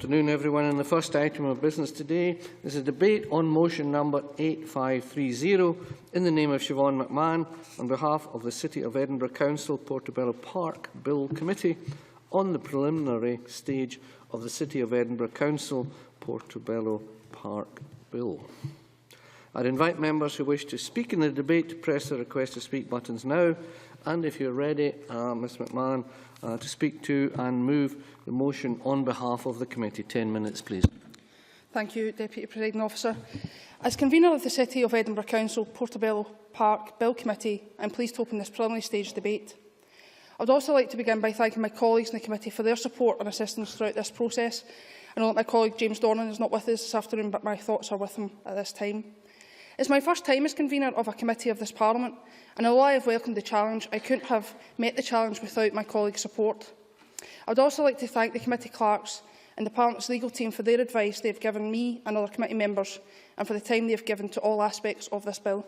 afternoon, everyone. And the first item of business today is a debate on motion number 8530 in the name of Siobhan McMahon on behalf of the City of Edinburgh Council Portobello-Park Bill Committee on the preliminary stage of the City of Edinburgh Council Portobello-Park Bill. I'd invite members who wish to speak in the debate to press the request to speak buttons now. And if you're ready, Ms McMahon, to speak to and move the motion on behalf of the committee. 10 minutes, please. Thank you, Deputy Presiding Officer. As convener of the City of Edinburgh Council Portobello-Park Bill Committee, I am pleased to open this preliminary stage debate. I would also like to begin by thanking my colleagues in the committee for their support and assistance throughout this process. I know that my colleague James Dornan is not with us this afternoon, but my thoughts are with him at this time. It's my first time as convener of a committee of this Parliament, and although I have welcomed the challenge, I couldn't have met the challenge without my colleagues' support. I would also like to thank the committee clerks and the Parliament's legal team for their advice they have given me and other committee members, and for the time they have given to all aspects of this bill.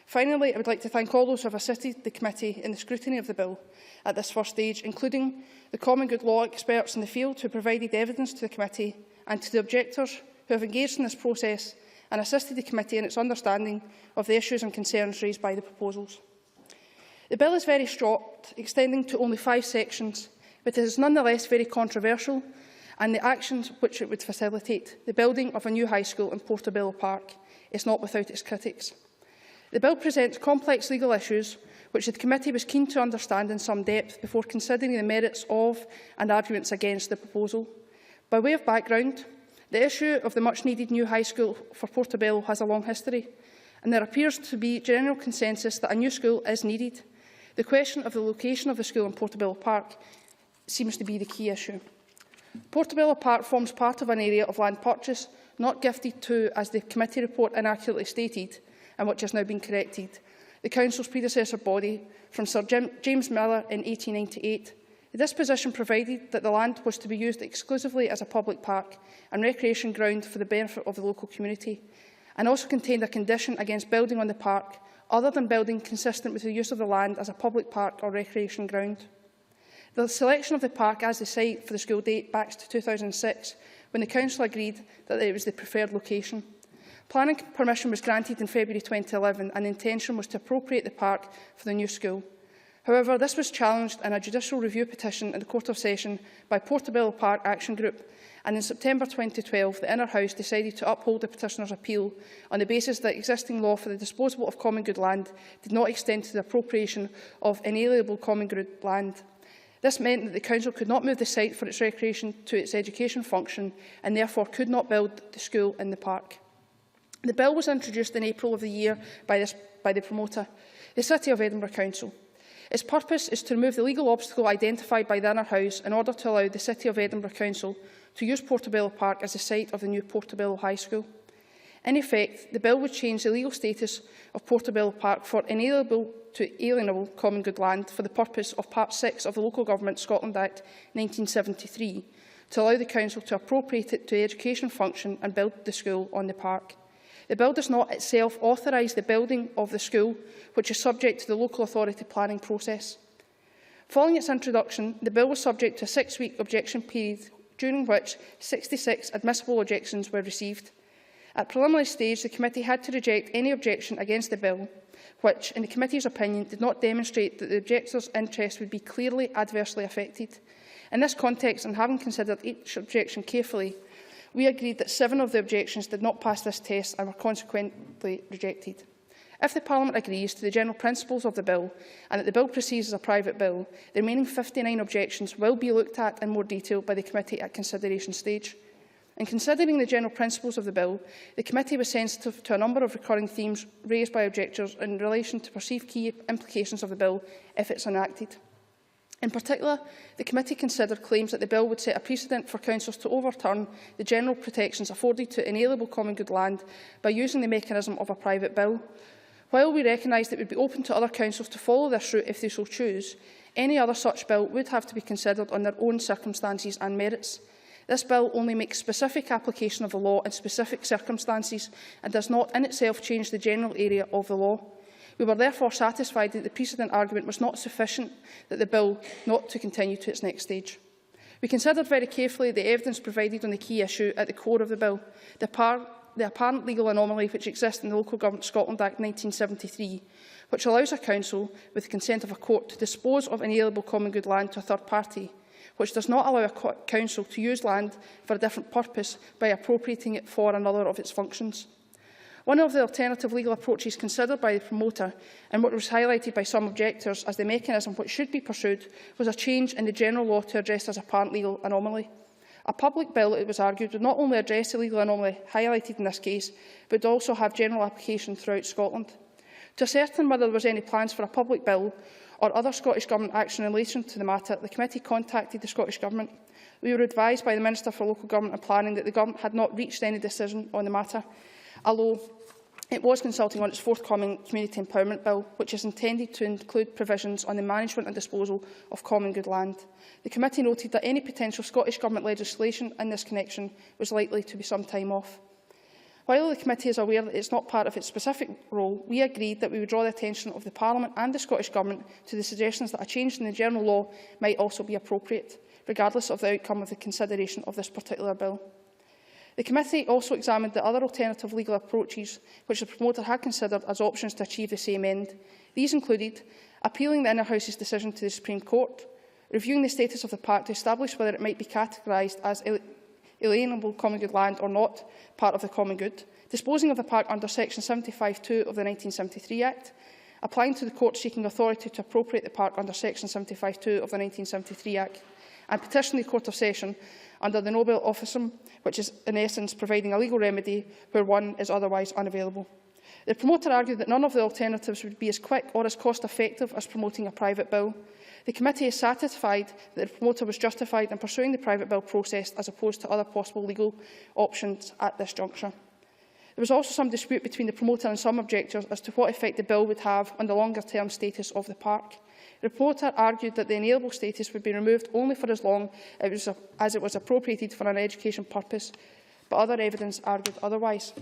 Finally, I would like to thank all those who have assisted the committee in the scrutiny of the bill at this first stage, including the common good law experts in the field who provided evidence to the committee, and to the objectors who have engaged in this process and assisted the committee in its understanding of the issues and concerns raised by the proposals. The bill is very short, extending to only 5 sections, but it is nonetheless very controversial, and the actions which it would facilitate, the building of a new high school in Portobello-Park, is not without its critics. The bill presents complex legal issues which the committee was keen to understand in some depth before considering the merits of and arguments against the proposal. By way of background, the issue of the much-needed new high school for Portobello has a long history, and there appears to be general consensus that a new school is needed. The question of the location of the school in Portobello-Park seems to be the key issue. Portobello-Park forms part of an area of land purchase not gifted to, as the committee report inaccurately stated, and which has now been corrected, the Council's predecessor body from Sir James Miller in 1898. The disposition provided that the land was to be used exclusively as a public park and recreation ground for the benefit of the local community, and also contained a condition against building on the park other than building consistent with the use of the land as a public park or recreation ground. The selection of the park as the site for the school date backs to 2006, when the Council agreed that it was the preferred location. Planning permission was granted in February 2011, and the intention was to appropriate the park for the new school. However, this was challenged in a judicial review petition in the Court of Session by Portobello Park Action Group, and in September 2012 the Inner House decided to uphold the petitioner's appeal on the basis that existing law for the disposal of common good land did not extend to the appropriation of inalienable common good land. This meant that the Council could not move the site for its recreation to its education function, and therefore could not build the school in the park. The bill was introduced in April of the year by the promoter, the City of Edinburgh Council. Its purpose is to remove the legal obstacle identified by the Inner House in order to allow the City of Edinburgh Council to use Portobello Park as the site of the new Portobello High School. In effect, the bill would change the legal status of Portobello Park for inalienable to alienable common good land for the purpose of Part 6 of the Local Government Scotland Act 1973 to allow the Council to appropriate it to the education function and build the school on the park. The bill does not itself authorise the building of the school, which is subject to the local authority planning process. Following its introduction, the bill was subject to a 6-week objection period, during which 66 admissible objections were received. At preliminary stage, the committee had to reject any objection against the bill, which, in the committee's opinion, did not demonstrate that the objector's interest would be clearly adversely affected. In this context, and having considered each objection carefully, we agreed that 7 of the objections did not pass this test and were consequently rejected. If the Parliament agrees to the general principles of the bill and that the bill proceeds as a private bill, the remaining 59 objections will be looked at in more detail by the committee at consideration stage. In considering the general principles of the bill, the committee was sensitive to a number of recurring themes raised by objectors in relation to perceived key implications of the bill if it is enacted. In particular, the committee considered claims that the bill would set a precedent for councils to overturn the general protections afforded to inalienable common good land by using the mechanism of a private bill. While we recognised it would be open to other councils to follow this route if they so choose, any other such bill would have to be considered on their own circumstances and merits. This bill only makes specific application of the law in specific circumstances and does not in itself change the general area of the law. We were therefore satisfied that the precedent argument was not sufficient that the bill not to continue to its next stage. We considered very carefully the evidence provided on the key issue at the core of the bill, the apparent legal anomaly which exists in the Local Government Scotland Act 1973, which allows a council, with the consent of a court, to dispose of inalienable common good land to a third party, which does not allow a council to use land for a different purpose by appropriating it for another of its functions. One of the alternative legal approaches considered by the promoter, and what was highlighted by some objectors as the mechanism which should be pursued, was a change in the general law to address this apparent legal anomaly. A public bill, it was argued, would not only address the legal anomaly highlighted in this case, but would also have general application throughout Scotland. To ascertain whether there was any plans for a public bill or other Scottish Government action in relation to the matter, the committee contacted the Scottish Government. We were advised by the Minister for Local Government and Planning that the Government had not reached any decision on the matter, although it was consulting on its forthcoming Community Empowerment Bill, which is intended to include provisions on the management and disposal of common good land. The committee noted that any potential Scottish Government legislation in this connection was likely to be some time off. While the committee is aware that it is not part of its specific role, we agreed that we would draw the attention of the Parliament and the Scottish Government to the suggestions that a change in the general law might also be appropriate, regardless of the outcome of the consideration of this particular bill. The committee also examined the other alternative legal approaches which the promoter had considered as options to achieve the same end. These included appealing the Inner House's decision to the Supreme Court, reviewing the status of the park to establish whether it might be categorised as alienable common good land or not part of the common good, disposing of the park under Section 75(2) of the 1973 Act, applying to the court seeking authority to appropriate the park under Section 75(2) of the 1973 Act, and petitioning the Court of Session under the Nobel Officium, which is in essence providing a legal remedy where one is otherwise unavailable. The promoter argued that none of the alternatives would be as quick or as cost-effective as promoting a private bill. The committee is satisfied that the promoter was justified in pursuing the private bill process as opposed to other possible legal options at this juncture. There was also some dispute between the promoter and some objectors as to what effect the bill would have on the longer-term status of the park. The promoter argued that the inalienable status would be removed only for as long as it was appropriated for an education purpose, but other evidence argued otherwise.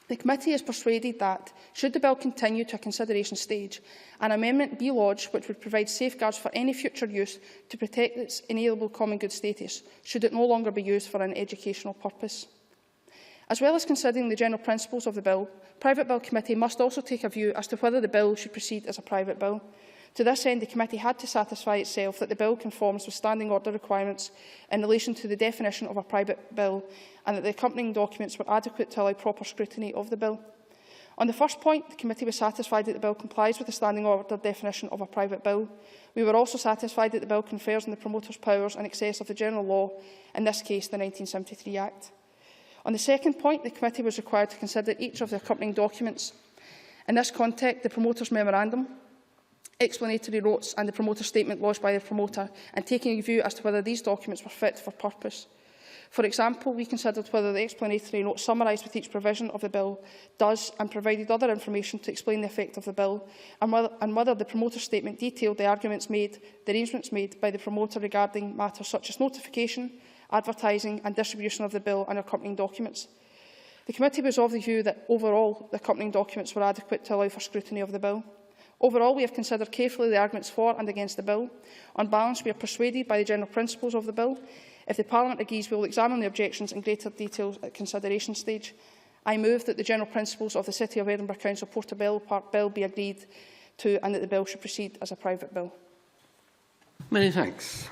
The committee is persuaded that, should the bill continue to a consideration stage, an amendment be lodged which would provide safeguards for any future use to protect its inalienable common good status, should it no longer be used for an educational purpose. As well as considering the general principles of the bill, Private Bill Committee must also take a view as to whether the bill should proceed as a private bill. To this end, the committee had to satisfy itself that the bill conforms with standing order requirements in relation to the definition of a private bill and that the accompanying documents were adequate to allow proper scrutiny of the bill. On the first point, the committee was satisfied that the bill complies with the standing order definition of a private bill. We were also satisfied that the bill confers on the promoter's powers in excess of the general law, in this case the 1973 Act. On the second point, the committee was required to consider each of the accompanying documents. In this context, the promoter's memorandum, explanatory notes and the promoter statement lodged by the promoter, and taking a view as to whether these documents were fit for purpose. For example, we considered whether the explanatory note summarised with each provision of the bill does and provided other information to explain the effect of the bill, and whether the promoter's statement detailed the arguments made, the arrangements made by the promoter regarding matters such as notification, advertising and distribution of the bill and accompanying documents. The committee was of the view that overall the accompanying documents were adequate to allow for scrutiny of the bill. Overall, we have considered carefully the arguments for and against the bill. On balance, we are persuaded by the general principles of the bill. If the Parliament agrees, we will examine the objections in greater detail at consideration stage. I move that the general principles of the City of Edinburgh Council Portobello-Park Bill be agreed to and that the bill should proceed as a private bill. Many thanks.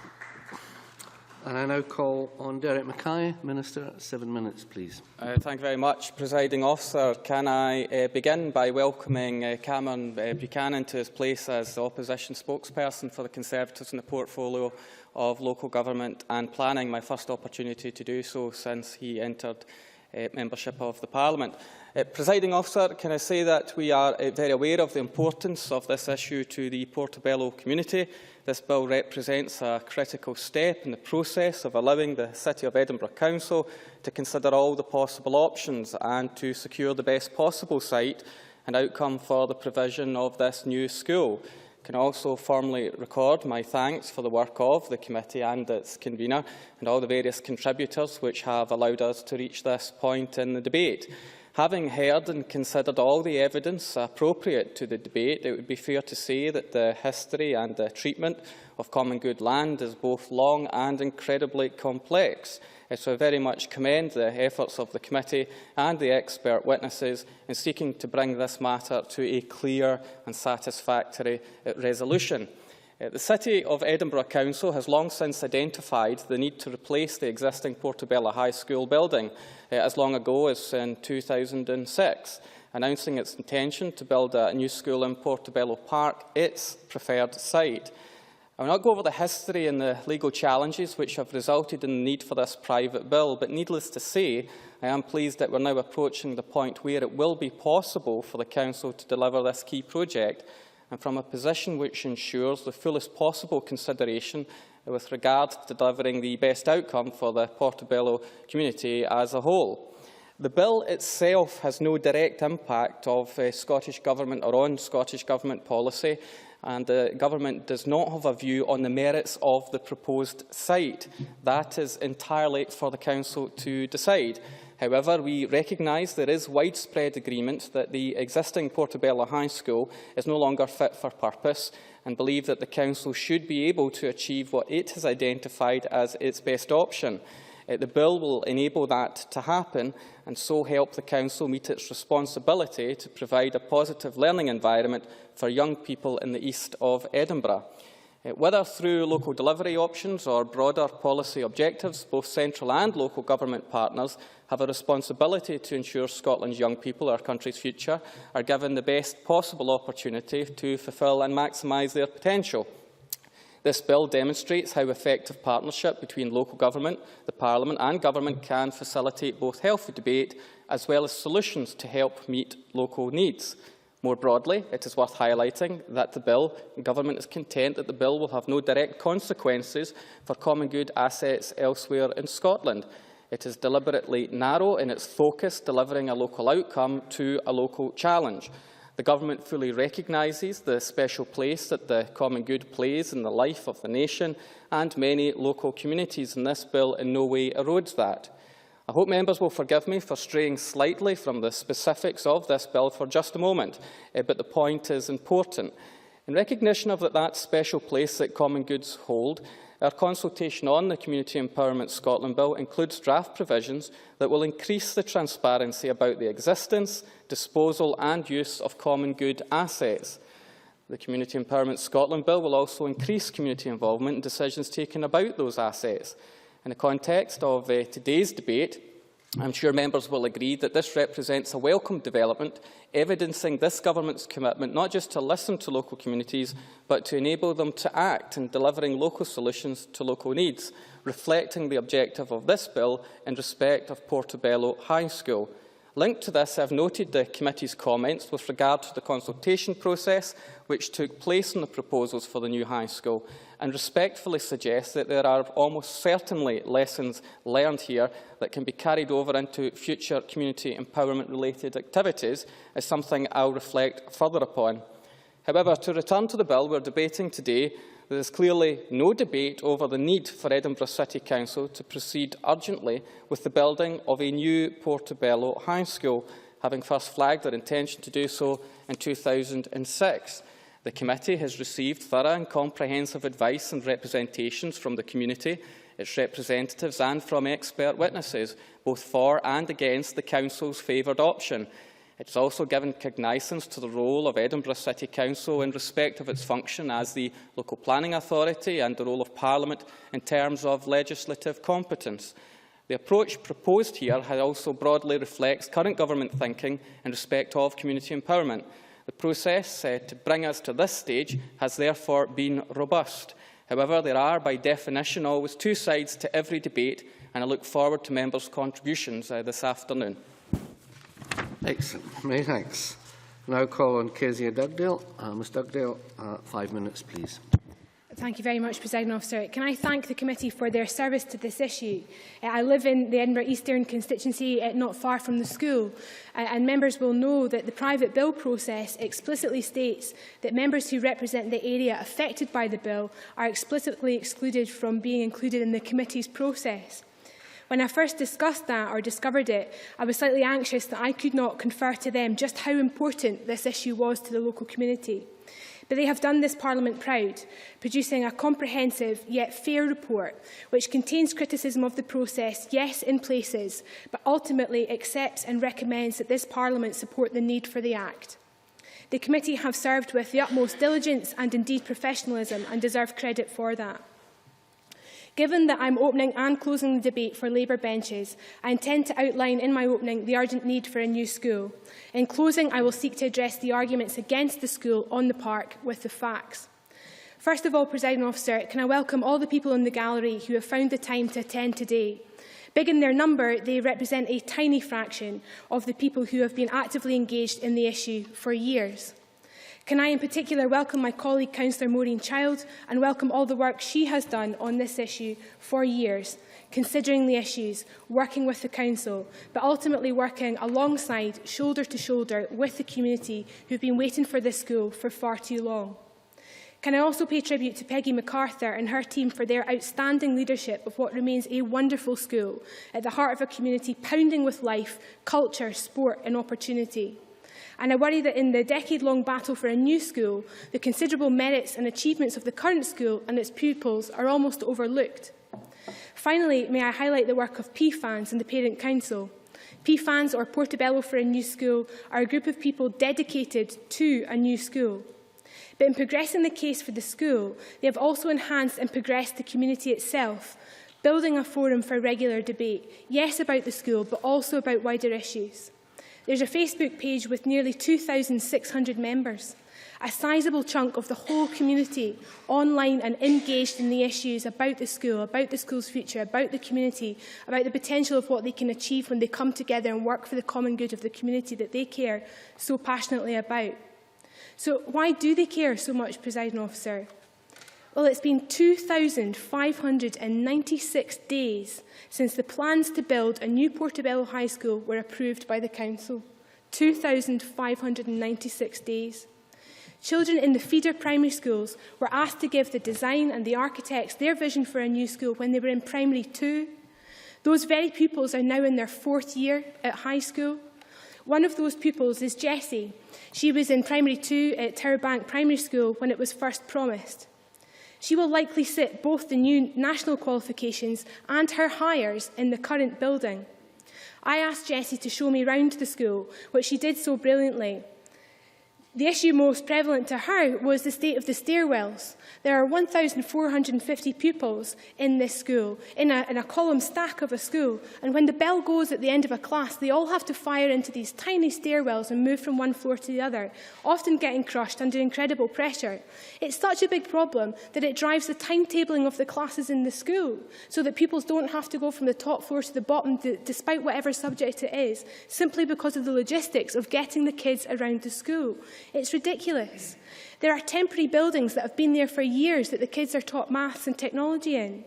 And I now call on Derek Mackay. Minister, 7 minutes, please. Thank you very much, Presiding Officer. Can I begin by welcoming Cameron Buchanan to his place as the opposition spokesperson for the Conservatives in the portfolio of local government and planning, my first opportunity to do so since he entered membership of the Parliament. Presiding Officer, can I say that we are very aware of the importance of this issue to the Portobello community. This bill represents a critical step in the process of allowing the City of Edinburgh Council to consider all the possible options and to secure the best possible site and outcome for the provision of this new school. I can also formally record my thanks for the work of the committee and its convener and all the various contributors which have allowed us to reach this point in the debate. Having heard and considered all the evidence appropriate to the debate, it would be fair to say that the history and the treatment of common good land is both long and incredibly complex. So I very much commend the efforts of the committee and the expert witnesses in seeking to bring this matter to a clear and satisfactory resolution. The City of Edinburgh Council has long since identified the need to replace the existing Portobello High School building as long ago as in 2006, announcing its intention to build a new school in Portobello-Park, its preferred site. I will not go over the history and the legal challenges which have resulted in the need for this private bill, but needless to say, I am pleased that we are now approaching the point where it will be possible for the Council to deliver this key project, and from a position which ensures the fullest possible consideration with regard to delivering the best outcome for the Portobello community as a whole. The bill itself has no direct impact of Scottish Government or on Scottish Government policy, and the Government does not have a view on the merits of the proposed site. That is entirely for the Council to decide. However, we recognise there is widespread agreement that the existing Portobello High School is no longer fit for purpose, and believe that the Council should be able to achieve what it has identified as its best option. The bill will enable that to happen and so help the Council meet its responsibility to provide a positive learning environment for young people in the east of Edinburgh. Whether through local delivery options or broader policy objectives, both central and local government partners have a responsibility to ensure Scotland's young people, our country's future, are given the best possible opportunity to fulfil and maximise their potential. This bill demonstrates how effective partnership between local government, the Parliament and government can facilitate both healthy debate as well as solutions to help meet local needs. More broadly, it is worth highlighting that government is content that the bill will have no direct consequences for common good assets elsewhere in Scotland. It is deliberately narrow in its focus, delivering a local outcome to a local challenge. The Government fully recognises the special place that the common good plays in the life of the nation and many local communities, and this bill in no way erodes that. I hope members will forgive me for straying slightly from the specifics of this bill for just a moment, but the point is important. In recognition of that special place that common goods hold, our consultation on the Community Empowerment Scotland Bill includes draft provisions that will increase the transparency about the existence, disposal and use of common good assets. The Community Empowerment Scotland Bill will also increase community involvement in decisions taken about those assets. In the context of today's debate, I am sure members will agree that this represents a welcome development, evidencing this Government's commitment not just to listen to local communities, but to enable them to act in delivering local solutions to local needs, reflecting the objective of this bill in respect of Portobello High School. Linked to this, I have noted the committee's comments with regard to the consultation process which took place on the proposals for the new high school, and respectfully suggest that there are almost certainly lessons learned here that can be carried over into future community empowerment-related activities, as something I will reflect further upon. However, to return to the bill we are debating today, there is clearly no debate over the need for Edinburgh City Council to proceed urgently with the building of a new Portobello High School, having first flagged their intention to do so in 2006. The committee has received thorough and comprehensive advice and representations from the community, its representatives and from expert witnesses, both for and against the Council's favoured option. It has also given cognizance to the role of Edinburgh City Council in respect of its function as the local planning authority and the role of Parliament in terms of legislative competence. The approach proposed here also broadly reflects current government thinking in respect of community empowerment. The process to bring us to this stage has therefore been robust. However, there are, by definition, always two sides to every debate, and I look forward to members' contributions this afternoon. Excellent. Many thanks. I now call on Kezia Dugdale. Ms Dugdale, 5 minutes, please. Thank you very much, Presiding Officer. Can I thank the committee for their service to this issue? I live in the Edinburgh Eastern constituency, not far from the school, and members will know that the private bill process explicitly states that members who represent the area affected by the bill are explicitly excluded from being included in the committee's process. When I first discussed that or discovered it, I was slightly anxious that I could not confer to them just how important this issue was to the local community. But they have done this Parliament proud, producing a comprehensive yet fair report which contains criticism of the process, yes, in places, but ultimately accepts and recommends that this Parliament support the need for the Act. The committee have served with the utmost diligence and indeed professionalism and deserve credit for that. Given that I am opening and closing the debate for Labour benches, I intend to outline in my opening the urgent need for a new school. In closing, I will seek to address the arguments against the school on the park with the facts. First of all, Presiding Officer, can I welcome all the people in the gallery who have found the time to attend today. Big in their number, they represent a tiny fraction of the people who have been actively engaged in the issue for years. Can I in particular welcome my colleague Councillor Maureen Child and welcome all the work she has done on this issue for years, considering the issues, working with the Council, but ultimately working alongside, shoulder to shoulder, with the community who have been waiting for this school for far too long. Can I also pay tribute to Peggy MacArthur and her team for their outstanding leadership of what remains a wonderful school at the heart of a community pounding with life, culture, sport and opportunity. And I worry that in the decade-long battle for a new school, the considerable merits and achievements of the current school and its pupils are almost overlooked. Finally, may I highlight the work of PFANS and the Parent Council. PFANS, or Portobello for a New School, are a group of people dedicated to a new school. But in progressing the case for the school, they have also enhanced and progressed the community itself, building a forum for regular debate, yes, about the school, but also about wider issues. There's a Facebook page with nearly 2,600 members, a sizable chunk of the whole community online and engaged in the issues about the school's future, about the community, about the potential of what they can achieve when they come together and work for the common good of the community that they care so passionately about. So why do they care so much, Presiding Officer? Well, it's been 2,596 days since the plans to build a new Portobello High School were approved by the Council. 2,596 days. Children in the feeder primary schools were asked to give the design and the architects their vision for a new school when they were in primary 2. Those very pupils are now in their 4th year at high school. One of those pupils is Jessie. She was in primary 2 at Tower Bank Primary School when it was first promised. She will likely sit both the new national qualifications and her hires in the current building. I asked Jessie to show me round the school, which she did so brilliantly. The issue most prevalent to her was the state of the stairwells. There are 1,450 pupils in this school, in a column stack of a school, and when the bell goes at the end of a class, they all have to fire into these tiny stairwells and move from one floor to the other, often getting crushed under incredible pressure. It's such a big problem that it drives the timetabling of the classes in the school, so that pupils don't have to go from the top floor to the bottom, despite whatever subject it is, simply because of the logistics of getting the kids around the school. It's ridiculous. There are temporary buildings that have been there for years that the kids are taught maths and technology in.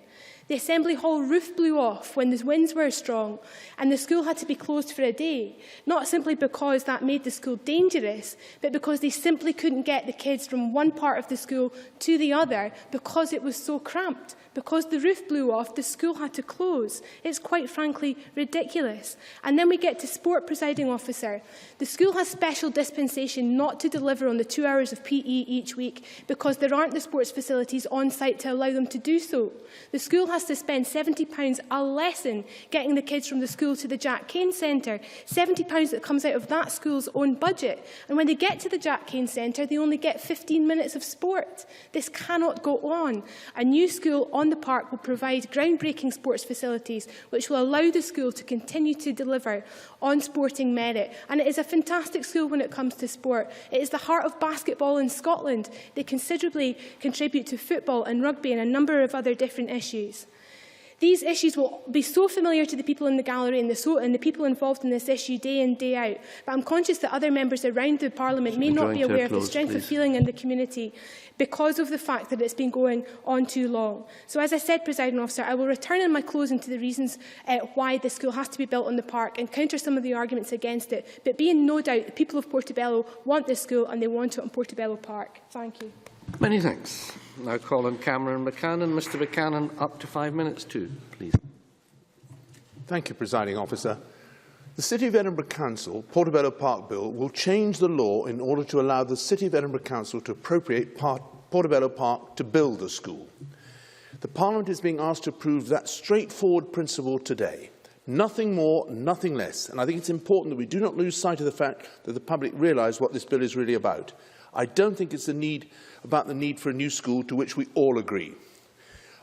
The Assembly Hall roof blew off when the winds were strong and the school had to be closed for a day, not simply because that made the school dangerous, but because they simply couldn't get the kids from one part of the school to the other because it was so cramped. Because the roof blew off, the school had to close. It's quite frankly ridiculous. And then we get to sport, Presiding Officer. The school has special dispensation not to deliver on the 2 hours of PE each week because there aren't the sports facilities on site to allow them to do so. The school has to spend £70 a lesson getting the kids from the school to the Jack Cain Centre, £70 that comes out of that school's own budget. And when they get to the Jack Cain Centre, they only get 15 minutes of sport. This cannot go on. A new school on the park will provide groundbreaking sports facilities which will allow the school to continue to deliver on sporting merit. And it is a fantastic school when it comes to sport. It is the heart of basketball in Scotland. They considerably contribute to football and rugby and a number of other different issues. These issues will be so familiar to the people in the gallery and the people involved in this issue day in, day out. But I'm conscious that other members around the Parliament may not be aware of the strength of feeling in the community because of the fact that it's been going on too long. So as I said, Presiding Officer, I will return in my closing to the reasons why the school has to be built on the park and counter some of the arguments against it. But be in no doubt, the people of Portobello want this school and they want it on Portobello-Park. Thank you. Many thanks. Now call on Cameron Buchanan. Mr Buchanan, up to 5 minutes too, please. Thank you, Presiding Officer. The City of Edinburgh Council Portobello-Park Bill will change the law in order to allow the City of Edinburgh Council to appropriate Portobello-Park to build a school. The Parliament is being asked to approve that straightforward principle today. Nothing more, nothing less. And I think it's important that we do not lose sight of the fact that the public realise what this bill is really about. I don't think it's about the need for a new school, to which we all agree.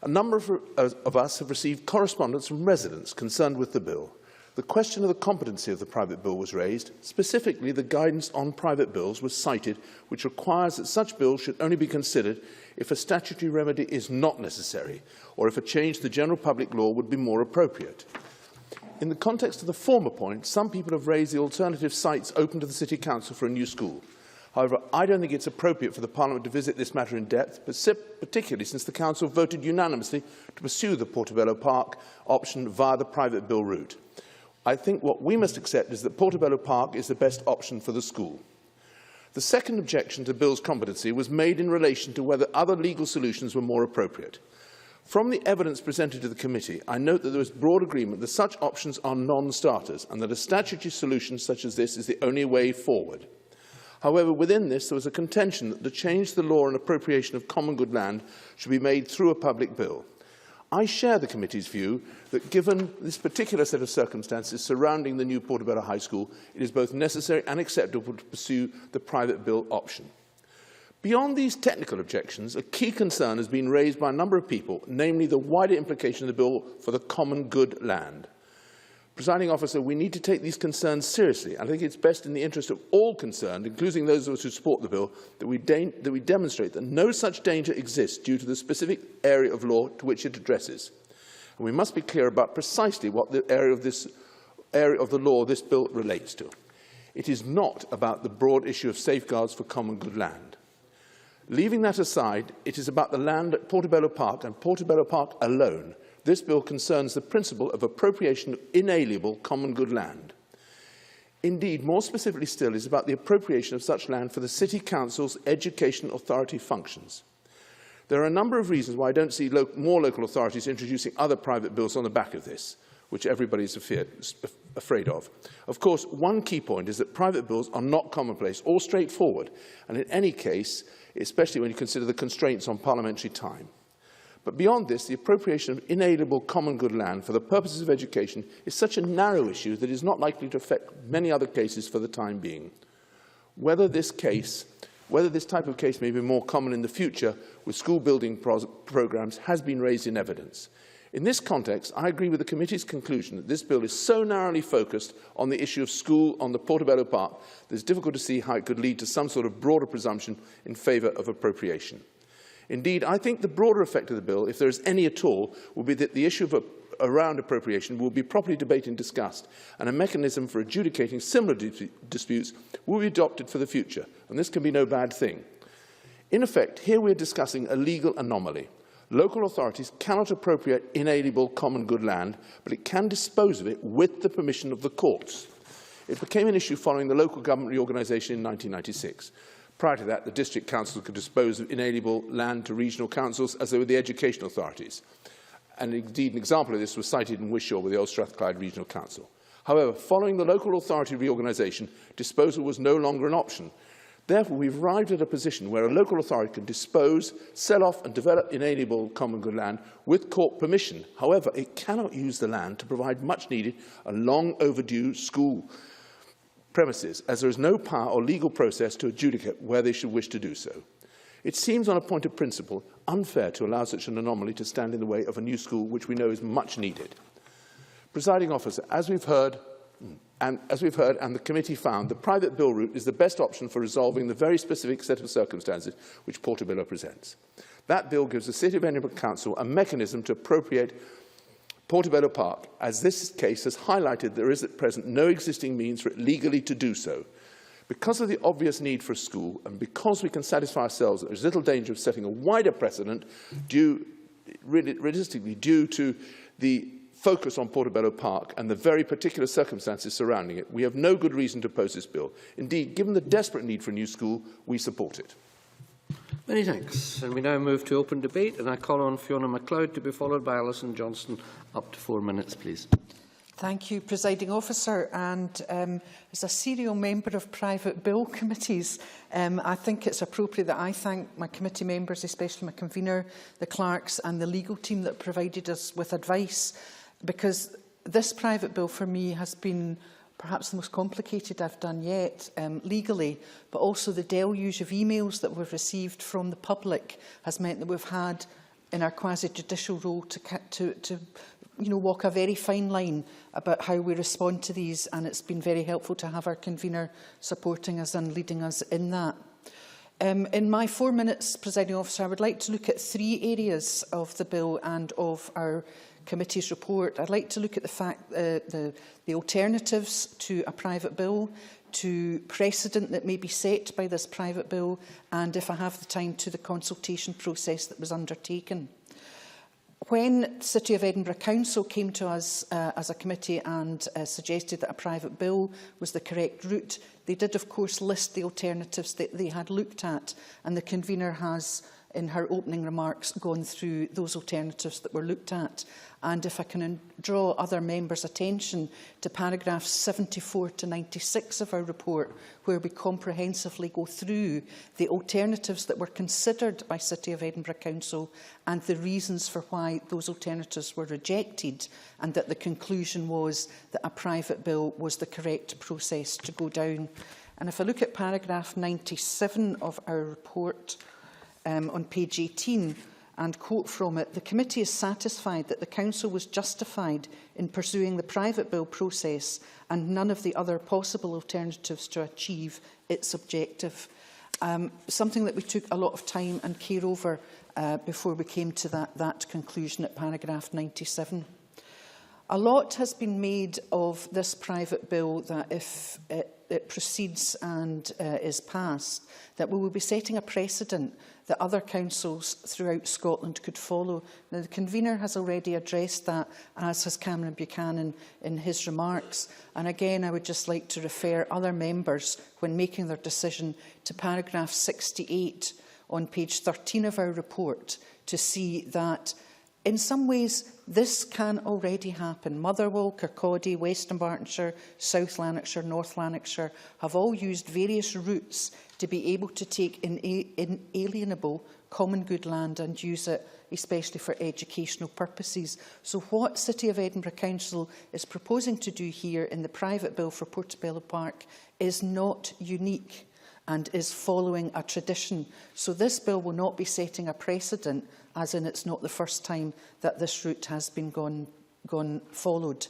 A number of us have received correspondence from residents concerned with the bill. The question of the competency of the private bill was raised. Specifically, the guidance on private bills was cited, which requires that such bills should only be considered if a statutory remedy is not necessary, or if a change to the general public law would be more appropriate. In the context of the former point, some people have raised the alternative sites open to the City Council for a new school. However, I don't think it's appropriate for the Parliament to visit this matter in depth, particularly since the Council voted unanimously to pursue the Portobello-Park option via the private bill route. I think what we must accept is that Portobello-Park is the best option for the school. The second objection to the bill's competency was made in relation to whether other legal solutions were more appropriate. From the evidence presented to the committee, I note that there is broad agreement that such options are non-starters and that a statutory solution such as this is the only way forward. However, within this, there was a contention that the change to the law on appropriation of common good land should be made through a public bill. I share the committee's view that given this particular set of circumstances surrounding the new Portobello High School, it is both necessary and acceptable to pursue the private bill option. Beyond these technical objections, a key concern has been raised by a number of people, namely the wider implication of the bill for the common good land. Presiding Officer, we need to take these concerns seriously. I think it's best in the interest of all concerned, including those of us who support the bill, that we demonstrate that no such danger exists due to the specific area of law to which it addresses. And we must be clear about precisely what the area of the law this bill relates to. It is not about the broad issue of safeguards for common good land. Leaving that aside, it is about the land at Portobello Park and Portobello Park alone. This bill concerns the principle of appropriation of inalienable common good land. Indeed, more specifically still, is about the appropriation of such land for the City Council's education authority functions. There are a number of reasons why I don't see more local authorities introducing other private bills on the back of this, which everybody is afraid of. Of course, one key point is that private bills are not commonplace or straightforward, and in any case, especially when you consider the constraints on parliamentary time. But beyond this, the appropriation of inalienable common good land for the purposes of education is such a narrow issue that it is not likely to affect many other cases for the time being. Whether this type of case may be more common in the future with school building programmes has been raised in evidence. In this context, I agree with the committee's conclusion that this bill is so narrowly focused on the issue of school on the Portobello Park that it is difficult to see how it could lead to some sort of broader presumption in favour of appropriation. Indeed, I think the broader effect of the bill, if there is any at all, will be that the issue around appropriation will be properly debated and discussed, and a mechanism for adjudicating similar disputes will be adopted for the future, and this can be no bad thing. In effect, here we are discussing a legal anomaly. Local authorities cannot appropriate inalienable common good land, but it can dispose of it with the permission of the courts. It became an issue following the local government reorganisation in 1996. Prior to that, the district councils could dispose of inalienable land to regional councils as they were the education authorities. And indeed, an example of this was cited in Wishaw with the Old Strathclyde Regional Council. However, following the local authority reorganisation, disposal was no longer an option. Therefore, we've arrived at a position where a local authority can dispose, sell off and develop inalienable common good land with court permission. However, it cannot use the land to provide much needed and long overdue school premises, as there is no power or legal process to adjudicate where they should wish to do so. It seems, on a point of principle, unfair to allow such an anomaly to stand in the way of a new school which we know is much needed. Presiding Officer, as we've heard and the committee found, the private bill route is the best option for resolving the very specific set of circumstances which Portobello presents. That bill gives the City of Edinburgh Council a mechanism to appropriate Portobello Park, as this case has highlighted there is at present no existing means for it legally to do so. Because of the obvious need for a school, and because we can satisfy ourselves that there is little danger of setting a wider precedent realistically due to the focus on Portobello Park and the very particular circumstances surrounding it, we have no good reason to oppose this bill. Indeed, given the desperate need for a new school, we support it. Many thanks. And we now move to open debate, and I call on Fiona MacLeod to be followed by Alison Johnston. Up to 4 minutes, please. Thank you, Presiding Officer. And as a serial member of private bill committees, I think it's appropriate that I thank my committee members, especially my convener, the clerks and the legal team that provided us with advice, because this private bill for me has been perhaps the most complicated I've done yet legally, but also the deluge of emails that we've received from the public has meant that we've had in our quasi-judicial role to walk a very fine line about how we respond to these, and it's been very helpful to have our convener supporting us and leading us in that. In my 4 minutes, Presiding Officer, I would like to look at 3 areas of the bill and of our committee's report. I'd like to look at the fact the alternatives to a private bill, to precedent that may be set by this private bill, and, if I have the time, to the consultation process that was undertaken. When City of Edinburgh Council came to us as a committee and suggested that a private bill was the correct route, they did, of course, list the alternatives that they had looked at, and the convener has, in her opening remarks, gone through those alternatives that were looked at. And if I can draw other members' attention to paragraphs 74 to 96 of our report, where we comprehensively go through the alternatives that were considered by City of Edinburgh Council and the reasons for why those alternatives were rejected, and that the conclusion was that a private bill was the correct process to go down. And if I look at paragraph 97 of our report, on page 18, and quote from it, "The committee is satisfied that the Council was justified in pursuing the private bill process and none of the other possible alternatives to achieve its objective." Something that we took a lot of time and care over before we came to that conclusion at paragraph 97. A lot has been made of this private bill that if it proceeds and is passed, that we will be setting a precedent that other councils throughout Scotland could follow. Now, the convener has already addressed that, as has Cameron Buchanan in his remarks. And again, I would just like to refer other members, when making their decision, to paragraph 68 on page 13 of our report, to see that in some ways this can already happen. Motherwell, Kirkcaldy, Western Bartonshire, South Lanarkshire, North Lanarkshire have all used various routes to be able to take inalienable common good land and use it especially for educational purposes. So what City of Edinburgh Council is proposing to do here in the private bill for Portobello-Park is not unique and is following a tradition. So this bill will not be setting a precedent, as in it's not the first time that this route has been followed.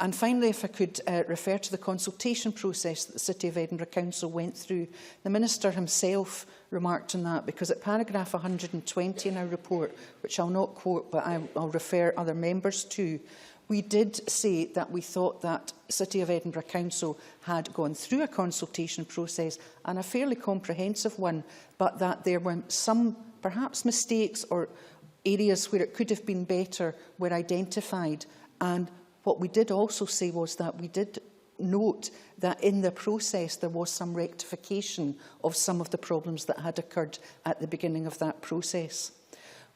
And finally, if I could refer to the consultation process that the City of Edinburgh Council went through. The Minister himself remarked on that, because at paragraph 120 in our report, which I'll not quote but I'll refer other members to, we did say that we thought that City of Edinburgh Council had gone through a consultation process, and a fairly comprehensive one, but that there were some perhaps mistakes or areas where it could have been better were identified. And what we did also say was that we did note that in the process there was some rectification of some of the problems that had occurred at the beginning of that process.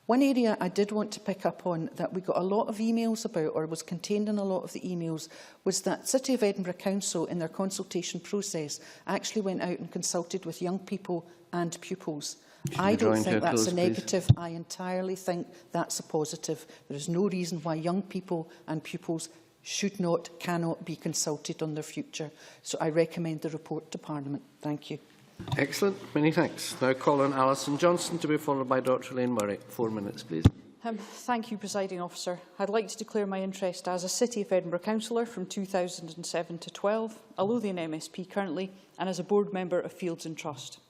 One area I did want to pick up on that we got a lot of emails about, or was contained in a lot of the emails, was that City of Edinburgh Council in their consultation process actually went out and consulted with young people and pupils. I don't think that's a negative. I entirely think that's a positive. There is no reason why young people and pupils should not, cannot be consulted on their future. So I recommend the report to Parliament. Thank you. Excellent. Many thanks. Now call on Alison Johnson, to be followed by Dr Elaine Murray. 4 minutes, please. Thank you, Presiding Officer. I'd like to declare my interest as a City of Edinburgh councillor from 2007 to 12, a Lothian MSP currently, and as a board member of Fields and Trust.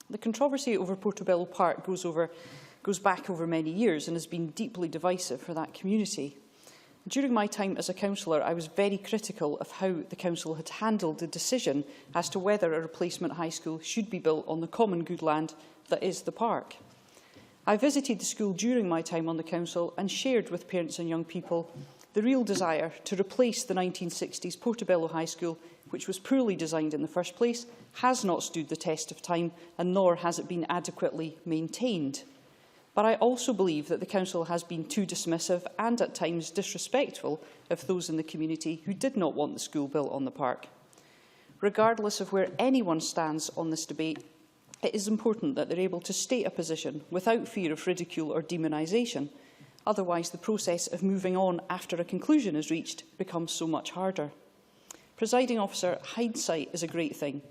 The controversy over Portobello-Park goes back over many years and has been deeply divisive for that community. During my time as a councillor, I was very critical of how the council had handled the decision as to whether a replacement high school should be built on the common good land that is the park. I visited the school during my time on the council and shared with parents and young people the real desire to replace the 1960s Portobello High School, which was poorly designed in the first place, has not stood the test of time, and nor has it been adequately maintained. But I also believe that the Council has been too dismissive and at times disrespectful of those in the community who did not want the school built on the park. Regardless of where anyone stands on this debate, it is important that they're able to state a position without fear of ridicule or demonisation. Otherwise, the process of moving on after a conclusion is reached becomes so much harder. Presiding Officer, hindsight is a great thing.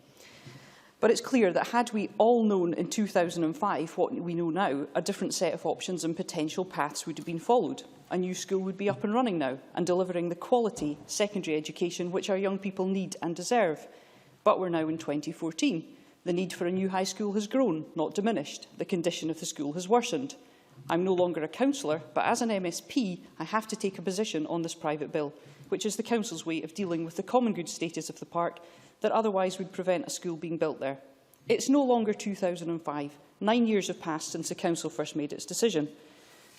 But it's clear that had we all known in 2005 what we know now, a different set of options and potential paths would have been followed. A new school would be up and running now and delivering the quality secondary education which our young people need and deserve. But we're now in 2014. The need for a new high school has grown, not diminished. The condition of the school has worsened. I'm no longer a councillor, but as an MSP, I have to take a position on this private bill, which is the Council's way of dealing with the common good status of the park that otherwise would prevent a school being built there. It's no longer 2005. 9 years have passed since the Council first made its decision.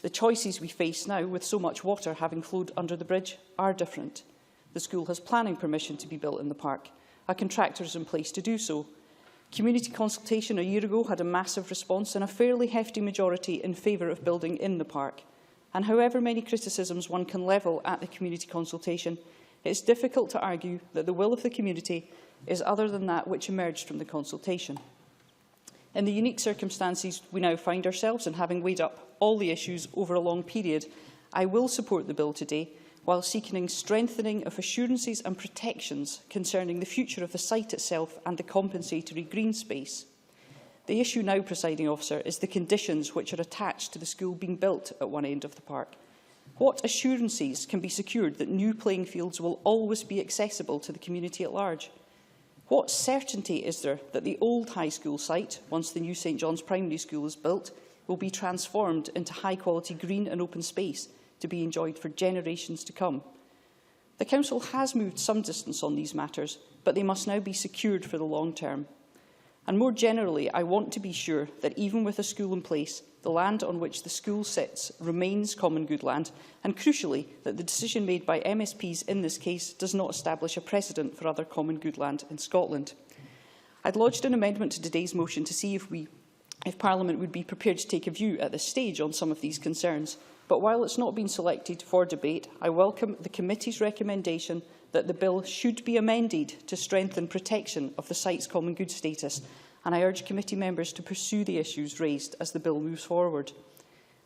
The choices we face now, with so much water having flowed under the bridge, are different. The school has planning permission to be built in the park. A contractor is in place to do so. Community consultation a year ago had a massive response and a fairly hefty majority in favour of building in the park. And however many criticisms one can level at the community consultation, it is difficult to argue that the will of the community is other than that which emerged from the consultation. In the unique circumstances we now find ourselves, and having weighed up all the issues over a long period, I will support the bill today, while seeking strengthening of assurances and protections concerning the future of the site itself and the compensatory green space. The issue now, Presiding Officer, is the conditions which are attached to the school being built at one end of the park. What assurances can be secured that new playing fields will always be accessible to the community at large? What certainty is there that the old high school site, once the new St John's Primary School is built, will be transformed into high-quality green and open space to be enjoyed for generations to come? The Council has moved some distance on these matters, but they must now be secured for the long term. And more generally, I want to be sure that even with a school in place, the land on which the school sits remains common good land, and crucially, that the decision made by MSPs in this case does not establish a precedent for other common good land in Scotland. I'd lodged an amendment to today's motion to see if Parliament would be prepared to take a view at this stage on some of these concerns. But while it's not been selected for debate, I welcome the committee's recommendation that the bill should be amended to strengthen protection of the site's common good status, and I urge committee members to pursue the issues raised as the bill moves forward.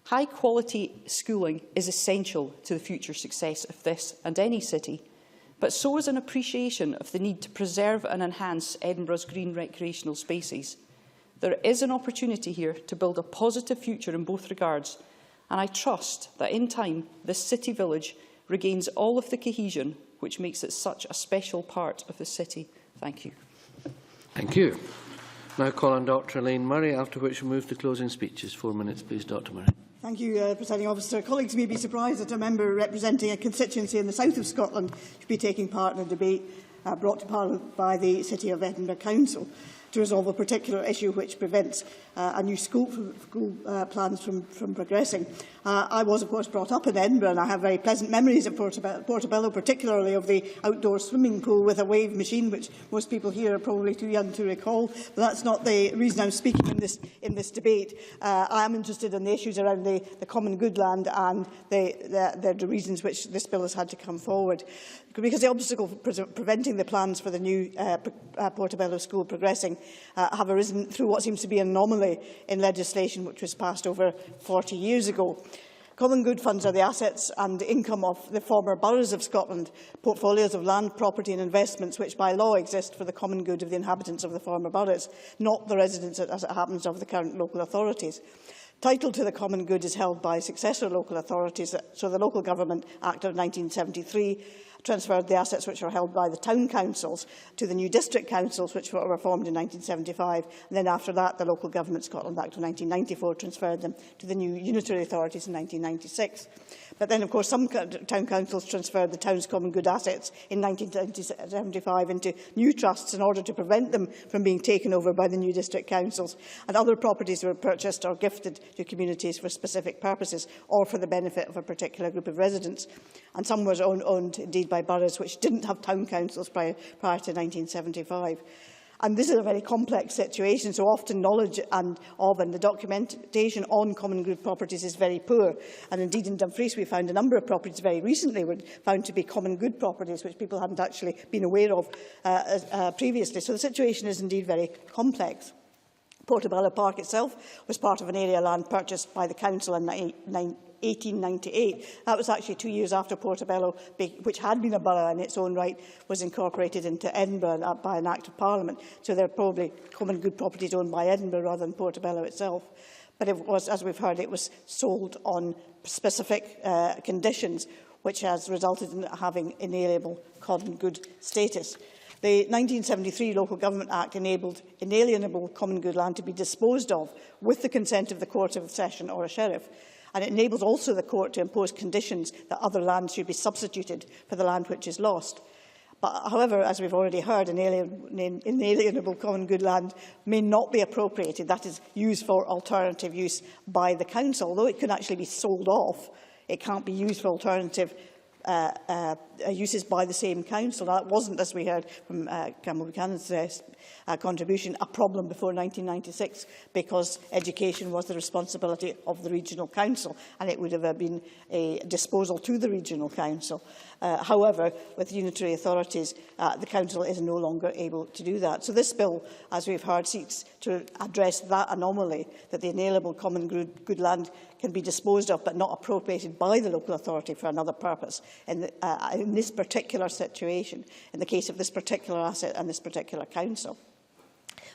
High-quality schooling is essential to the future success of this and any city, but so is an appreciation of the need to preserve and enhance Edinburgh's green recreational spaces. There is an opportunity here to build a positive future in both regards, and I trust that in time this city village regains all of the cohesion which makes it such a special part of the city. Thank you. Thank you. Now call on Dr Elaine Murray, after which we move to closing speeches. 4 minutes, please, Dr Murray. Thank you, Presiding Officer. Colleagues may be surprised that a member representing a constituency in the south of Scotland should be taking part in a debate brought to Parliament by the City of Edinburgh Council to resolve a particular issue which prevents a new school plans from progressing. I was, of course, brought up in Edinburgh, and I have very pleasant memories of Portobello, particularly of the outdoor swimming pool with a wave machine, which most people here are probably too young to recall. But that's not the reason I'm speaking in this debate. I am interested in the issues around the common good land and the reasons which this bill has had to come forward. Because the obstacle preventing the plans for the new Portobello school progressing have arisen through what seems to be an anomaly in legislation which was passed over 40 years ago. Common good funds are the assets and income of the former boroughs of Scotland, portfolios of land, property and investments which by law exist for the common good of the inhabitants of the former boroughs, not the residents, as it happens, of the current local authorities. Title to the common good is held by successor local authorities, so the Local Government Act of 1973 transferred the assets which were held by the town councils to the new district councils, which were formed in 1975. And then after that, the Local Government Scotland Act of 1994 transferred them to the new unitary authorities in 1996. But then, of course, some town councils transferred the town's common good assets in 1975 into new trusts in order to prevent them from being taken over by the new district councils. And other properties were purchased or gifted to communities for specific purposes or for the benefit of a particular group of residents. And some were owned, indeed, by boroughs which didn't have town councils prior to 1975. And this is a very complex situation, so often knowledge and the documentation on common good properties is very poor. And indeed in Dumfries we found a number of properties very recently were found to be common good properties, which people hadn't actually been aware of previously. So the situation is indeed very complex. Portobello-Park itself was part of an area of land purchased by the council in 1898. That was actually 2 years after Portobello, which had been a borough in its own right, was incorporated into Edinburgh by an Act of Parliament. So they're probably common good properties owned by Edinburgh rather than Portobello itself. But it was, as we've heard, it was sold on specific conditions, which has resulted in it having inalienable common good status. The 1973 Local Government Act enabled inalienable common good land to be disposed of with the consent of the Court of Session or a sheriff. And it enables also the court to impose conditions that other land should be substituted for the land which is lost. But, however, as we've already heard, inalienable common good land may not be appropriated, that is, used for alternative use by the council. Although it can actually be sold off, it can't be used for alternative uses by the same council. That wasn't, as we heard from Campbell Buchanan's contribution, a problem before 1996, because education was the responsibility of the regional council, and it would have been a disposal to the regional council. However, with unitary authorities, the council is no longer able to do that. So this bill, as we've heard, seeks to address that anomaly, that the inalienable common good land can be disposed of but not appropriated by the local authority for another purpose in this particular situation, in the case of this particular asset and this particular council.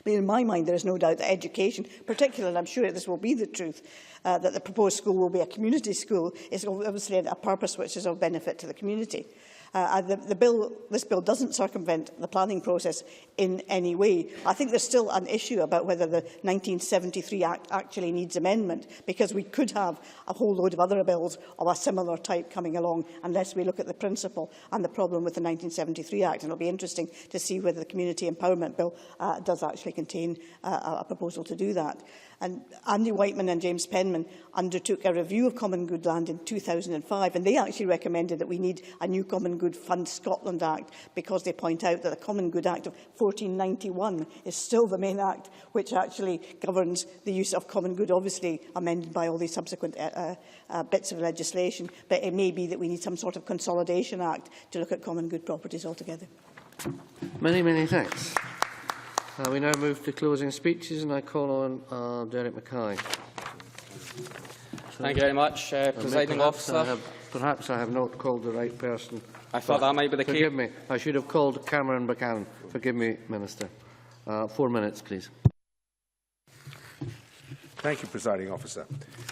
But in my mind, there is no doubt that education, particularly, and I'm sure this will be the truth, that the proposed school will be a community school, is obviously a purpose which is of benefit to the community. This bill doesn't circumvent the planning process in any way. I think there's still an issue about whether the 1973 Act actually needs amendment, because we could have a whole load of other bills of a similar type coming along unless we look at the principle and the problem with the 1973 Act. And it'll be interesting to see whether the Community Empowerment Bill does actually contain a proposal to do that. And Andy Whiteman and James Penman undertook a review of common good land in 2005, and they actually recommended that we need a new Common Good Fund Scotland Act, because they point out that the Common Good Act of 1491 is still the main act which actually governs the use of common good, obviously amended by all these subsequent bits of legislation. But it may be that we need some sort of consolidation act to look at common good properties altogether. Many, many thanks. We now move to closing speeches, and I call on Derek Mackay. Thank you very much, Presiding Officer. Perhaps I have not called the right person. I thought that might be the case. Forgive me. I should have called Cameron Buchanan. Forgive me, Minister. 4 minutes, please. Thank you, Presiding Officer.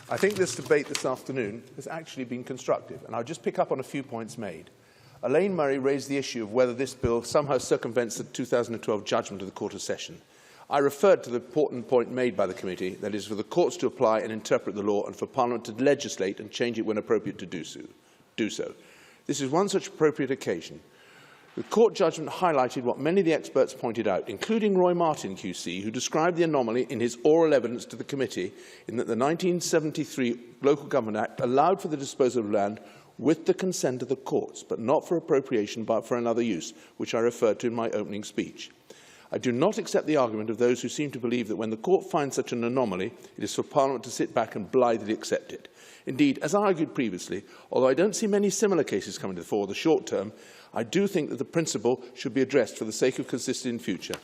I think this debate this afternoon has actually been constructive, and I'll just pick up on a few points made. Elaine Murray raised the issue of whether this bill somehow circumvents the 2012 judgment of the Court of Session. I referred to the important point made by the committee, that is, for the courts to apply and interpret the law and for Parliament to legislate and change it when appropriate to do so. This is one such appropriate occasion. The court judgment highlighted what many of the experts pointed out, including Roy Martin QC, who described the anomaly in his oral evidence to the committee, in that the 1973 Local Government Act allowed for the disposal of land with the consent of the courts, but not for appropriation but for another use, which I referred to in my opening speech. I do not accept the argument of those who seem to believe that when the court finds such an anomaly, it is for Parliament to sit back and blithely accept it. Indeed, as I argued previously, although I don't see many similar cases coming to the fore in the short term, I do think that the principle should be addressed for the sake of consistency in future.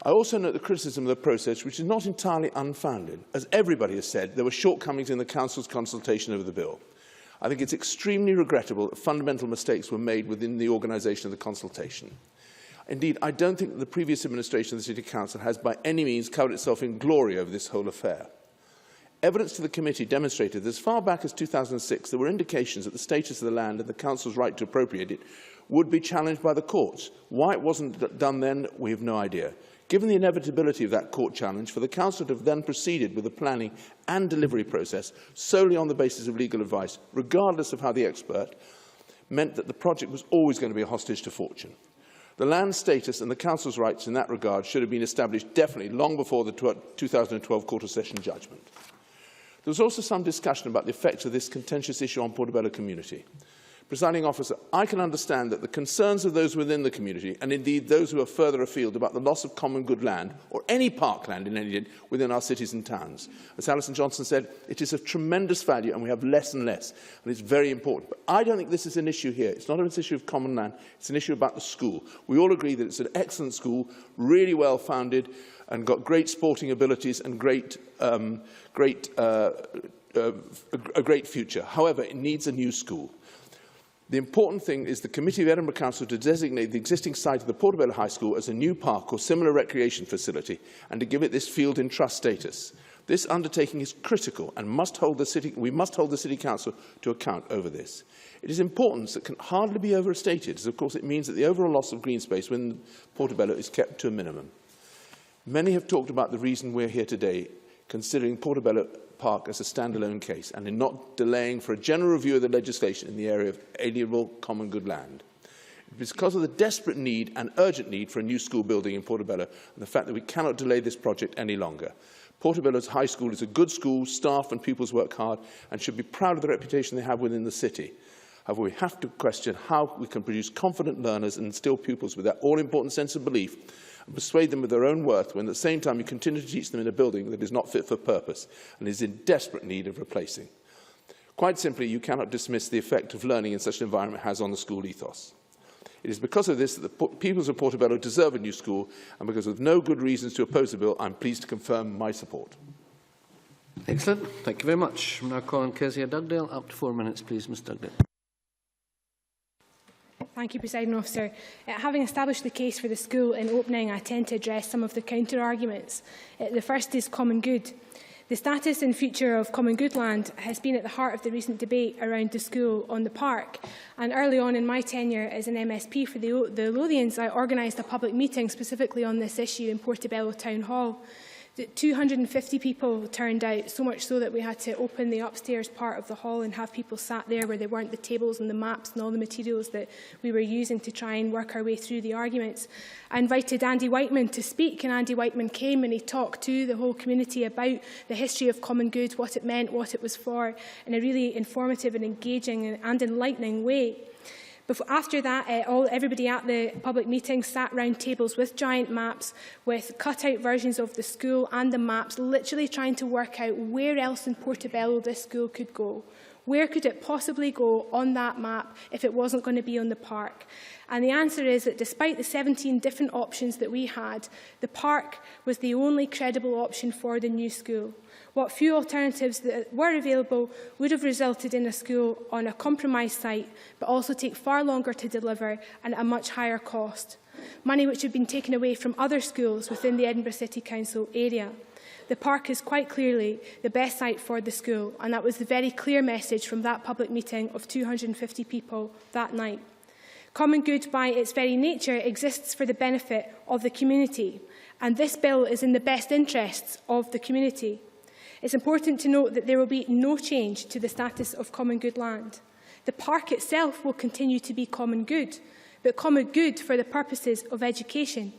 I also note the criticism of the process, which is not entirely unfounded. As everybody has said, there were shortcomings in the Council's consultation over the bill. I think it's extremely regrettable that fundamental mistakes were made within the organisation of the consultation. Indeed, I don't think that the previous administration of the City Council has by any means covered itself in glory over this whole affair. Evidence to the committee demonstrated that as far back as 2006, there were indications that the status of the land and the Council's right to appropriate it would be challenged by the courts. Why it wasn't done then, we have no idea. Given the inevitability of that court challenge, for the Council to have then proceeded with the planning and delivery process solely on the basis of legal advice, regardless of how the expert, meant that the project was always going to be a hostage to fortune. The land status and the Council's rights in that regard should have been established definitely long before the 2012 Court of Session judgment. There was also some discussion about the effects of this contentious issue on Portobello community. Presiding Officer, I can understand that the concerns of those within the community, and indeed those who are further afield, about the loss of common good land, or any parkland in any within our cities and towns. As Alison Johnson said, it is of tremendous value and we have less and less, and it's very important. But I don't think this is an issue here. It's not an issue of common land, it's an issue about the school. We all agree that it's an excellent school, really well founded, and got great sporting abilities and a great future. However, it needs a new school. The important thing is the Committee of Edinburgh Council to designate the existing site of the Portobello High School as a new park or similar recreation facility and to give it this field in trust status. This undertaking is critical and we must hold the City Council to account over this. It is importance that can hardly be overstated, as of course it means that the overall loss of green space within Portobello is kept to a minimum. Many have talked about the reason we're here today, considering Portobello-Park as a standalone case and in not delaying for a general review of the legislation in the area of alienable common good land. It is because of the desperate need and urgent need for a new school building in Portobello and the fact that we cannot delay this project any longer. Portobello's High School is a good school, staff and pupils work hard and should be proud of the reputation they have within the city. However, we have to question how we can produce confident learners and instill pupils with that all-important sense of belief and persuade them of their own worth when at the same time you continue to teach them in a building that is not fit for purpose and is in desperate need of replacing. Quite simply, you cannot dismiss the effect of learning in such an environment has on the school ethos. It is because of this that the peoples of Portobello deserve a new school, and because of no good reasons to oppose the bill, I am pleased to confirm my support. Excellent. Thank you very much. I'm now calling Kezia Dugdale. Up to 4 minutes, please, Ms Dugdale. Thank you, Presiding Officer. Having established the case for the school in opening, I tend to address some of the counter-arguments. The first is common good. The status and future of common good land has been at the heart of the recent debate around the school on the park. And early on in my tenure as an MSP for the Lothians, I organised a public meeting specifically on this issue in Portobello Town Hall. 250 people turned out, so much so that we had to open the upstairs part of the hall and have people sat there where there weren't the tables and the maps and all the materials that we were using to try and work our way through the arguments. I invited Andy Whiteman to speak, and Andy Whiteman came and he talked to the whole community about the history of common good, what it meant, what it was for, in a really informative and engaging and enlightening way. After that, everybody at the public meeting sat round tables with giant maps, with cut-out versions of the school and the maps, literally trying to work out where else in Portobello this school could go. Where could it possibly go on that map if it wasn't going to be on the park? And the answer is that despite the 17 different options that we had, the park was the only credible option for the new school. What few alternatives that were available would have resulted in a school on a compromised site, but also take far longer to deliver and at a much higher cost. Money which had been taken away from other schools within the Edinburgh City Council area. The park is quite clearly the best site for the school, and that was the very clear message from that public meeting of 250 people that night. Common good, by its very nature, exists for the benefit of the community, and this bill is in the best interests of the community. It's important to note that there will be no change to the status of common good land. The park itself will continue to be common good, but common good for the purposes of education.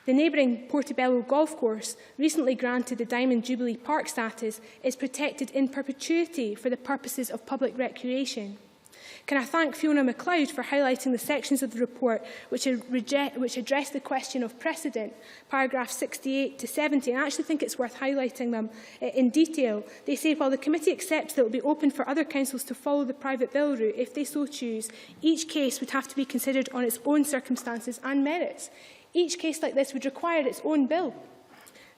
The neighbouring Portobello Golf Course, recently granted the Diamond Jubilee Park status, is protected in perpetuity for the purposes of public recreation. Can I thank Fiona MacLeod for highlighting the sections of the report which address the question of precedent, paragraphs 68 to 70, and I actually think it's worth highlighting them in detail. They say, while the committee accepts that it will be open for other councils to follow the private bill route if they so choose, each case would have to be considered on its own circumstances and merits. Each case like this would require its own bill.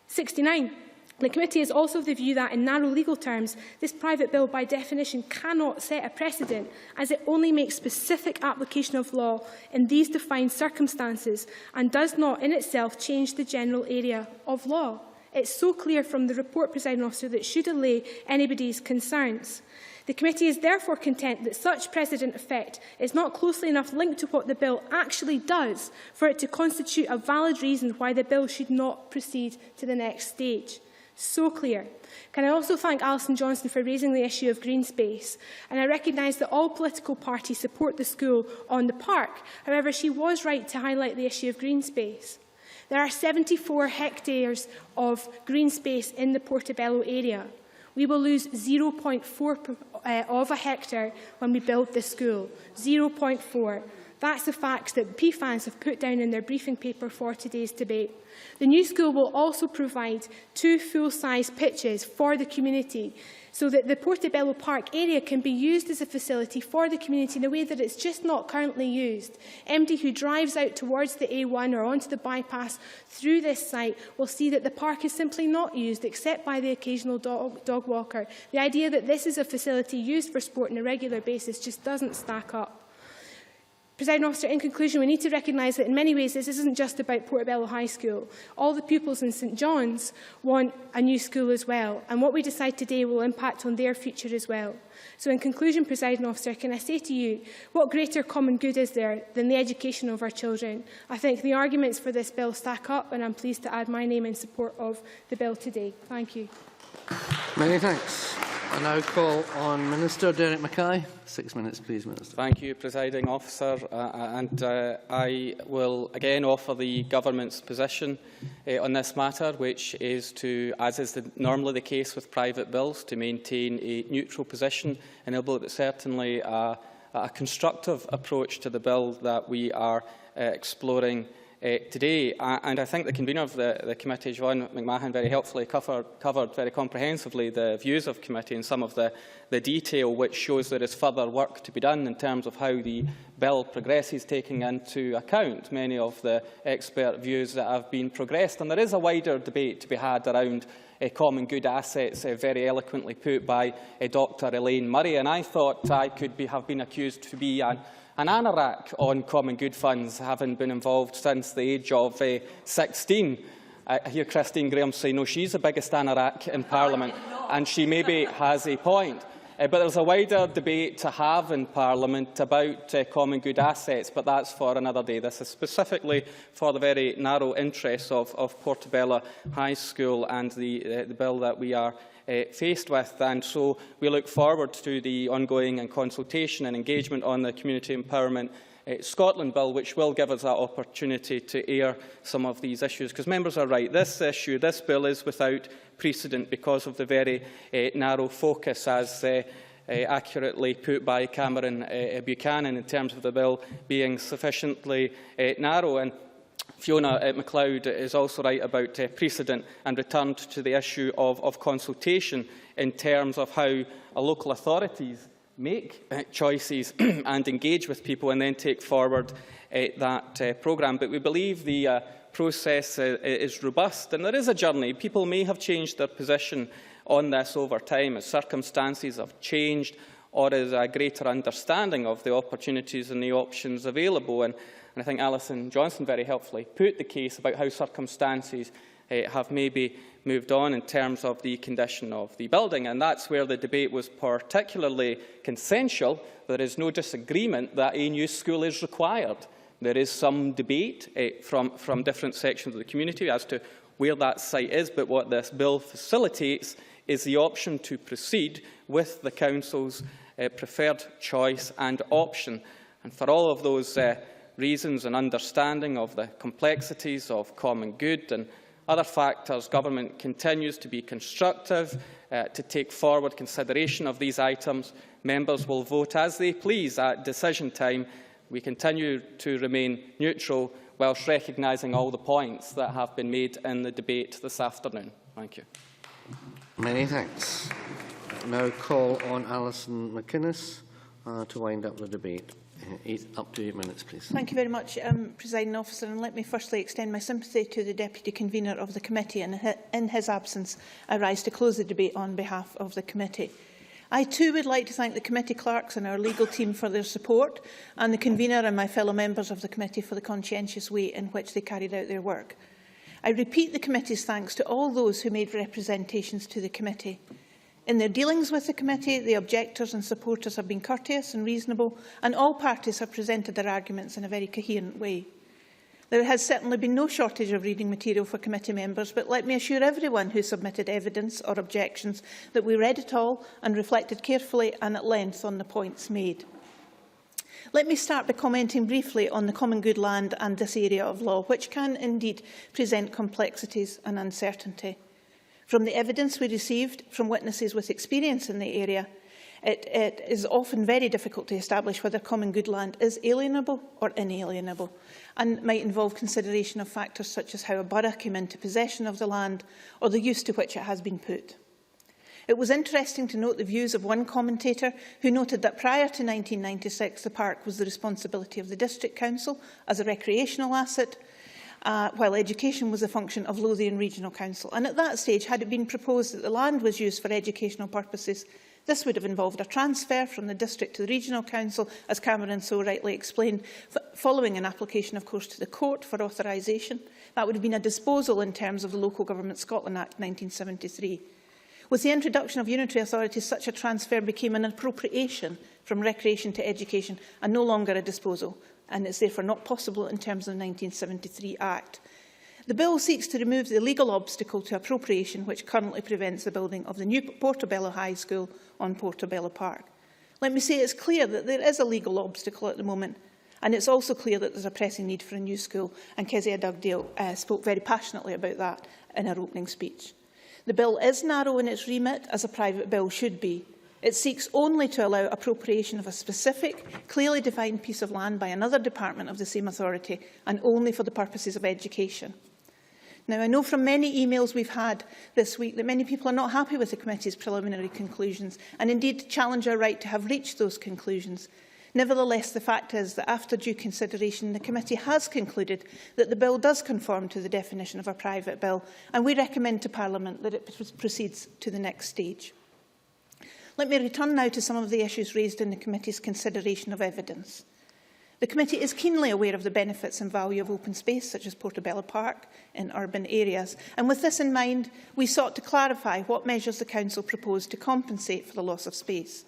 69. The committee is also of the view that, in narrow legal terms, this private bill by definition cannot set a precedent, as it only makes specific application of law in these defined circumstances and does not in itself change the general area of law. It's so clear from the report, Presiding Officer, that it should allay anybody's concerns. The committee is therefore content that such precedent effect is not closely enough linked to what the bill actually does for it to constitute a valid reason why the bill should not proceed to the next stage. So clear. Can I also thank Alison Johnson for raising the issue of green space? And I recognise that all political parties support the school on the park. However, she was right to highlight the issue of green space. There are 74 hectares of green space in the Portobello area. We will lose 0.4 of a hectare when we build this school. 0.4. That's the facts that PFANs have put down in their briefing paper for today's debate. The new school will also provide 2 full-size pitches for the community, so that the Portobello-Park area can be used as a facility for the community in a way that it's just not currently used. Anybody who drives out towards the A1 or onto the bypass through this site will see that the park is simply not used except by the occasional dog walker. The idea that this is a facility used for sport on a regular basis just doesn't stack up. Presiding Officer, in conclusion, we need to recognise that in many ways this isn't just about Portobello High School. All the pupils in St John's want a new school as well, and what we decide today will impact on their future as well. So in conclusion, Presiding Officer, can I say to you, what greater common good is there than the education of our children? I think the arguments for this bill stack up, and I'm pleased to add my name in support of the bill today. Thank you. Many thanks. I now call on Minister Derek Mackay. 6 minutes, please, Minister. Thank you, Presiding Officer. I will again offer the Government's position on this matter, which is to, as is normally the case with private bills, to maintain a neutral position, and albeit certainly a constructive approach to the bill that we are exploring today. And I think the convener of the committee, Siobhan McMahon, very helpfully covered very comprehensively the views of committee and some of the detail, which shows there is further work to be done in terms of how the bill progresses, taking into account many of the expert views that have been progressed. And there is a wider debate to be had around common good assets, very eloquently put by Dr Elaine Murray. And I thought I could have been accused to be an anorak on common good funds, having been involved since the age of 16. I hear Christine Graham say, no, she's the biggest anorak in Parliament, and she maybe has a point. But there's a wider debate to have in Parliament about common good assets, but that's for another day. This is specifically for the very narrow interests of Portobello High School and the bill that we are faced with, and so we look forward to the ongoing consultation and engagement on the Community Empowerment Scotland Bill, which will give us that opportunity to air some of these issues. Because members are right, this bill is without precedent because of the very narrow focus, as accurately put by Cameron Buchanan, in terms of the bill being sufficiently narrow. And Fiona MacLeod is also right about precedent, and returned to the issue of consultation in terms of how local authorities make choices and engage with people and then take forward that programme. But we believe the process is robust, and there is a journey. People may have changed their position on this over time as circumstances have changed, or as a greater understanding of the opportunities and the options available. And I think Alison Johnson very helpfully put the case about how circumstances have maybe moved on in terms of the condition of the building. And that's where the debate was particularly consensual. There is no disagreement that a new school is required. There is some debate from different sections of the community as to where that site is, but what this bill facilitates is the option to proceed with the Council's preferred choice and option. And for all of those reasons and understanding of the complexities of common good and other factors, Government continues to be constructive to take forward consideration of these items. Members will vote as they please at decision time. We continue to remain neutral whilst recognising all the points that have been made in the debate this afternoon. Thank you. Many thanks. I now call on Alison McInnes to wind up the debate. Up to 8 minutes, please. Thank you very much, Presiding Officer. And let me firstly extend my sympathy to the Deputy Convener of the Committee, and in his absence I rise to close the debate on behalf of the Committee. I too would like to thank the committee clerks and our legal team for their support, and the Convener and my fellow members of the Committee for the conscientious way in which they carried out their work. I repeat the Committee's thanks to all those who made representations to the Committee. In their dealings with the Committee, the objectors and supporters have been courteous and reasonable, and all parties have presented their arguments in a very coherent way. There has certainly been no shortage of reading material for committee members, but let me assure everyone who submitted evidence or objections that we read it all and reflected carefully and at length on the points made. Let me start by commenting briefly on the common good land and this area of law, which can indeed present complexities and uncertainty. From the evidence we received from witnesses with experience in the area, it is often very difficult to establish whether common good land is alienable or inalienable, and might involve consideration of factors such as how a borough came into possession of the land or the use to which it has been put. It was interesting to note the views of one commentator who noted that prior to 1996 the park was the responsibility of the District Council as a recreational asset, while education was a function of Lothian Regional Council. And at that stage, had it been proposed that the land was used for educational purposes, this would have involved a transfer from the district to the Regional Council, as Cameron so rightly explained, following an application, of course, to the court for authorisation. That would have been a disposal in terms of the Local Government Scotland Act 1973. With the introduction of unitary authorities, such a transfer became an appropriation from recreation to education and no longer a disposal, and is therefore not possible in terms of the 1973 Act. The bill seeks to remove the legal obstacle to appropriation which currently prevents the building of the new Portobello High School on Portobello-Park. Let me say it's clear that there is a legal obstacle at the moment, and it's also clear that there's a pressing need for a new school, and Kezia Dugdale spoke very passionately about that in her opening speech. The bill is narrow in its remit, as a private bill should be. It seeks only to allow appropriation of a specific, clearly defined piece of land by another department of the same authority, and only for the purposes of education. Now, I know from many emails we've had this week that many people are not happy with the committee's preliminary conclusions, and indeed challenge our right to have reached those conclusions. Nevertheless, the fact is that after due consideration, the committee has concluded that the bill does conform to the definition of a private bill, and we recommend to Parliament that it proceeds to the next stage. Let me return now to some of the issues raised in the committee's consideration of evidence. The committee is keenly aware of the benefits and value of open space, such as Portobello-Park, in urban areas, and with this in mind, we sought to clarify what measures the Council proposed to compensate for the loss of space.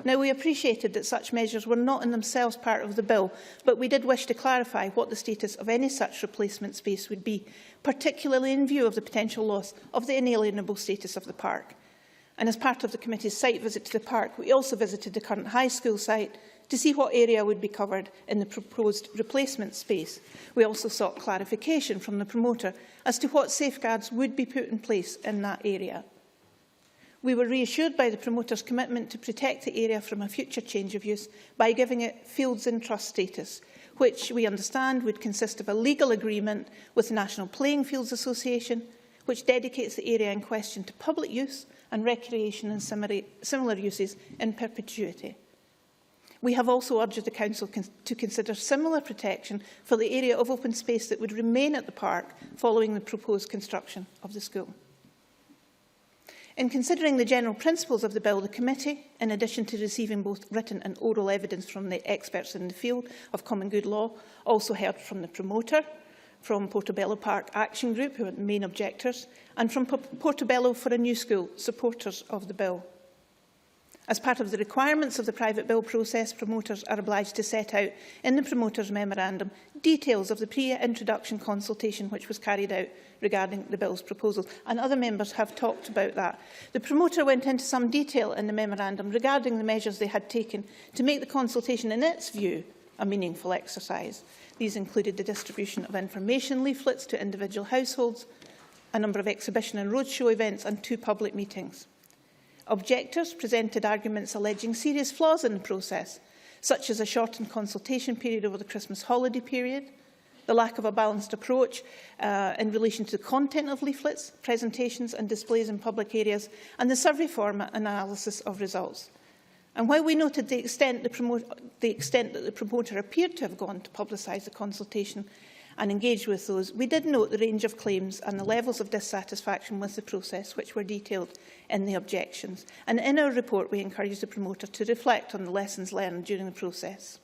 Now, we appreciated that such measures were not in themselves part of the bill, but we did wish to clarify what the status of any such replacement space would be, particularly in view of the potential loss of the inalienable status of the park. And as part of the committee's site visit to the park, we also visited the current high school site to see what area would be covered in the proposed replacement space. We also sought clarification from the promoter as to what safeguards would be put in place in that area. We were reassured by the promoter's commitment to protect the area from a future change of use by giving it Fields in Trust status, which we understand would consist of a legal agreement with the National Playing Fields Association, which dedicates the area in question to public use and recreation and similar uses in perpetuity. We have also urged the Council to consider similar protection for the area of open space that would remain at the park following the proposed construction of the school. In considering the general principles of the bill, the committee, in addition to receiving both written and oral evidence from the experts in the field of common good law, also heard from the promoter, from Portobello-Park Action Group, who are the main objectors, and from Portobello for a New School, supporters of the bill. As part of the requirements of the private bill process, promoters are obliged to set out in the promoter's memorandum details of the pre-introduction consultation which was carried out regarding the bill's proposal, and other members have talked about that. The promoter went into some detail in the memorandum regarding the measures they had taken to make the consultation, in its view, a meaningful exercise. These included the distribution of information leaflets to individual households, a number of exhibition and roadshow events, and 2 public meetings. Objectors presented arguments alleging serious flaws in the process, such as a shortened consultation period over the Christmas holiday period, the lack of a balanced approach in relation to the content of leaflets, presentations and displays in public areas, and the survey format analysis of results. And while we noted the extent that the promoter appeared to have gone to publicise the consultation and engage with those, we did note the range of claims and the levels of dissatisfaction with the process, which were detailed in the objections. And in our report, we encouraged the promoter to reflect on the lessons learned during the process.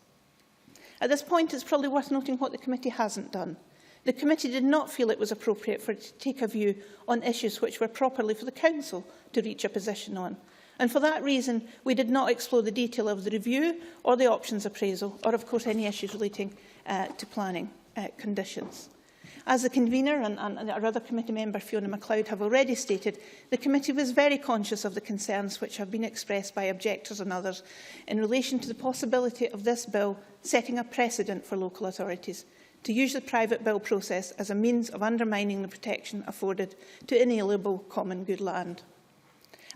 At this point, it's probably worth noting what the committee hasn't done. The committee did not feel it was appropriate for it to take a view on issues which were properly for the Council to reach a position on. And for that reason, we did not explore the detail of the review or the options appraisal, or of course any issues relating to planning conditions. As the convener and our other committee member, Fiona MacLeod, have already stated, the committee was very conscious of the concerns which have been expressed by objectors and others in relation to the possibility of this bill setting a precedent for local authorities to use the private bill process as a means of undermining the protection afforded to inalienable common good land.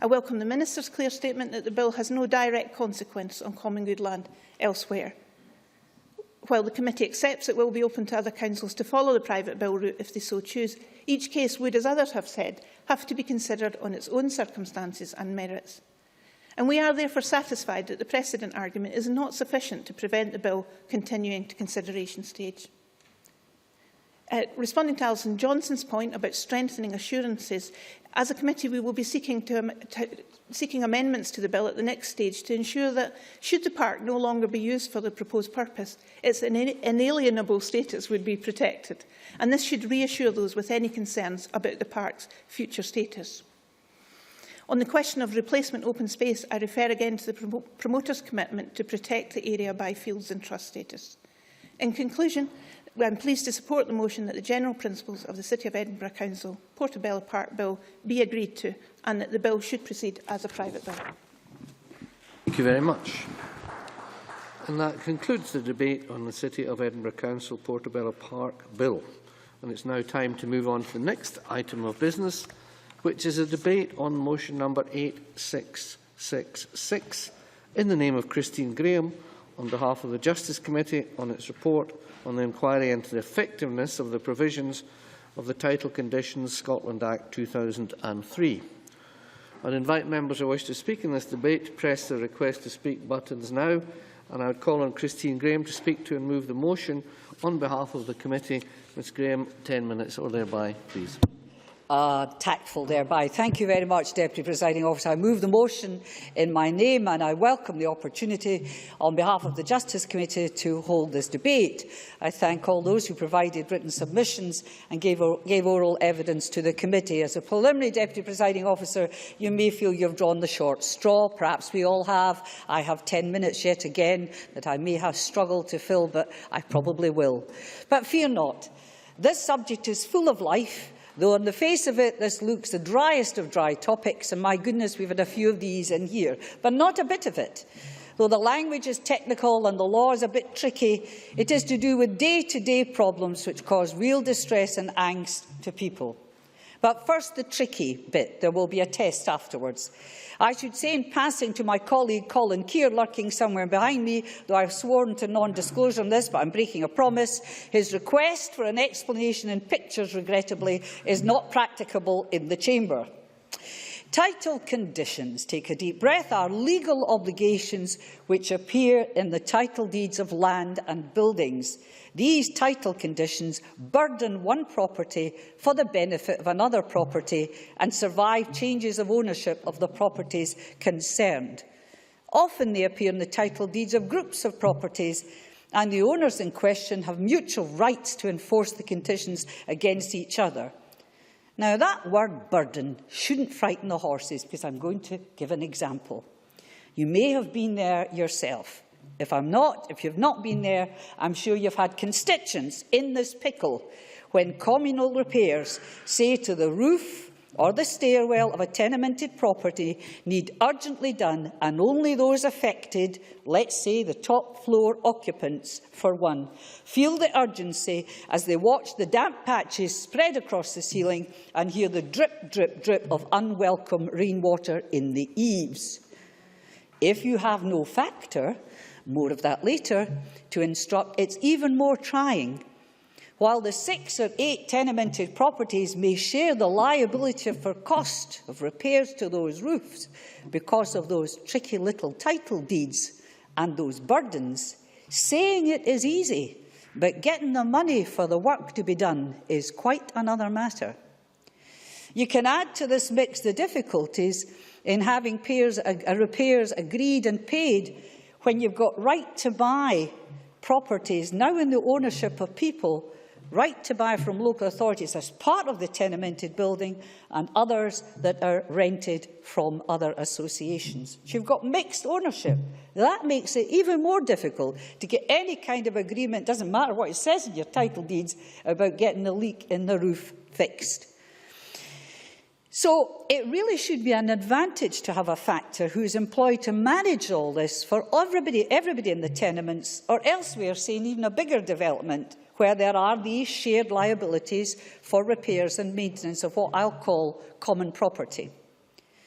I welcome the Minister's clear statement that the bill has no direct consequence on common good land elsewhere. While the committee accepts it will be open to other councils to follow the private bill route if they so choose, each case would, as others have said, have to be considered on its own circumstances and merits. And we are therefore satisfied that the precedent argument is not sufficient to prevent the bill continuing to consideration stage. Responding to Alison Johnson's point about strengthening assurances, as a committee we will be seeking amendments to the bill at the next stage to ensure that, should the park no longer be used for the proposed purpose, its inalienable status would be protected. And this should reassure those with any concerns about the park's future status. On the question of replacement open space, I refer again to the promoter's commitment to protect the area by fields and trust status. In conclusion, I am pleased to support the motion that the general principles of the City of Edinburgh Council Portobello-Park Bill be agreed to and that the bill should proceed as a private bill. Thank you very much. And that concludes the debate on the City of Edinburgh Council Portobello-Park Bill. And it's now time to move on to the next item of business, which is a debate on motion number 8666 in the name of Christine Graham on behalf of the Justice Committee on its report on the inquiry into the effectiveness of the provisions of the Title Conditions Scotland Act 2003. I'd invite members who wish to speak in this debate to press the request to speak buttons now, and I would call on Christine Graham to speak to and move the motion on behalf of the committee. Ms Graham, 10 minutes or thereby, please. Tactful thereby. Thank you very much, Deputy Presiding Officer. I move the motion in my name and I welcome the opportunity on behalf of the Justice Committee to hold this debate. I thank all those who provided written submissions and gave oral evidence to the committee. As a preliminary, Deputy Presiding Officer, you may feel you have drawn the short straw. Perhaps we all have. I have 10 minutes yet again that I may have struggled to fill, but I probably will. But fear not. This subject is full of life. Though on the face of it, this looks the driest of dry topics, and my goodness, we've had a few of these in here, but not a bit of it. Though the language is technical and the law is a bit tricky, it is to do with day-to-day problems which cause real distress and angst to people. But first, the tricky bit. There will be a test afterwards. I should say in passing to my colleague Colin Keir, lurking somewhere behind me, though I've sworn to non-disclosure on this, but I'm breaking a promise, his request for an explanation in pictures, regrettably, is not practicable in the chamber. Title conditions, take a deep breath, are legal obligations which appear in the title deeds of land and buildings. These title conditions burden one property for the benefit of another property and survive changes of ownership of the properties concerned. Often they appear in the title deeds of groups of properties, and the owners in question have mutual rights to enforce the conditions against each other. Now, that word burden shouldn't frighten the horses, because I'm going to give an example. You may have been there yourself. If you've not been there, I'm sure you've had constituents in this pickle when communal repairs, say to the roof or the stairwell of a tenemented property, need urgently done, and only those affected, let's say the top floor occupants for one, feel the urgency as they watch the damp patches spread across the ceiling and hear the drip, drip, drip of unwelcome rainwater in the eaves. If you have no factor, more of that later, to instruct, it's even more trying. While the 6 or 8 tenemented properties may share the liability for cost of repairs to those roofs because of those tricky little title deeds and those burdens, saying it is easy, but getting the money for the work to be done is quite another matter. You can add to this mix the difficulties in having repairs agreed and paid when you've got right to buy properties now in the ownership of people, right to buy from local authorities as part of the tenemented building, and others that are rented from other associations. So you've got mixed ownership. That makes it even more difficult to get any kind of agreement, doesn't matter what it says in your title deeds, about getting the leak in the roof fixed. So it really should be an advantage to have a factor who is employed to manage all this for everybody in the tenements or elsewhere, say in even a bigger development, where there are these shared liabilities for repairs and maintenance of what I'll call common property,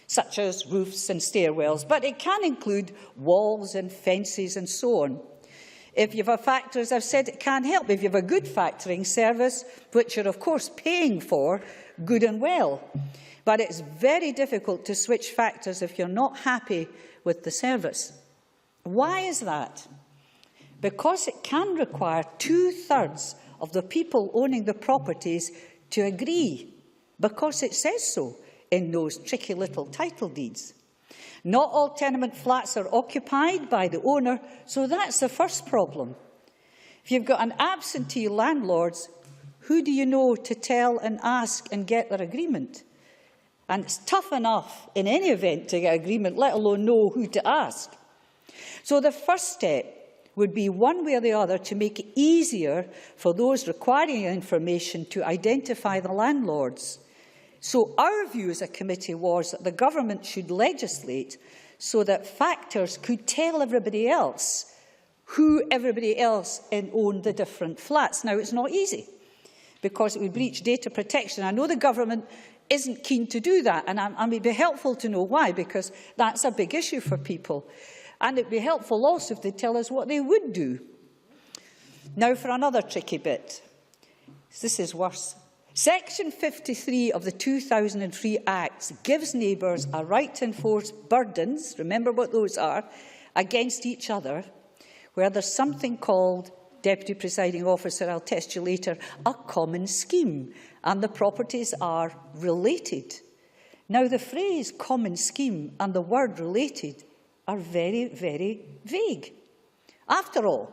such as roofs and stairwells, but it can include walls and fences and so on. If you have a factor, as I've said, it can help. If you have a good factoring service, which you're of course paying for, good and well. But it's very difficult to switch factors if you're not happy with the service. Why is that? Because it can require 2/3 of the people owning the properties to agree, because it says so in those tricky little title deeds. Not all tenement flats are occupied by the owner, so that's the first problem. If you've got an absentee landlord, who do you know to tell and ask and get their agreement? And it's tough enough in any event to get agreement, let alone know who to ask. So the first step would be one way or the other to make it easier for those requiring information to identify the landlords. So our view as a committee was that the government should legislate so that factors could tell everybody else who everybody else owned the different flats. Now, it's not easy because it would breach data protection. I know the government isn't keen to do that, and it would be helpful to know why, because that's a big issue for people. And it would be helpful also if they tell us what they would do. Now for another tricky bit. This is worse. Section 53 of the 2003 Act gives neighbours a right to enforce burdens, remember what those are, against each other, where there's something called, Deputy Presiding Officer, I'll test you later, a common scheme, and the properties are related. Now the phrase common scheme and the word related are very, very vague. After all,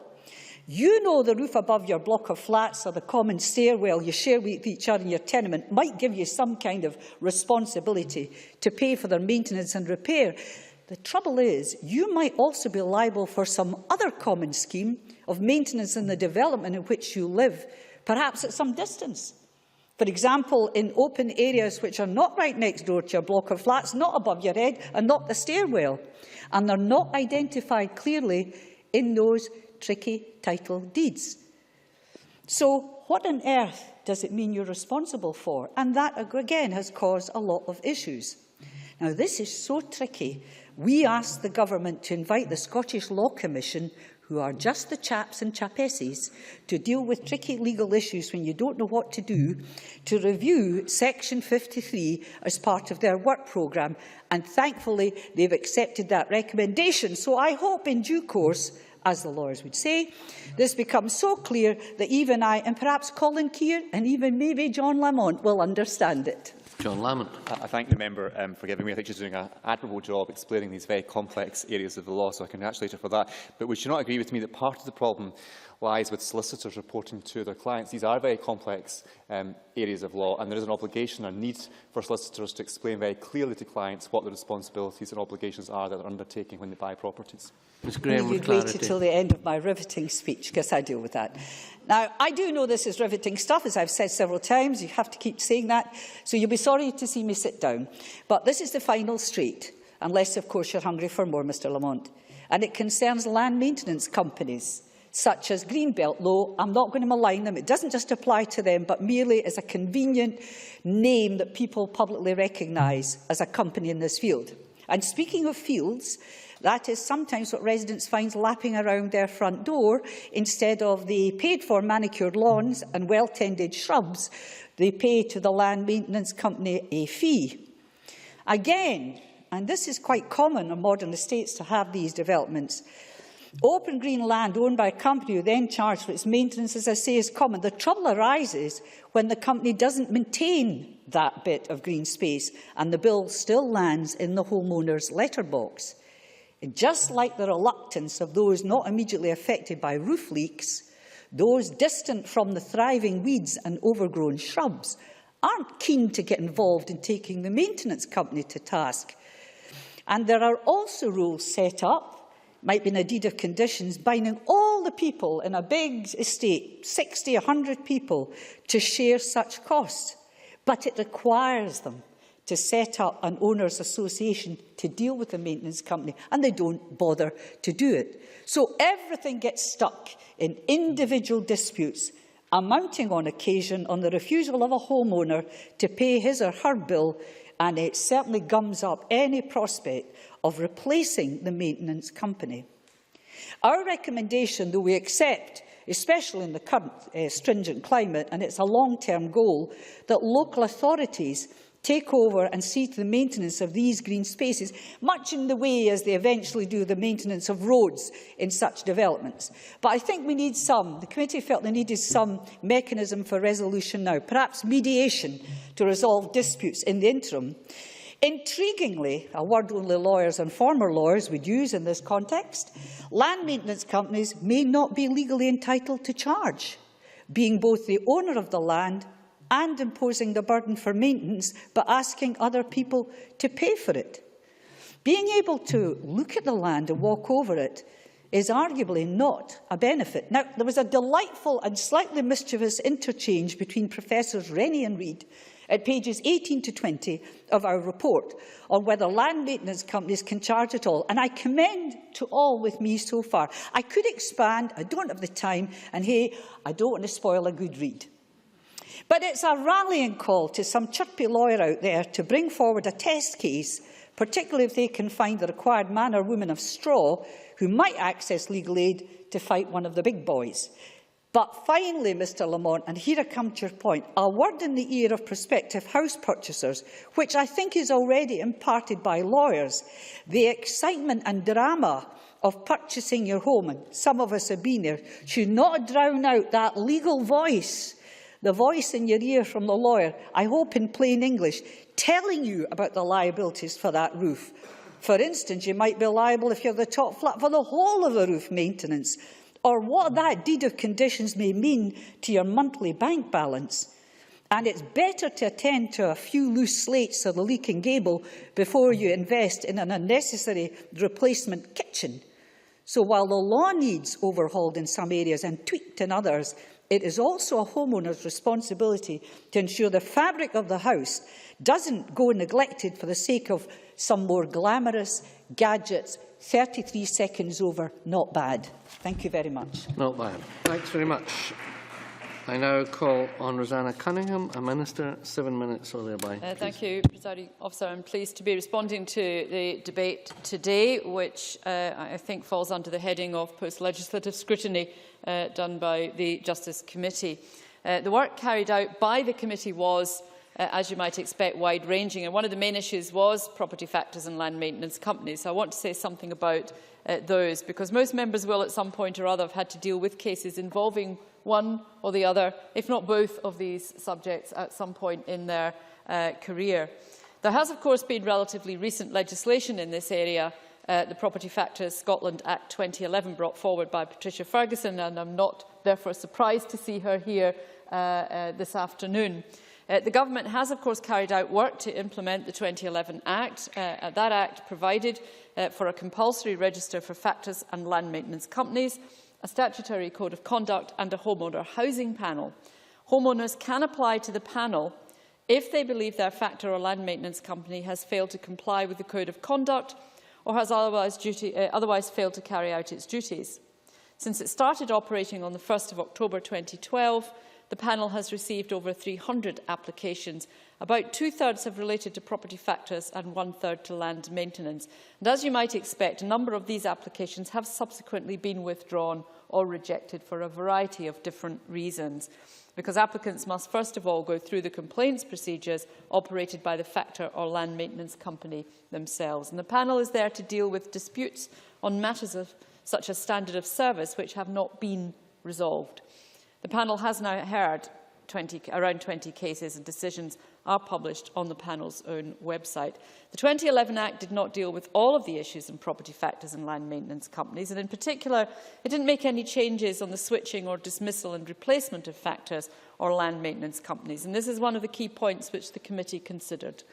you know the roof above your block of flats or the common stairwell you share with each other in your tenement might give you some kind of responsibility to pay for their maintenance and repair. The trouble is, you might also be liable for some other common scheme of maintenance in the development in which you live, perhaps at some distance. For example, in open areas which are not right next door to your block of flats, not above your head and not the stairwell, and they're not identified clearly in those tricky title deeds. So what on earth does it mean you're responsible for? And that, again, has caused a lot of issues. Now, this is so tricky. We asked the government to invite the Scottish Law Commission, who are just the chaps and chapesses, to deal with tricky legal issues when you don't know what to do, to review Section 53 as part of their work programme. And thankfully, they've accepted that recommendation. So I hope in due course, as the lawyers would say, this becomes so clear that even I, and perhaps Colin Keir, and even maybe John Lamont will understand it. John Lamont. I thank the member for giving me. I think she's doing an admirable job explaining these very complex areas of the law, so I congratulate her for that. But would you not agree with me that part of the problem lies with solicitors reporting to their clients? These are very complex areas of law, and there is an obligation or need for solicitors to explain very clearly to clients what the responsibilities and obligations are that they're undertaking when they buy properties. Ms. Graham, you'd wait until the end of my riveting speech, because I deal with that. Now, I do know this is riveting stuff, as I've said several times. You have to keep saying that, so you'll be sorry to see me sit down. But this is the final street, unless, of course, you're hungry for more, Mr Lamont. And it concerns land maintenance companies, such as Greenbelt Law. I'm not going to malign them. It doesn't just apply to them, but merely as a convenient name that people publicly recognise as a company in this field. And speaking of fields, that is sometimes what residents find lapping around their front door. Instead of the paid-for manicured lawns and well-tended shrubs, they pay to the land maintenance company a fee. Again, and this is quite common on modern estates to have these developments, open green land owned by a company who then charge for its maintenance, as I say, is common. The trouble arises when the company doesn't maintain that bit of green space and the bill still lands in the homeowner's letterbox. Just like the reluctance of those not immediately affected by roof leaks, those distant from the thriving weeds and overgrown shrubs aren't keen to get involved in taking the maintenance company to task. And there are also rules set up, might be in a deed of conditions, binding all the people in a big estate, 60, 100 people, to share such costs. But it requires them to set up an owners' association to deal with the maintenance company, and they don't bother to do it. So everything gets stuck in individual disputes, amounting on occasion on the refusal of a homeowner to pay his or her bill, and it certainly gums up any prospect of replacing the maintenance company. Our recommendation, though we accept, especially in the current stringent climate, and it's a long-term goal, that local authorities take over and see to the maintenance of these green spaces, much in the way as they eventually do the maintenance of roads in such developments. But I think we need the committee felt they needed some mechanism for resolution now, perhaps mediation to resolve disputes in the interim. Intriguingly, a word only lawyers and former lawyers would use in this context, land maintenance companies may not be legally entitled to charge, being both the owner of the land and imposing the burden for maintenance, but asking other people to pay for it. Being able to look at the land and walk over it is arguably not a benefit. Now, there was a delightful and slightly mischievous interchange between Professors Rennie and Reid at pages 18 to 20 of our report on whether land maintenance companies can charge at all. And I commend to all with me so far. I could expand, I don't have the time, and hey, I don't want to spoil a good read. But it's a rallying call to some chirpy lawyer out there to bring forward a test case, particularly if they can find the required man or woman of straw who might access legal aid to fight one of the big boys. But finally, Mr Lamont, and here I come to your point, a word in the ear of prospective house purchasers, which I think is already imparted by lawyers. The excitement and drama of purchasing your home, and some of us have been there, should not drown out that legal voice, the voice in your ear from the lawyer, I hope in plain English, telling you about the liabilities for that roof. For instance, you might be liable if you're the top flat for the whole of the roof maintenance, or what that deed of conditions may mean to your monthly bank balance. And it's better to attend to a few loose slates or the leaking gable before you invest in an unnecessary replacement kitchen. So while the law needs overhauled in some areas and tweaked in others, it is also a homeowner's responsibility to ensure the fabric of the house doesn't go neglected for the sake of some more glamorous gadgets. 33 seconds over, not bad. Thank you very much. Not bad. Thanks very much. I now call on Rosanna Cunningham, a Minister, 7 minutes or thereby. Thank you, Presiding Officer. I'm pleased to be responding to the debate today, which I think falls under the heading of post-legislative scrutiny done by the Justice Committee. The work carried out by the committee was, as you might expect, wide-ranging, and one of the main issues was property factors and land maintenance companies. So I want to say something about those, because most members will at some point or other have had to deal with cases involving one or the other, if not both of these subjects at some point in their career. There has, of course, been relatively recent legislation in this area, the Property Factors Scotland Act 2011, brought forward by Patricia Ferguson, and I'm not therefore surprised to see her here this afternoon. The Government has, of course, carried out work to implement the 2011 Act. That Act provided for a compulsory register for factors and land maintenance companies, a statutory code of conduct and a homeowner housing panel. Homeowners can apply to the panel if they believe their factor or land maintenance company has failed to comply with the code of conduct or has otherwise failed to carry out its duties. Since it started operating on the 1st of October 2012, the panel has received over 300 applications. About two-thirds have related to property factors and one-third to land maintenance. And as you might expect, a number of these applications have subsequently been withdrawn or rejected for a variety of different reasons, because applicants must first of all go through the complaints procedures operated by the factor or land maintenance company themselves. And the panel is there to deal with disputes on matters such as standard of service which have not been resolved. The panel has now heard around 20 cases, and decisions are published on the panel's own website. The 2011 Act did not deal with all of the issues in property factors and land maintenance companies, and in particular, it didn't make any changes on the switching or dismissal and replacement of factors or land maintenance companies. And this is one of the key points which the committee considered.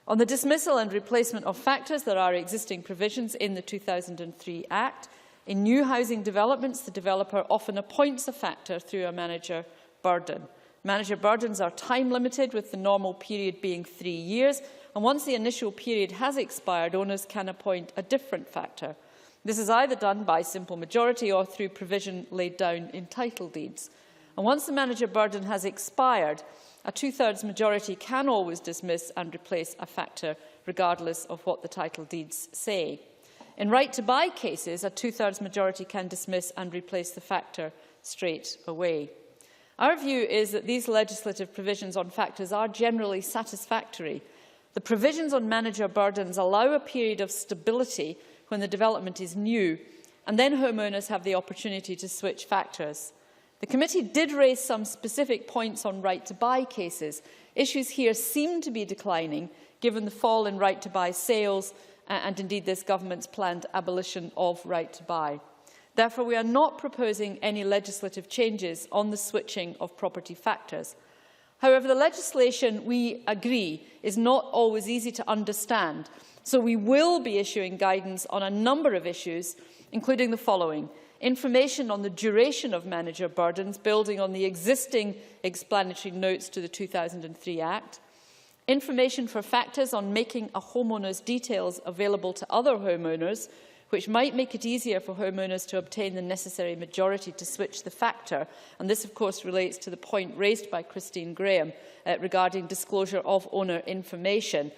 On the dismissal and replacement of factors, there are existing provisions in the 2003 Act. In new housing developments, the developer often appoints a factor through a manager burden. Manager burdens are time-limited, with the normal period being 3 years, and once the initial period has expired, owners can appoint a different factor. This is either done by simple majority or through provision laid down in title deeds. And once the manager burden has expired, a two-thirds majority can always dismiss and replace a factor, regardless of what the title deeds say. In right-to-buy cases, a two-thirds majority can dismiss and replace the factor straight away. Our view is that these legislative provisions on factors are generally satisfactory. The provisions on manager burdens allow a period of stability when the development is new, and then homeowners have the opportunity to switch factors. The committee did raise some specific points on right-to-buy cases. Issues here seem to be declining, given the fall in right-to-buy sales and indeed this government's planned abolition of right-to-buy. Therefore, we are not proposing any legislative changes on the switching of property factors. However, the legislation, we agree, is not always easy to understand, so we will be issuing guidance on a number of issues, including the following: information on the duration of manager burdens, building on the existing explanatory notes to the 2003 Act, information for factors on making a homeowner's details available to other homeowners, which might make it easier for homeowners to obtain the necessary majority to switch the factor. And this, of course, relates to the point raised by Christine Graham regarding disclosure of owner information.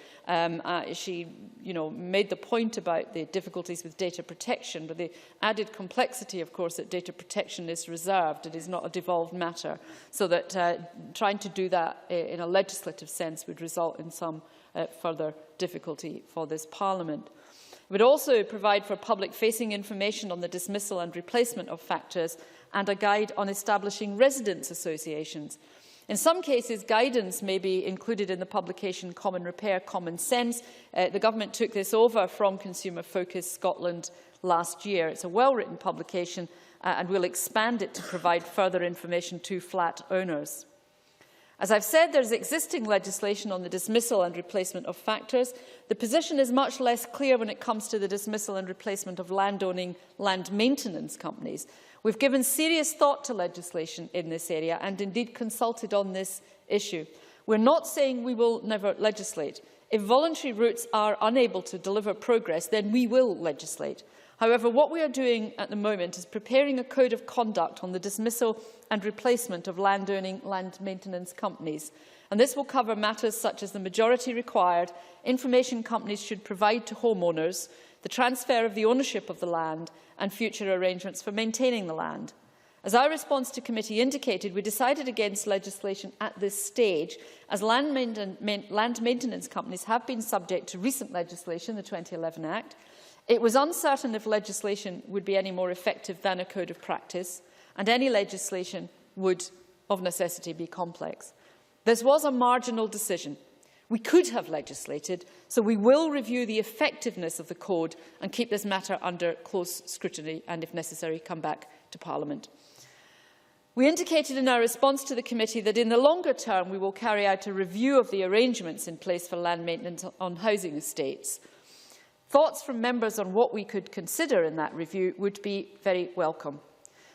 She made the point about the difficulties with data protection, but the added complexity, of course, that data protection is reserved. It is not a devolved matter, so that trying to do that in a legislative sense would result in some further difficulty for this Parliament. It would also provide for public-facing information on the dismissal and replacement of factors and a guide on establishing residents' associations. In some cases, guidance may be included in the publication Common Repair, Common Sense. The Government took this over from Consumer Focus Scotland last year. It's a well-written publication and we'll expand it to provide further information to flat owners. As I've said, there is existing legislation on the dismissal and replacement of factors. The position is much less clear when it comes to the dismissal and replacement of landowning land maintenance companies. We've given serious thought to legislation in this area and indeed consulted on this issue. We're not saying we will never legislate. If voluntary routes are unable to deliver progress, then we will legislate. However, what we are doing at the moment is preparing a code of conduct on the dismissal and replacement of landowning land maintenance companies. And this will cover matters such as the majority required, information companies should provide to homeowners, the transfer of the ownership of the land, and future arrangements for maintaining the land. As our response to committee indicated, we decided against legislation at this stage, as land maintenance companies have been subject to recent legislation, the 2011 Act. It was uncertain if legislation would be any more effective than a code of practice, and any legislation would, of necessity, be complex. This was a marginal decision. We could have legislated, so we will review the effectiveness of the code and keep this matter under close scrutiny and, if necessary, come back to Parliament. We indicated in our response to the committee that in the longer term we will carry out a review of the arrangements in place for land maintenance on housing estates. Thoughts from members on what we could consider in that review would be very welcome.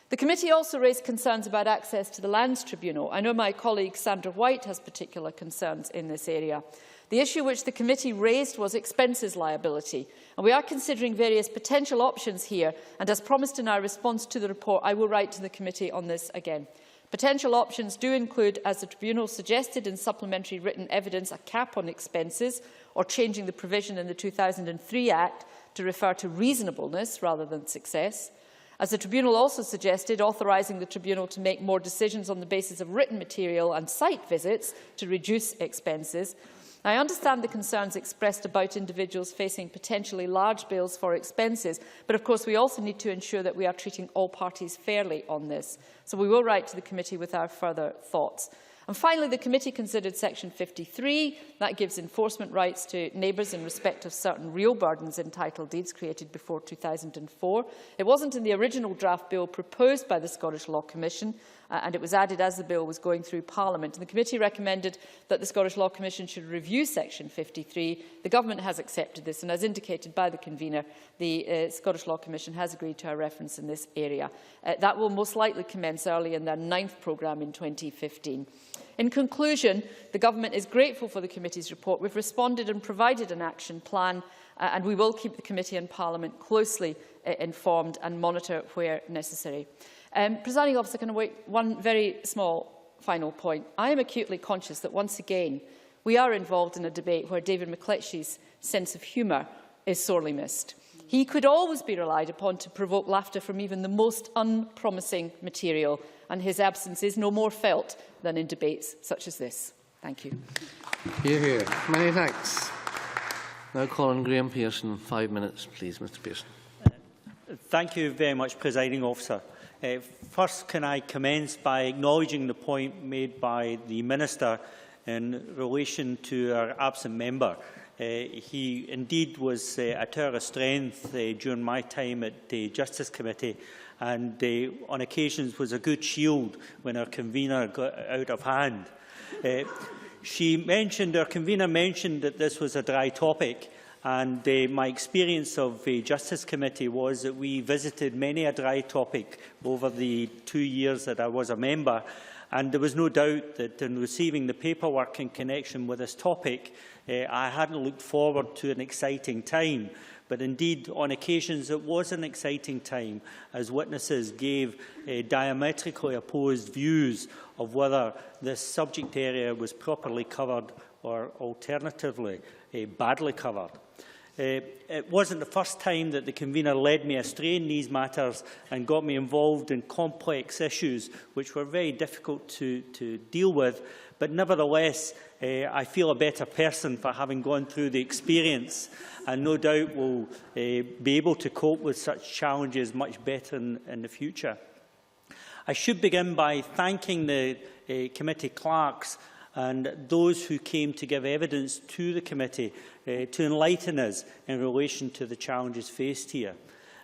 The committee also raised concerns about access to the Lands Tribunal. I know my colleague Sandra White has particular concerns in this area. The issue which the committee raised was expenses liability, and we are considering various potential options here, and as promised in our response to the report, I will write to the committee on this again. Potential options do include, as the Tribunal suggested in supplementary written evidence, a cap on expenses, or changing the provision in the 2003 Act to refer to reasonableness rather than success. As the Tribunal also suggested, authorising the Tribunal to make more decisions on the basis of written material and site visits to reduce expenses. I understand the concerns expressed about individuals facing potentially large bills for expenses, but of course we also need to ensure that we are treating all parties fairly on this. So we will write to the committee with our further thoughts. And finally, the committee considered Section 53. That gives enforcement rights to neighbours in respect of certain real burdens in title deeds created before 2004. It wasn't in the original draft bill proposed by the Scottish Law Commission, and it was added as the bill was going through Parliament. And the committee recommended that the Scottish Law Commission should review Section 53. The Government has accepted this, and as indicated by the convener, the Scottish Law Commission has agreed to a reference in this area. That will most likely commence early in their 9th programme in 2015. In conclusion, the Government is grateful for the committee's report. We've responded and provided an action plan, and we will keep the committee and Parliament closely informed and monitor where necessary. Presiding officer, can I make one very small final point? I am acutely conscious that once again we are involved in a debate where David McCletchie's sense of humour is sorely missed. He could always be relied upon to provoke laughter from even the most unpromising material, and his absence is no more felt than in debates such as this. Thank you. Hear, hear. Many thanks. Now call on Graham Pearson. 5 minutes, please, Mr Pearson. Thank you very much, Presiding Officer. First, can I commence by acknowledging the point made by the Minister in relation to our absent member. He indeed was a tower of strength during my time at the Justice Committee, and on occasions was a good shield when our convener got out of hand. Our convener mentioned that this was a dry topic, and my experience of the Justice Committee was that we visited many a dry topic over the 2 years that I was a member, and there was no doubt that in receiving the paperwork in connection with this topic, I hadn't looked forward to an exciting time. But indeed, on occasions, it was an exciting time, as witnesses gave diametrically opposed views of whether this subject area was properly covered or, alternatively, badly covered. It wasn't the first time that the convener led me astray in these matters and got me involved in complex issues which were very difficult to deal with, but nevertheless I feel a better person for having gone through the experience, and no doubt will be able to cope with such challenges much better in the future. I should begin by thanking the committee clerks and those who came to give evidence to the committee to enlighten us in relation to the challenges faced here,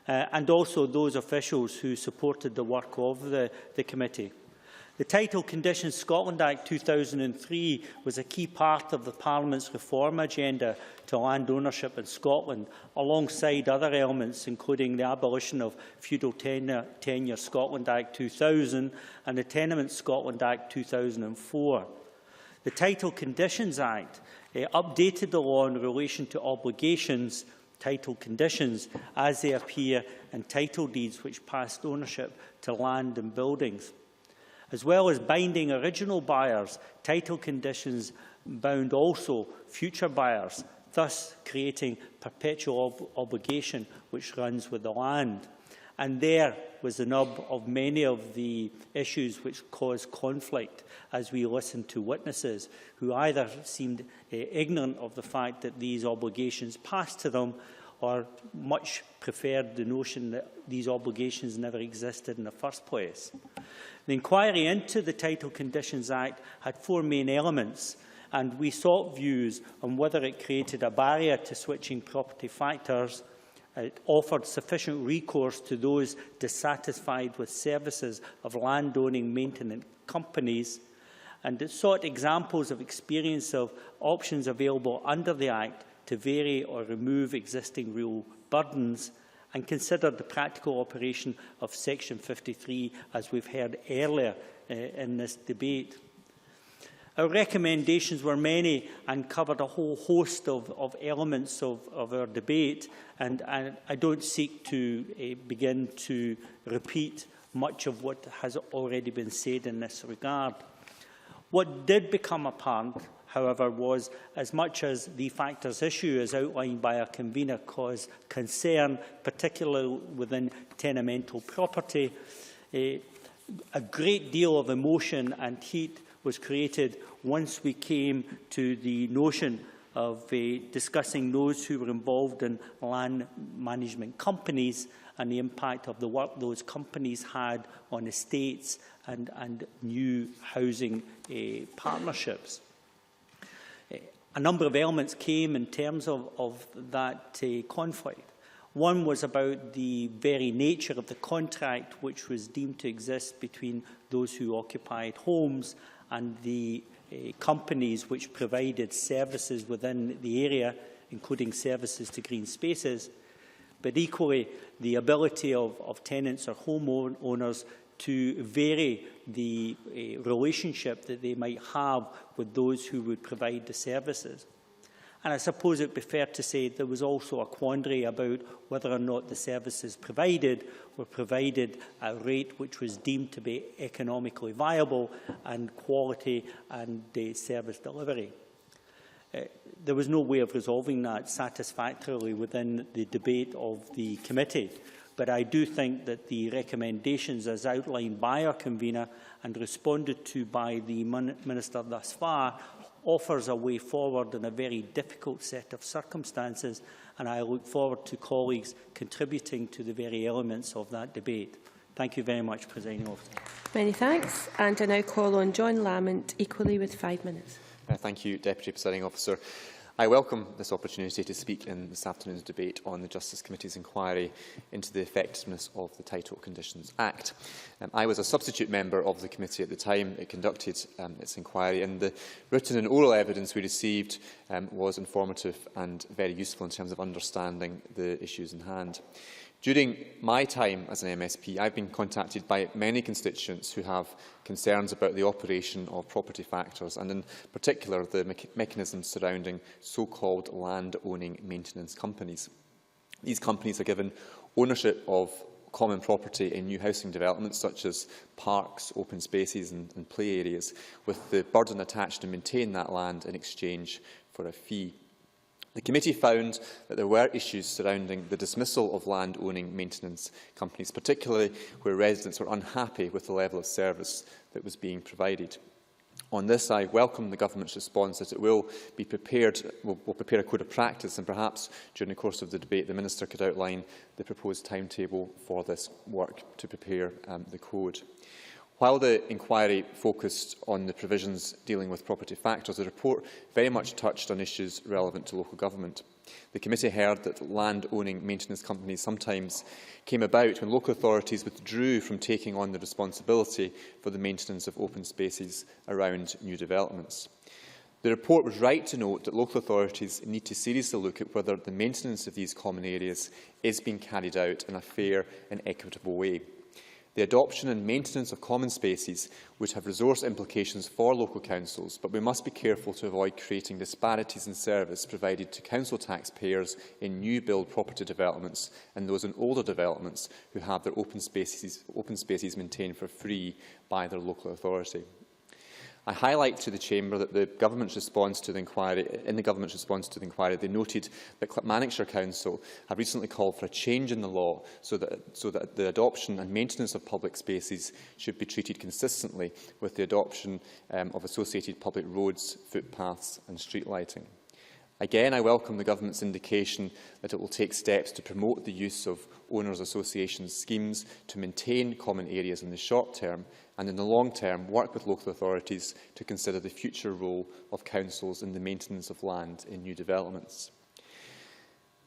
and also those officials who supported the work of the committee. The Title Conditions Scotland Act 2003 was a key part of the Parliament's reform agenda to land ownership in Scotland, alongside other elements including the abolition of Feudal Tenure Scotland Act 2000 and the Tenement Scotland Act 2004. The Title Conditions Act updated the law in relation to obligations, title conditions, as they appear in title deeds which passed ownership to land and buildings. As well as binding original buyers, title conditions bound also future buyers, thus creating perpetual obligation which runs with the land. And there was the nub of many of the issues which caused conflict as we listened to witnesses who either seemed ignorant of the fact that these obligations passed to them, or much preferred the notion that these obligations never existed in the first place. The inquiry into the Title Conditions Act had 4 main elements, and we sought views on whether it created a barrier to switching property factors, it offered sufficient recourse to those dissatisfied with services of landowning maintenance companies, and it sought examples of experience of options available under the Act to vary or remove existing rule burdens, and considered the practical operation of Section 53, as we've heard earlier in this debate. Our recommendations were many and covered a whole host of elements of our debate, and I don't seek to begin to repeat much of what has already been said in this regard. What did become apparent, however, was as much as the factors issue as outlined by our convener caused concern, particularly within tenemental property, a great deal of emotion and heat was created once we came to the notion of discussing those who were involved in land management companies and the impact of the work those companies had on estates and new housing partnerships. A number of elements came in terms of that conflict. One was about the very nature of the contract which was deemed to exist between those who occupied homes and the companies which provided services within the area, including services to green spaces, but equally the ability of tenants or homeowners to vary the relationship that they might have with those who would provide the services. And I suppose it would be fair to say there was also a quandary about whether or not the services provided were provided at a rate which was deemed to be economically viable and quality and service delivery. There was no way of resolving that satisfactorily within the debate of the committee. But I do think that the recommendations as outlined by our convener and responded to by the Minister thus far offers a way forward in a very difficult set of circumstances, and I look forward to colleagues contributing to the very elements of that debate. Thank you very much, Presiding Officer. Many thanks. And I now call on John Lamont, equally with 5 minutes. Thank you, Deputy Presiding Officer. I welcome this opportunity to speak in this afternoon's debate on the Justice Committee's inquiry into the effectiveness of the Title Conditions Act. I was a substitute member of the committee at the time it conducted its inquiry, and the written and oral evidence we received was informative and very useful in terms of understanding the issues in hand. During my time as an MSP, I've been contacted by many constituents who have concerns about the operation of property factors, and in particular the mechanisms surrounding so-called land-owning maintenance companies. These companies are given ownership of common property in new housing developments such as parks, open spaces and play areas, with the burden attached to maintain that land in exchange for a fee. The committee found that there were issues surrounding the dismissal of land-owning maintenance companies, particularly where residents were unhappy with the level of service that was being provided. On this, I welcome the Government's response that it will prepare a code of practice, and perhaps during the course of the debate the Minister could outline the proposed timetable for this work to prepare the code. While the inquiry focused on the provisions dealing with property factors, the report very much touched on issues relevant to local government. The committee heard that land-owning maintenance companies sometimes came about when local authorities withdrew from taking on the responsibility for the maintenance of open spaces around new developments. The report was right to note that local authorities need to seriously look at whether the maintenance of these common areas is being carried out in a fair and equitable way. The adoption and maintenance of common spaces would have resource implications for local councils, but we must be careful to avoid creating disparities in service provided to council taxpayers in new build property developments and those in older developments who have their open spaces maintained for free by their local authority. I highlight to the Chamber that the Government's response to the inquiry, they noted that Clackmannanshire Council have recently called for a change in the law so that the adoption and maintenance of public spaces should be treated consistently with the adoption of associated public roads, footpaths and street lighting. Again, I welcome the Government's indication that it will take steps to promote the use of owners' association schemes to maintain common areas in the short term, and in the long term work with local authorities to consider the future role of councils in the maintenance of land in new developments.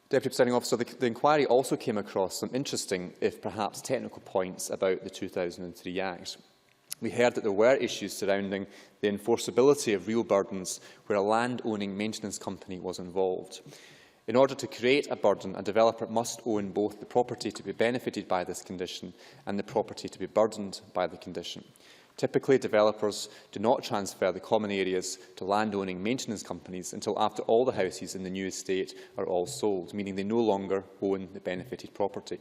Deputy Presiding Officer, the inquiry also came across some interesting, if perhaps technical, points about the 2003 Act. We heard that there were issues surrounding the enforceability of real burdens where a land-owning maintenance company was involved. In order to create a burden, a developer must own both the property to be benefited by this condition and the property to be burdened by the condition. Typically, developers do not transfer the common areas to land-owning maintenance companies until after all the houses in the new estate are all sold, meaning they no longer own the benefited property.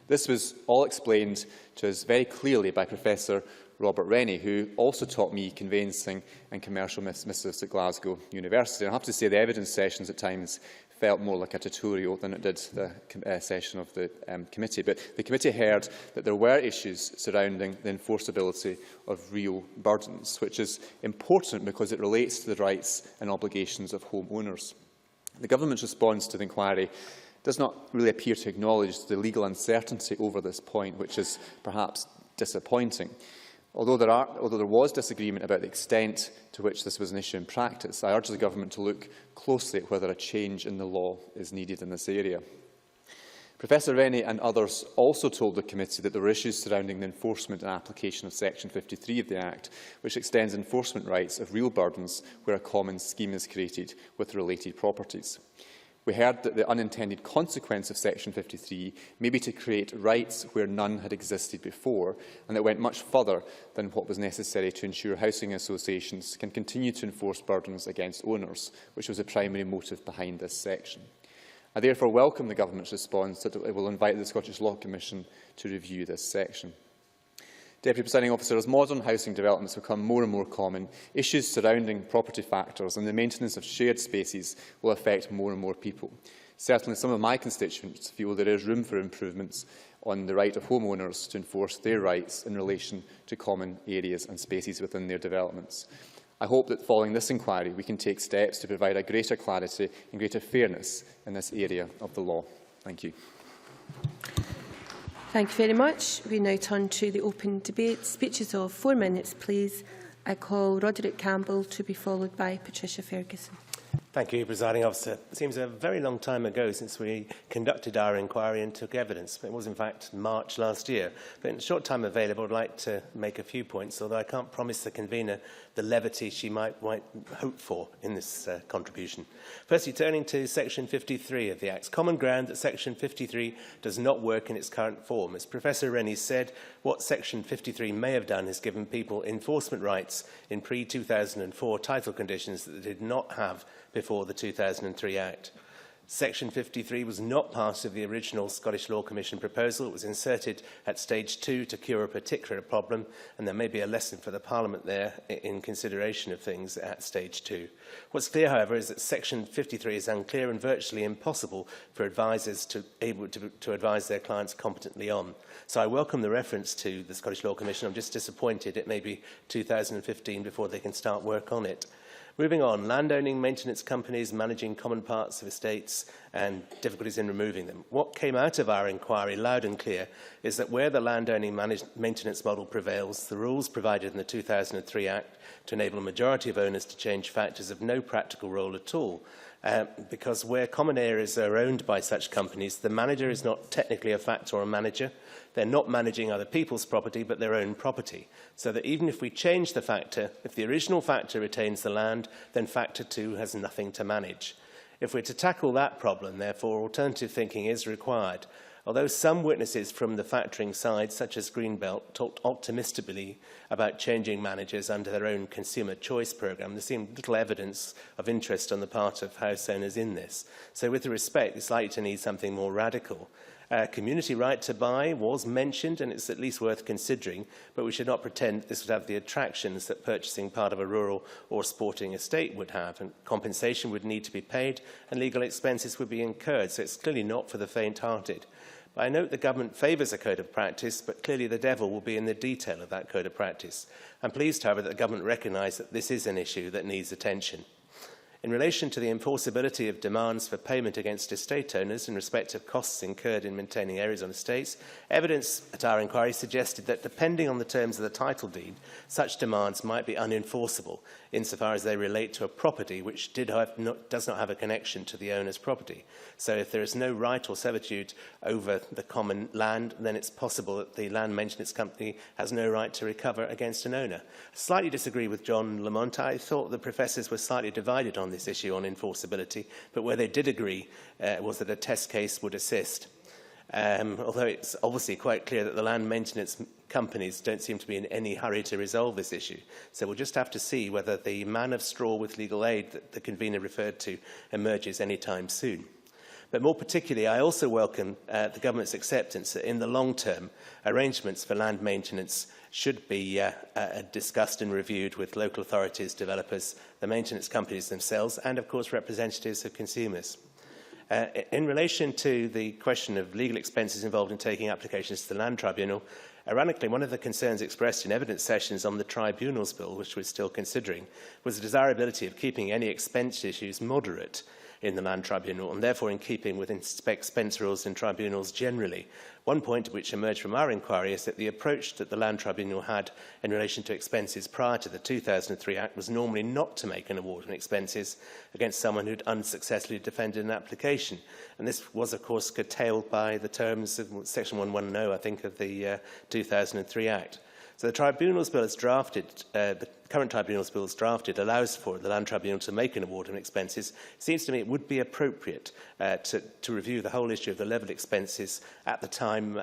This was all explained to us very clearly by Professor Robert Rennie, who also taught me conveyancing and commercial missives at Glasgow University. I have to say the evidence sessions at times felt more like a tutorial than it did the session of the committee. But the committee heard that there were issues surrounding the enforceability of real burdens, which is important because it relates to the rights and obligations of homeowners. The Government's response to the inquiry does not really appear to acknowledge the legal uncertainty over this point, which is perhaps disappointing. Although there was disagreement about the extent to which this was an issue in practice, I urge the Government to look closely at whether a change in the law is needed in this area. Professor Rennie and others also told the committee that there were issues surrounding the enforcement and application of Section 53 of the Act, which extends enforcement rights of real burdens where a common scheme is created with related properties. We heard that the unintended consequence of Section 53 may be to create rights where none had existed before, and it went much further than what was necessary to ensure housing associations can continue to enforce burdens against owners, which was the primary motive behind this section. I therefore welcome the Government's response that it will invite the Scottish Law Commission to review this section. Deputy Presiding Officer, as modern housing developments become more and more common, issues surrounding property factors and the maintenance of shared spaces will affect more and more people. Certainly some of my constituents feel there is room for improvements on the right of homeowners to enforce their rights in relation to common areas and spaces within their developments. I hope that following this inquiry we can take steps to provide a greater clarity and greater fairness in this area of the law. Thank you. Thank you very much. We now turn to the open debate. Speeches of 4 minutes, please. I call Roderick Campbell to be followed by Patricia Ferguson. Thank you, Presiding Officer. It seems a very long time ago since we conducted our inquiry and took evidence. It was, in fact, March last year. But in the short time available, I'd like to make a few points, although I can't promise the convener the levity she might hope for in this contribution. Firstly, turning to Section 53 of the Act's common ground that Section 53 does not work in its current form. As Professor Rennie said, what Section 53 may have done is given people enforcement rights in pre-2004 title conditions that they did not have before the 2003 Act. Section 53 was not part of the original Scottish Law Commission proposal. It was inserted at stage 2 to cure a particular problem, and there may be a lesson for the Parliament there in consideration of things at stage 2. What's clear, however, is that Section 53 is unclear and virtually impossible for advisers to advise their clients competently on. So I welcome the reference to the Scottish Law Commission. I'm just disappointed it may be 2015 before they can start work on it. Moving on, landowning maintenance companies managing common parts of estates and difficulties in removing them. What came out of our inquiry loud and clear is that where the landowning maintenance model prevails, the rules provided in the 2003 Act to enable a majority of owners to change factors have no practical role at all. Because where common areas are owned by such companies, the manager is not technically a factor or a manager. They're not managing other people's property, but their own property. So that even if we change the factor, if the original factor retains the land, then factor 2 has nothing to manage. If we're to tackle that problem, therefore, alternative thinking is required. Although some witnesses from the factoring side, such as Greenbelt, talked optimistically about changing managers under their own consumer choice programme, there seemed little evidence of interest on the part of house owners in this. So with respect, it's likely to need something more radical. Community right to buy was mentioned, and it's at least worth considering, but we should not pretend this would have the attractions that purchasing part of a rural or sporting estate would have, and compensation would need to be paid and legal expenses would be incurred, so it's clearly not for the faint-hearted. I note the government favours a code of practice, but clearly the devil will be in the detail of that code of practice. I'm pleased, however, that the government recognise that this is an issue that needs attention. In relation to the enforceability of demands for payment against estate owners in respect of costs incurred in maintaining areas on estates, evidence at our inquiry suggested that depending on the terms of the title deed, such demands might be unenforceable insofar as they relate to a property which does not have a connection to the owner's property. So if there is no right or servitude over the common land, then it's possible that the land maintenance company has no right to recover against an owner. I slightly disagree with John Lamont. I thought the professors were slightly divided on this issue on enforceability, but where they did agree was that a test case would assist. Although it's obviously quite clear that the land maintenance companies don't seem to be in any hurry to resolve this issue. So we'll just have to see whether the man of straw with legal aid that the convener referred to emerges any time soon. But more particularly, I also welcome the government's acceptance that in the long term, arrangements for land maintenance should be discussed and reviewed with local authorities, developers, the maintenance companies themselves, and of course representatives of consumers. In relation to the question of legal expenses involved in taking applications to the Land Tribunal, ironically, one of the concerns expressed in evidence sessions on the Tribunals Bill, which we're still considering, was the desirability of keeping any expense issues moderate in the Land Tribunal, and therefore in keeping with expense rules in tribunals generally. One point which emerged from our inquiry is that the approach that the Land Tribunal had in relation to expenses prior to the 2003 Act was normally not to make an award on expenses against someone who'd unsuccessfully defended an application. And this was, of course, curtailed by the terms of Section 110, I think, of the 2003 Act. So the Tribunal's bill is drafted, the current Tribunal's bill is drafted, allows for the Land Tribunal to make an award on expenses. It seems to me it would be appropriate to review the whole issue of the level expenses at the time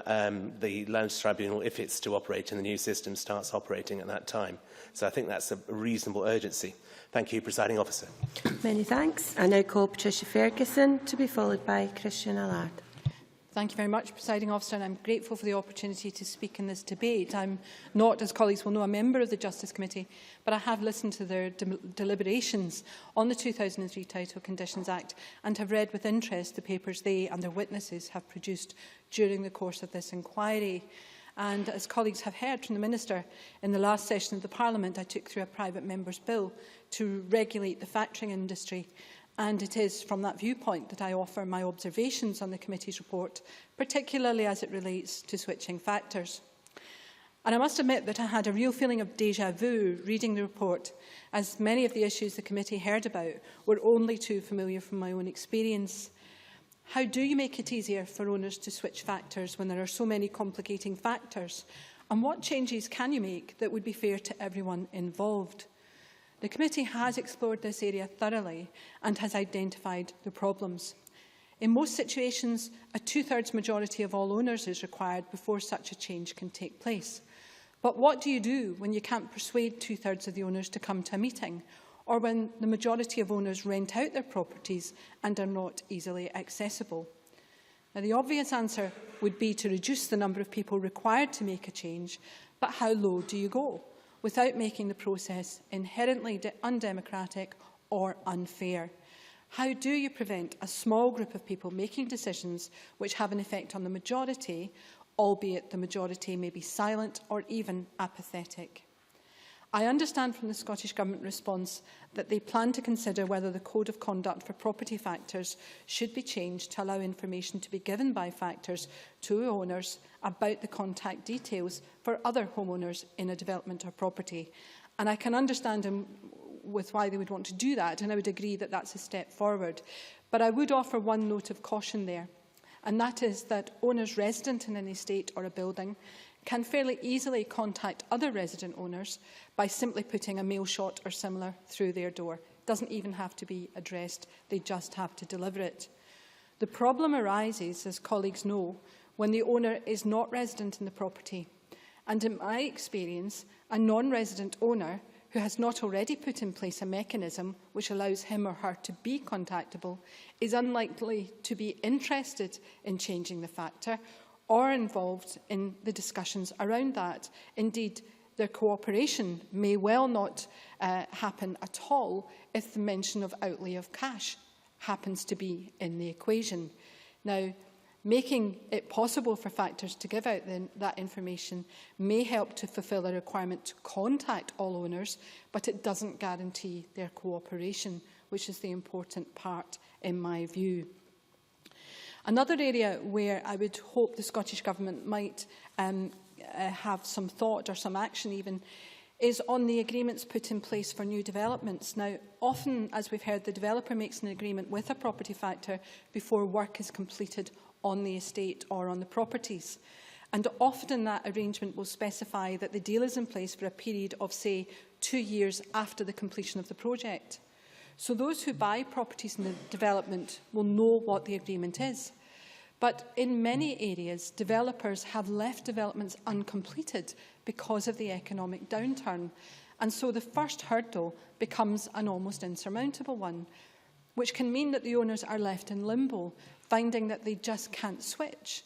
the Land Tribunal, if it's to operate in the new system, starts operating at that time. So I think that's a reasonable urgency. Thank you, Presiding Officer. Many thanks. I now call Patricia Ferguson to be followed by Christian Allard. Thank you very much, Presiding Officer, and I'm grateful for the opportunity to speak in this debate. I'm not, as colleagues will know, a member of the Justice Committee, but I have listened to their deliberations on the 2003 Title Conditions Act and have read with interest the papers they and their witnesses have produced during the course of this inquiry. And as colleagues have heard from the Minister, in the last session of the Parliament, I took through a private member's bill to regulate the factoring industry. And it is from that viewpoint that I offer my observations on the committee's report, particularly as it relates to switching factors. And I must admit that I had a real feeling of déjà vu reading the report, as many of the issues the committee heard about were only too familiar from my own experience. How do you make it easier for owners to switch factors when there are so many complicating factors? And what changes can you make that would be fair to everyone involved? The committee has explored this area thoroughly and has identified the problems. In most situations, a two-thirds majority of all owners is required before such a change can take place. But what do you do when you can't persuade two-thirds of the owners to come to a meeting, or when the majority of owners rent out their properties and are not easily accessible? Now, the obvious answer would be to reduce the number of people required to make a change, but how low do you go without making the process inherently undemocratic or unfair? How do you prevent a small group of people making decisions which have an effect on the majority, albeit the majority may be silent or even apathetic? I understand from the Scottish Government response that they plan to consider whether the Code of Conduct for property factors should be changed to allow information to be given by factors to owners about the contact details for other homeowners in a development or property. And I can understand with why they would want to do that, and I would agree that that's a step forward. But I would offer one note of caution there, and that is that owners resident in an estate or a building can fairly easily contact other resident owners by simply putting a mail shot or similar through their door. It doesn't even have to be addressed, they just have to deliver it. The problem arises, as colleagues know, when the owner is not resident in the property. And in my experience, a non-resident owner who has not already put in place a mechanism which allows him or her to be contactable is unlikely to be interested in changing the factor or involved in the discussions around that. Indeed, their cooperation may well not happen at all if the mention of outlay of cash happens to be in the equation. Now, making it possible for factors to give out that information may help to fulfil a requirement to contact all owners, but it doesn't guarantee their cooperation, which is the important part in my view. Another area where I would hope the Scottish Government might have some thought or some action even is on the agreements put in place for new developments. Now, often, as we've heard, the developer makes an agreement with a property factor before work is completed on the estate or on the properties. And often that arrangement will specify that the deal is in place for a period of, say, 2 years after the completion of the project. So those who buy properties in the development will know what the agreement is. But in many areas, developers have left developments uncompleted because of the economic downturn. And so the first hurdle becomes an almost insurmountable one, which can mean that the owners are left in limbo, finding that they just can't switch.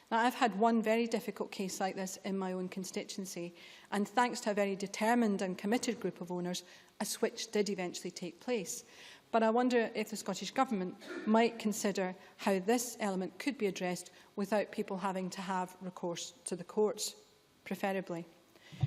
Now, I've had one very difficult case like this in my own constituency, and thanks to a very determined and committed group of owners, a switch did eventually take place. But I wonder if the Scottish Government might consider how this element could be addressed without people having to have recourse to the courts, preferably.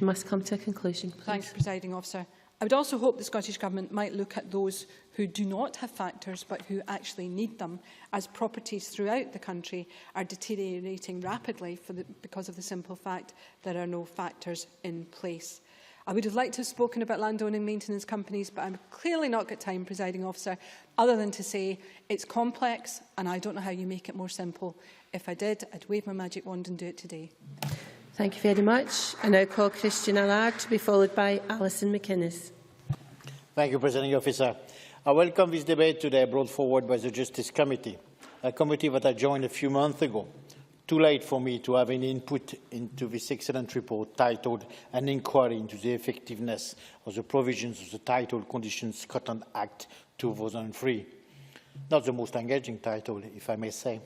You must come to a conclusion, please. Thank you, Presiding Officer. I would also hope the Scottish Government might look at those who do not have factors but who actually need them, as properties throughout the country are deteriorating rapidly because of the simple fact there are no factors in place. I would have liked to have spoken about landowning maintenance companies, but I'm clearly not got time, Presiding Officer, other than to say it's complex and I don't know how you make it more simple. If I did, I'd wave my magic wand and do it today. Thank you very much. I now call Christian Allard to be followed by Alison McInnes. Thank you, Presiding Officer. I welcome this debate today brought forward by the Justice Committee, a committee that I joined a few months ago. Too late for me to have any input into this excellent report titled An Inquiry into the Effectiveness of the Provisions of the Title Conditions Scotland Act 2003. Not the most engaging title, if I may say.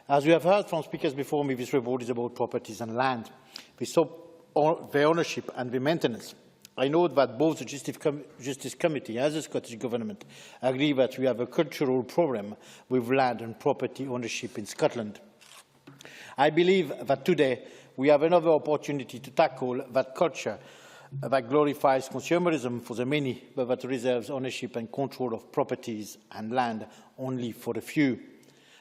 As we have heard from speakers before me, this report is about properties and land. We saw their ownership and their maintenance. I note that both the Justice Committee and the Scottish Government agree that we have a cultural problem with land and property ownership in Scotland. I believe that today we have another opportunity to tackle that culture that glorifies consumerism for the many, but that reserves ownership and control of properties and land only for the few.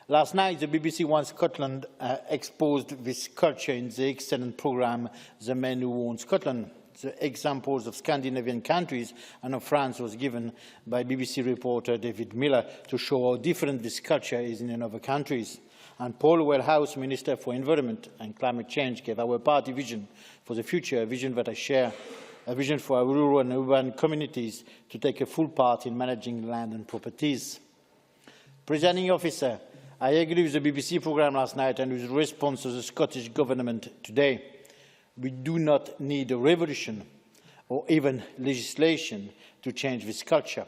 Last night, the BBC One Scotland exposed this culture in the excellent programme The Men Who Own Scotland. The examples of Scandinavian countries and of France was given by BBC reporter David Miller to show how different this culture is in other countries. And Paul Wellhouse, Minister for Environment and Climate Change, gave our party vision for the future, a vision that I share, a vision for our rural and urban communities to take a full part in managing land and properties. Presiding Officer, I agree with the BBC programme last night and with the response of the Scottish Government today. We do not need a revolution or even legislation to change this culture.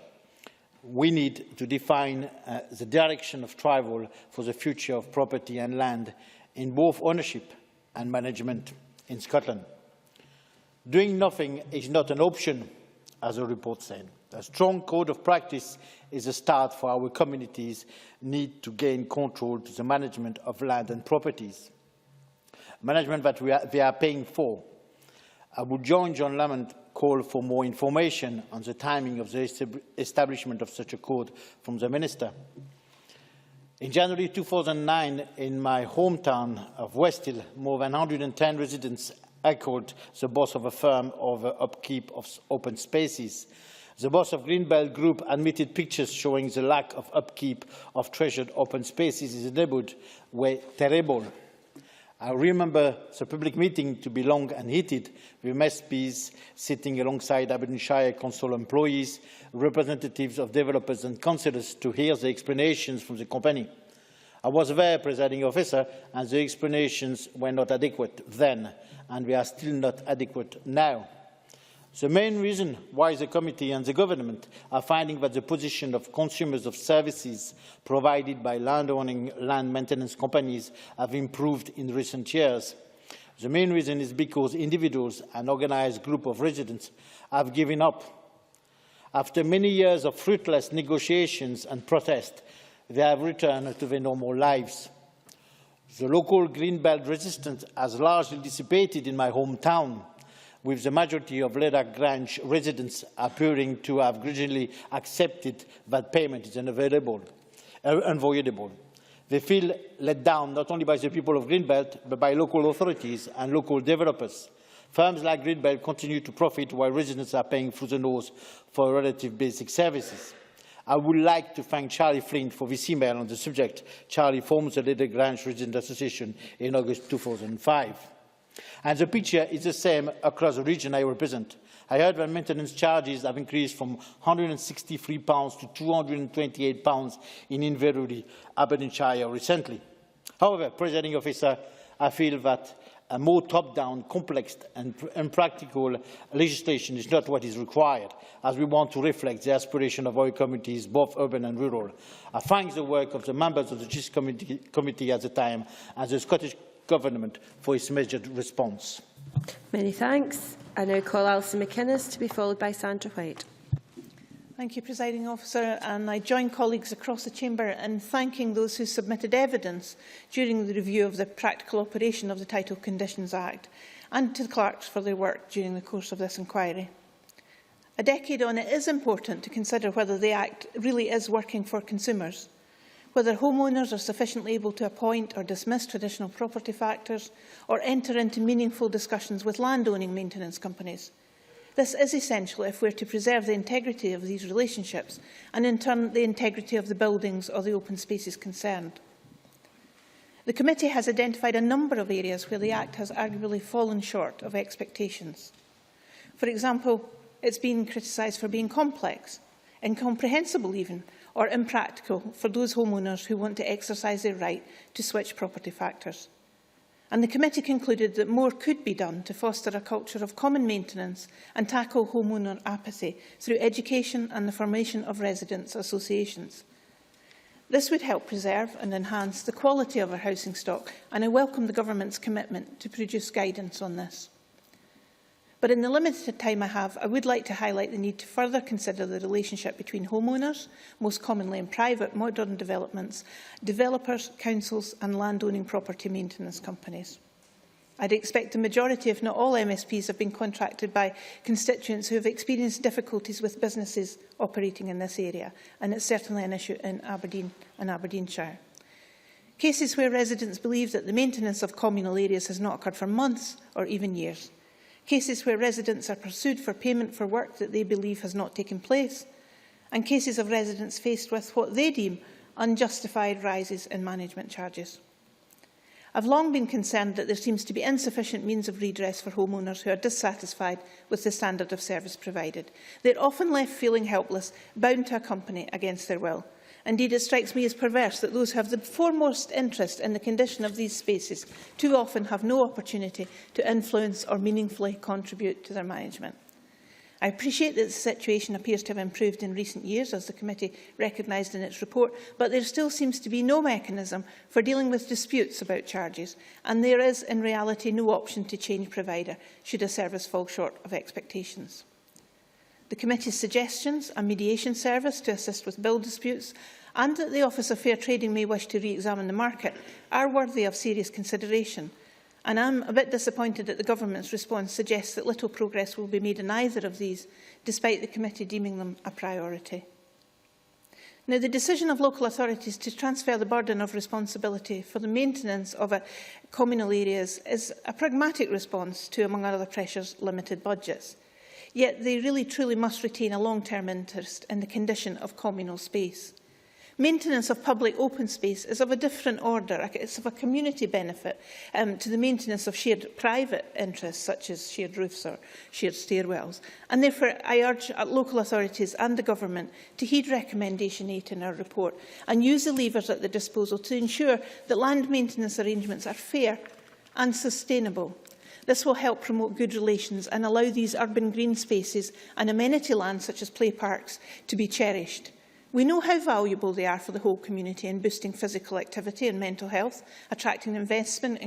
We need to define the direction of travel for the future of property and land in both ownership and management in Scotland. Doing nothing is not an option, as the report said. A strong code of practice is a start for our communities' need to gain control to the management of land and properties, management that they are paying for. I would join John Lamont call for more information on the timing of the establishment of such a code from the Minister. In January 2009, in my hometown of Westhill, more than 110 residents echoed the boss of a firm over upkeep of open spaces. The boss of Greenbelt Group admitted pictures showing the lack of upkeep of treasured open spaces in the neighbourhood were terrible. I remember the public meeting to be long and heated, with MSPs sitting alongside Aberdeenshire Council employees, representatives of developers and councillors to hear the explanations from the company. I was there, Presiding Officer, and the explanations were not adequate then, and they are still not adequate now. The main reason why the committee and the government are finding that the position of consumers of services provided by land-owning land maintenance companies have improved in recent years. The main reason is because individuals and organised groups of residents have given up. After many years of fruitless negotiations and protest, they have returned to their normal lives. The local Greenbelt resistance has largely dissipated in my hometown, with the majority of Ledak Grange residents appearing to have gradually accepted that payment is unavoidable. They feel let down not only by the people of Greenbelt, but by local authorities and local developers. Firms like Greenbelt continue to profit while residents are paying through the nose for relative basic services. I would like to thank Charlie Flint for this email on the subject. Charlie formed the Ledak Grange Resident Association in August 2005. And the picture is the same across the region I represent. I heard that maintenance charges have increased from £163 to £228 in Inverurie, Aberdeenshire recently. However, Presiding Officer, I feel that a more top-down, complex and impractical legislation is not what is required, as we want to reflect the aspiration of our communities, both urban and rural. I thank the work of the members of the Justice Committee at the time and the Scottish Government for its measured response. Many thanks. I now call Alison McInnes to be followed by Sandra White. Thank you, Presiding Officer, and I join colleagues across the Chamber in thanking those who submitted evidence during the review of the practical operation of the Title Conditions Act, and to the clerks for their work during the course of this inquiry. A decade on, it is important to consider whether the Act really is working for consumers, whether homeowners are sufficiently able to appoint or dismiss traditional property factors or enter into meaningful discussions with landowning maintenance companies. This is essential if we are to preserve the integrity of these relationships and, in turn, the integrity of the buildings or the open spaces concerned. The committee has identified a number of areas where the Act has arguably fallen short of expectations. For example, it's been criticised for being complex, incomprehensible even, or impractical for those homeowners who want to exercise their right to switch property factors. And the committee concluded that more could be done to foster a culture of common maintenance and tackle homeowner apathy through education and the formation of residents' associations. This would help preserve and enhance the quality of our housing stock, and I welcome the Government's commitment to produce guidance on this. But in the limited time I have, I would like to highlight the need to further consider the relationship between homeowners, most commonly in private modern developments, developers, councils and landowning property maintenance companies. I'd expect the majority, if not all MSPs, have been contracted by constituents who have experienced difficulties with businesses operating in this area, and it's certainly an issue in Aberdeen and Aberdeenshire. Cases where residents believe that the maintenance of communal areas has not occurred for months or even years. Cases where residents are pursued for payment for work that they believe has not taken place, and cases of residents faced with what they deem unjustified rises in management charges. I've long been concerned that there seems to be insufficient means of redress for homeowners who are dissatisfied with the standard of service provided. They're often left feeling helpless, bound to a company against their will. Indeed, it strikes me as perverse that those who have the foremost interest in the condition of these spaces too often have no opportunity to influence or meaningfully contribute to their management. I appreciate that the situation appears to have improved in recent years, as the committee recognised in its report, but there still seems to be no mechanism for dealing with disputes about charges, and there is, in reality, no option to change provider should a service fall short of expectations. The committee's suggestions, a mediation service to assist with bill disputes, and that the Office of Fair Trading may wish to re-examine the market, are worthy of serious consideration. And I'm a bit disappointed that the Government's response suggests that little progress will be made in either of these, despite the committee deeming them a priority. Now, the decision of local authorities to transfer the burden of responsibility for the maintenance of communal areas is a pragmatic response to, among other pressures, limited budgets. Yet they really truly must retain a long-term interest in the condition of communal space. Maintenance of public open space is of a different order. It's of a community benefit to the maintenance of shared private interests, such as shared roofs or shared stairwells. And therefore, I urge local authorities and the Government to heed recommendation 8 in our report and use the levers at their disposal to ensure that land maintenance arrangements are fair and sustainable. This will help promote good relations and allow these urban green spaces and amenity lands, such as play parks, to be cherished. We know how valuable they are for the whole community in boosting physical activity and mental health, attracting investment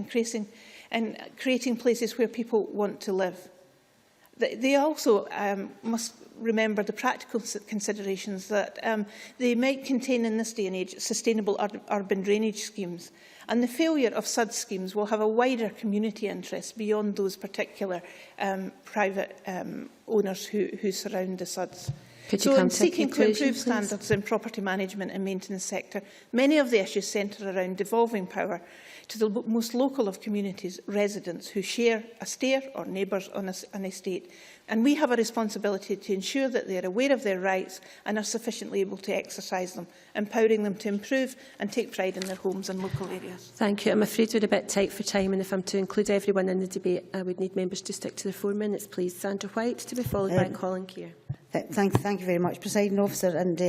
and creating places where people want to live. They also must remember the practical considerations that they might contain in this day and age sustainable urban drainage schemes. And the failure of SUD schemes will have a wider community interest beyond those particular private owners who surround the SUDs. So in seeking to improve standards in property management and maintenance sector, many of the issues centre around devolving power to the most local of communities, residents who share a stair or neighbours on an estate. And we have a responsibility to ensure that they are aware of their rights and are sufficiently able to exercise them, empowering them to improve and take pride in their homes and local areas. Thank you. I'm afraid we're a bit tight for time, and if I'm to include everyone in the debate, I would need members to stick to their 4 minutes, please. Sandra White, to be followed by Colin Keir. Thank you very much, Presiding Officer, and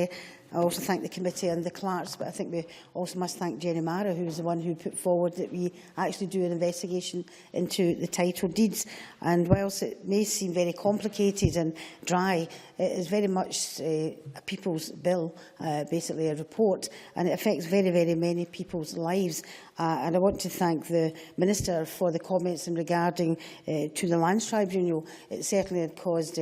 I also thank the committee and the clerks, but I think we also must thank Jenny Mara, who is the one who put forward that we actually do an investigation into the title deeds. And whilst it may seem very complicated and dry, it is very much a people's bill, basically a report, and it affects very, very many people's lives. And I want to thank the Minister for the comments regarding to the Lands Tribunal. It certainly had caused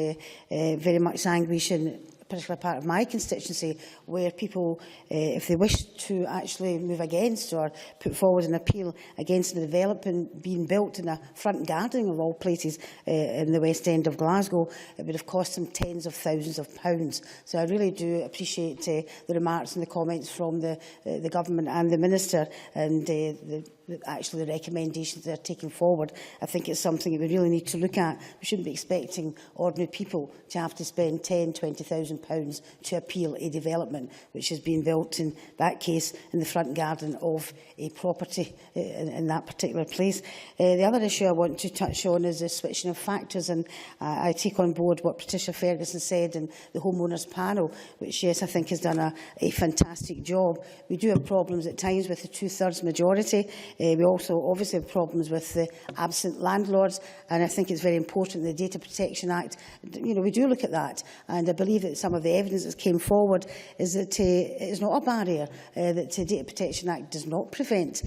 very much anguish in a particular part of my constituency, where people, if they wish to actually move against or put forward an appeal against the development being built in a front garden of all places in the West End of Glasgow, it would have cost them tens of thousands of pounds. So I really do appreciate the remarks and the comments from the Government and the Minister, and the actually the recommendations that are taken forward. I think it's something that we really need to look at. We shouldn't be expecting ordinary people to have to spend £10,000–20,000 to appeal a development which has been built, in that case, in the front garden of a property in that particular place. The other issue I want to touch on is the switching of factors, and I take on board what Patricia Ferguson said in the homeowners panel, which, yes, I think has done a fantastic job. We do have problems at times with the two-thirds majority. We also obviously have problems with the absent landlords, and I think it's very important the Data Protection Act, we do look at that, and I believe that some of the evidence that came forward is that it is not a barrier, that the Data Protection Act does not prevent,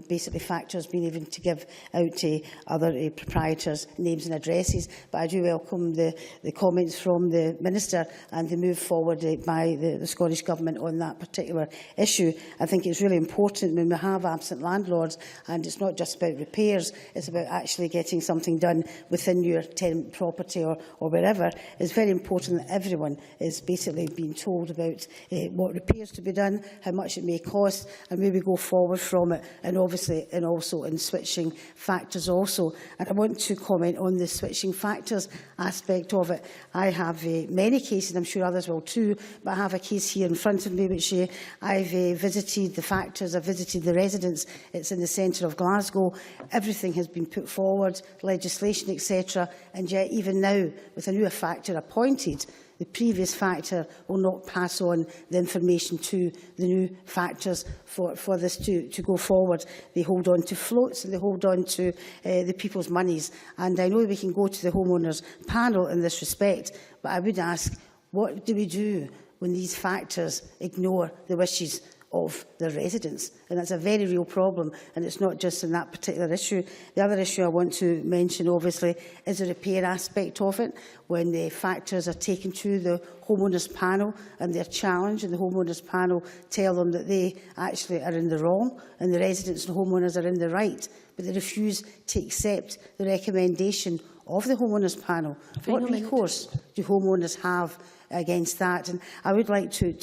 basically factors being able to give out to other proprietors names and addresses. But I do welcome the comments from the Minister and the move forward by the Scottish Government on that particular issue. I think it's really important when we have absent landlords, and it's not just about repairs, it's about actually getting something done within your tenant property or wherever. It's very important that everyone is basically being told about what repairs to be done, how much it may cost, and where we go forward from it, and obviously and also in switching factors also. And I want to comment on the switching factors aspect of it. I have many cases, I'm sure others will too, but I have a case here in front of me which I've visited the factors, I've visited the residents. It's in the centre of Glasgow. Everything has been put forward, legislation, etc. And yet, even now, with a new factor appointed, the previous factor will not pass on the information to the new factors for this to go forward. They hold on to floats and they hold on to the people's monies. And I know we can go to the homeowners panel in this respect, but I would ask, what do we do when these factors ignore the wishes of the residents? And that's a very real problem, and it's not just in that particular issue. The other issue I want to mention, obviously, is the repair aspect of it. When the factors are taken to the homeowners panel and they're challenged, and the homeowners panel tell them that they actually are in the wrong and the residents and homeowners are in the right, but they refuse to accept the recommendation of the homeowners panel. What recourse do homeowners have against that? And I would like to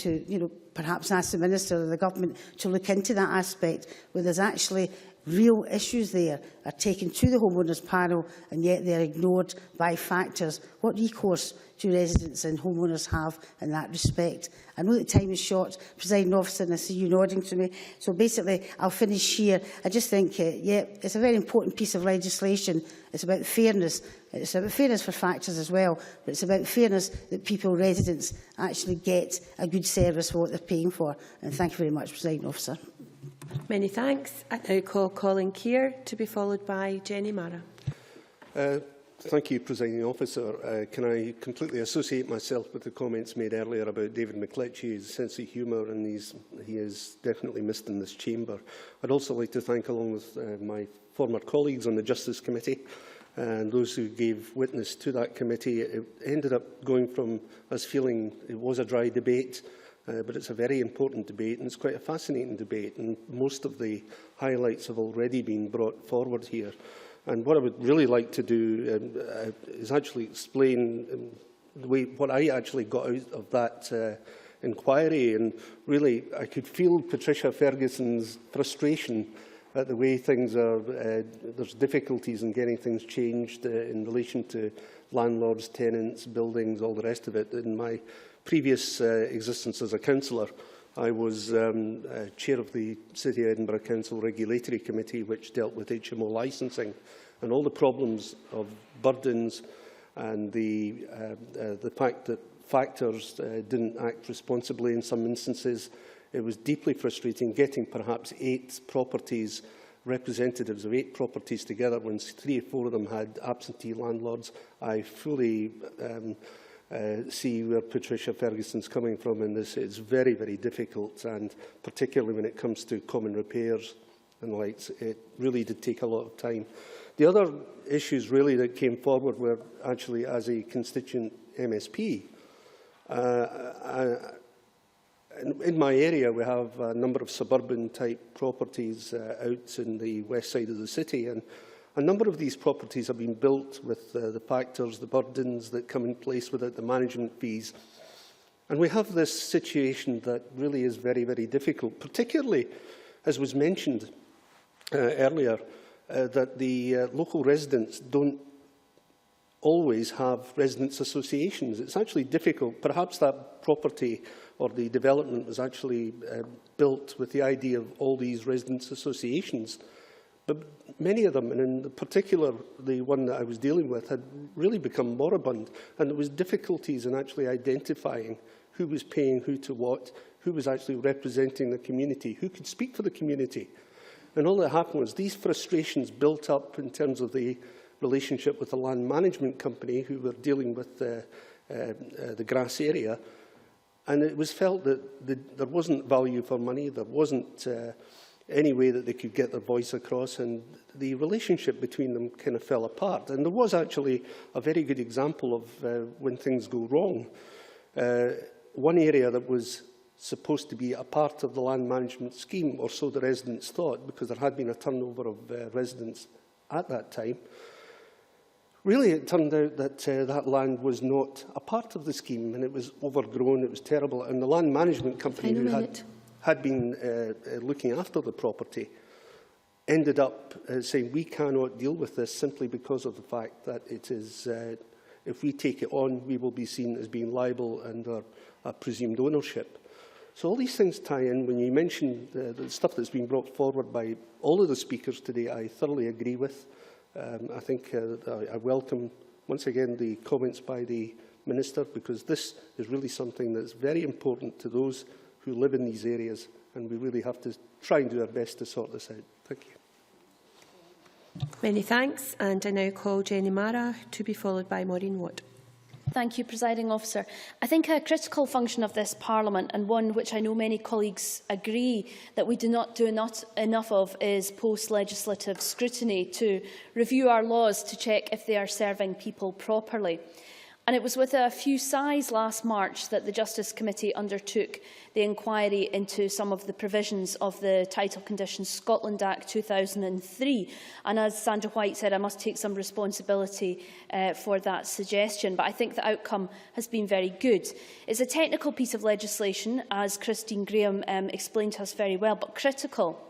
perhaps ask the Minister or the Government to look into that aspect, where there's actually real issues there are taken to the homeowners panel and yet they're ignored by factors. What recourse do residents and homeowners have in that respect? I know that time is short, Presiding Officer, and I see you nodding to me. So basically, I'll finish here. I just think, it's a very important piece of legislation. It's about fairness. It's about fairness for factors as well, but it's about fairness that people, residents, actually get a good service for what they're paying for. And thank you very much, Presiding Officer. Many thanks. I now call Colin Keir to be followed by Jenny Mara. Thank you, Presiding Officer. Can I completely associate myself with the comments made earlier about David McCletchie's sense of humour, and he is definitely missed in this chamber. I'd also like to thank, along with my former colleagues on the Justice Committee and those who gave witness to that committee. It ended up going from us feeling it was a dry debate, but it's a very important debate, and it's quite a fascinating debate, and most of the highlights have already been brought forward here. And what I would really like to do is actually explain what I actually got out of that inquiry. And really, I could feel Patricia Ferguson's frustration at the way things are. There's difficulties in getting things changed in relation to landlords, tenants, buildings, all the rest of it. In my previous existence as a councillor, I was chair of the City of Edinburgh Council Regulatory Committee, which dealt with HMO licensing, and all the problems of burdens and the fact that factors didn't act responsibly in some instances. It was deeply frustrating getting perhaps 8 properties, representatives of 8 properties together, when 3 or 4 of them had absentee landlords. I fully see where Patricia Ferguson's coming from in this. It's very, very difficult, and particularly when it comes to common repairs and likes, it really did take a lot of time. The other issues really that came forward were actually as a constituent MSP. In my area, we have a number of suburban-type properties out in the west side of the city, and a number of these properties have been built with the factors, the burdens that come in place with it, the management fees. And we have this situation that really is very, very difficult, particularly, as was mentioned, earlier, that the local residents don't always have residents' associations. It's actually difficult. Perhaps that property or the development was actually built with the idea of all these residents' associations. But many of them, and in particular the one that I was dealing with, had really become moribund, and there was difficulties in actually identifying who was paying who to what, who was actually representing the community, who could speak for the community. And all that happened was these frustrations built up in terms of the relationship with the land management company who were dealing with the grass area. And it was felt that there wasn't value for money, there wasn't any way that they could get their voice across, and the relationship between them kind of fell apart. And there was actually a very good example of when things go wrong. One area that was supposed to be a part of the land management scheme, or so the residents thought, because there had been a turnover of residents at that time. Really, it turned out that that land was not a part of the scheme, and it was overgrown, it was terrible, and the land management company who had been looking after the property ended up saying, we cannot deal with this simply because of the fact that it is, if we take it on, we will be seen as being liable under a presumed ownership. So all these things tie in. When you mention the stuff that's been brought forward by all of the speakers today, I thoroughly agree with. I think I welcome, once again, the comments by the Minister, because this is really something that's very important to those who live in these areas, and we really have to try and do our best to sort this out. Thank you. Many thanks. And I now call Jenny Mara, to be followed by Maureen Watt. Thank you, Presiding Officer. I think a critical function of this Parliament, and one which I know many colleagues agree that we do not do enough of, is post-legislative scrutiny to review our laws to check if they are serving people properly. And it was with a few sighs last March that the Justice Committee undertook the inquiry into some of the provisions of the Title Conditions Scotland Act 2003. And as Sandra White said, I must take some responsibility for that suggestion. But I think the outcome has been very good. It's a technical piece of legislation, as Christine Graham explained to us very well, but critical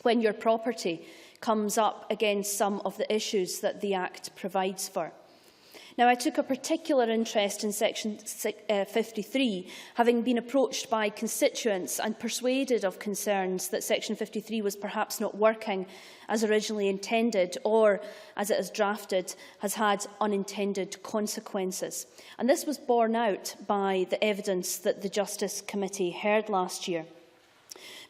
when your property comes up against some of the issues that the Act provides for. Now, I took a particular interest in Section 53, having been approached by constituents and persuaded of concerns that Section 53 was perhaps not working as originally intended, or, as it is drafted, has had unintended consequences. And this was borne out by the evidence that the Justice Committee heard last year.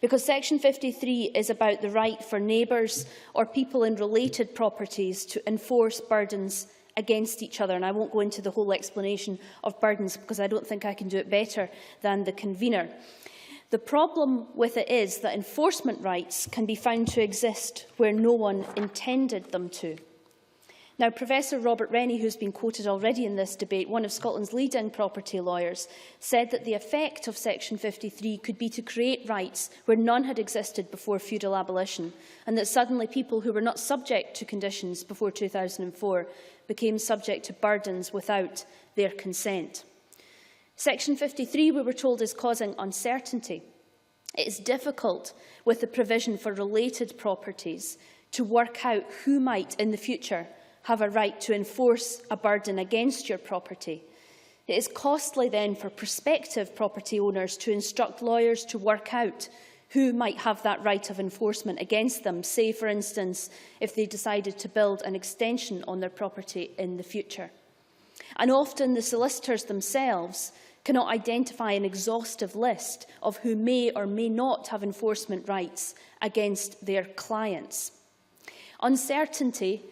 Because Section 53 is about the right for neighbours or people in related properties to enforce burdens against each other. And I won't go into the whole explanation of burdens because I don't think I can do it better than the convener. The problem with it is that enforcement rights can be found to exist where no one intended them to. Now, Professor Robert Rennie, who has been quoted already in this debate, one of Scotland's leading property lawyers, said that the effect of Section 53 could be to create rights where none had existed before feudal abolition, and that suddenly people who were not subject to conditions before 2004 became subject to burdens without their consent. Section 53, we were told, is causing uncertainty. It is difficult with the provision for related properties to work out who might in the future have a right to enforce a burden against your property. It is costly then for prospective property owners to instruct lawyers to work out who might have that right of enforcement against them, say, for instance, if they decided to build an extension on their property in the future. And often the solicitors themselves cannot identify an exhaustive list of who may or may not have enforcement rights against their clients. Uncertainty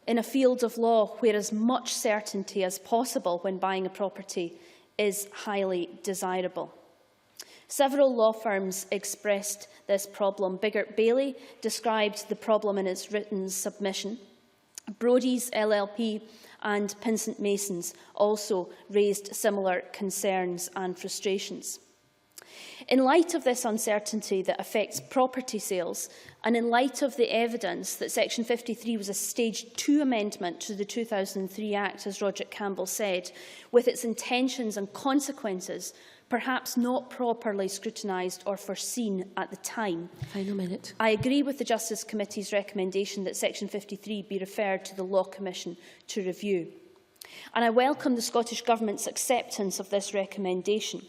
in a field of law where as much certainty as possible when buying a property is highly desirable. Several law firms expressed this problem. Biggert Bailey described the problem in its written submission. Brodie's LLP and Pinsent Masons also raised similar concerns and frustrations. In light of this uncertainty that affects property sales, and in light of the evidence that Section 53 was a Stage 2 amendment to the 2003 Act, as Roderick Campbell said, with its intentions and consequences perhaps not properly scrutinised or foreseen at the time. Final minute. I agree with the Justice Committee's recommendation that Section 53 be referred to the Law Commission to review. And I welcome the Scottish Government's acceptance of this recommendation.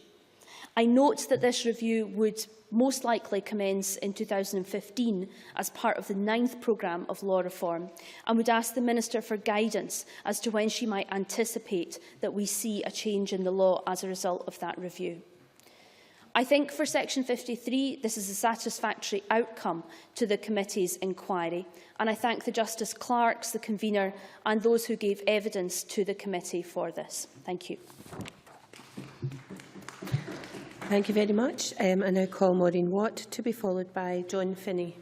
I note that this review would most likely commence in 2015 as part of the 9th programme of law reform, and would ask the Minister for guidance as to when she might anticipate that we see a change in the law as a result of that review. I think for Section 53, this is a satisfactory outcome to the committee's inquiry, and I thank the Justice Clerks, the convener, and those who gave evidence to the committee for this. Thank you. Thank you very much. I now call Maureen Watt to be followed by John Finney.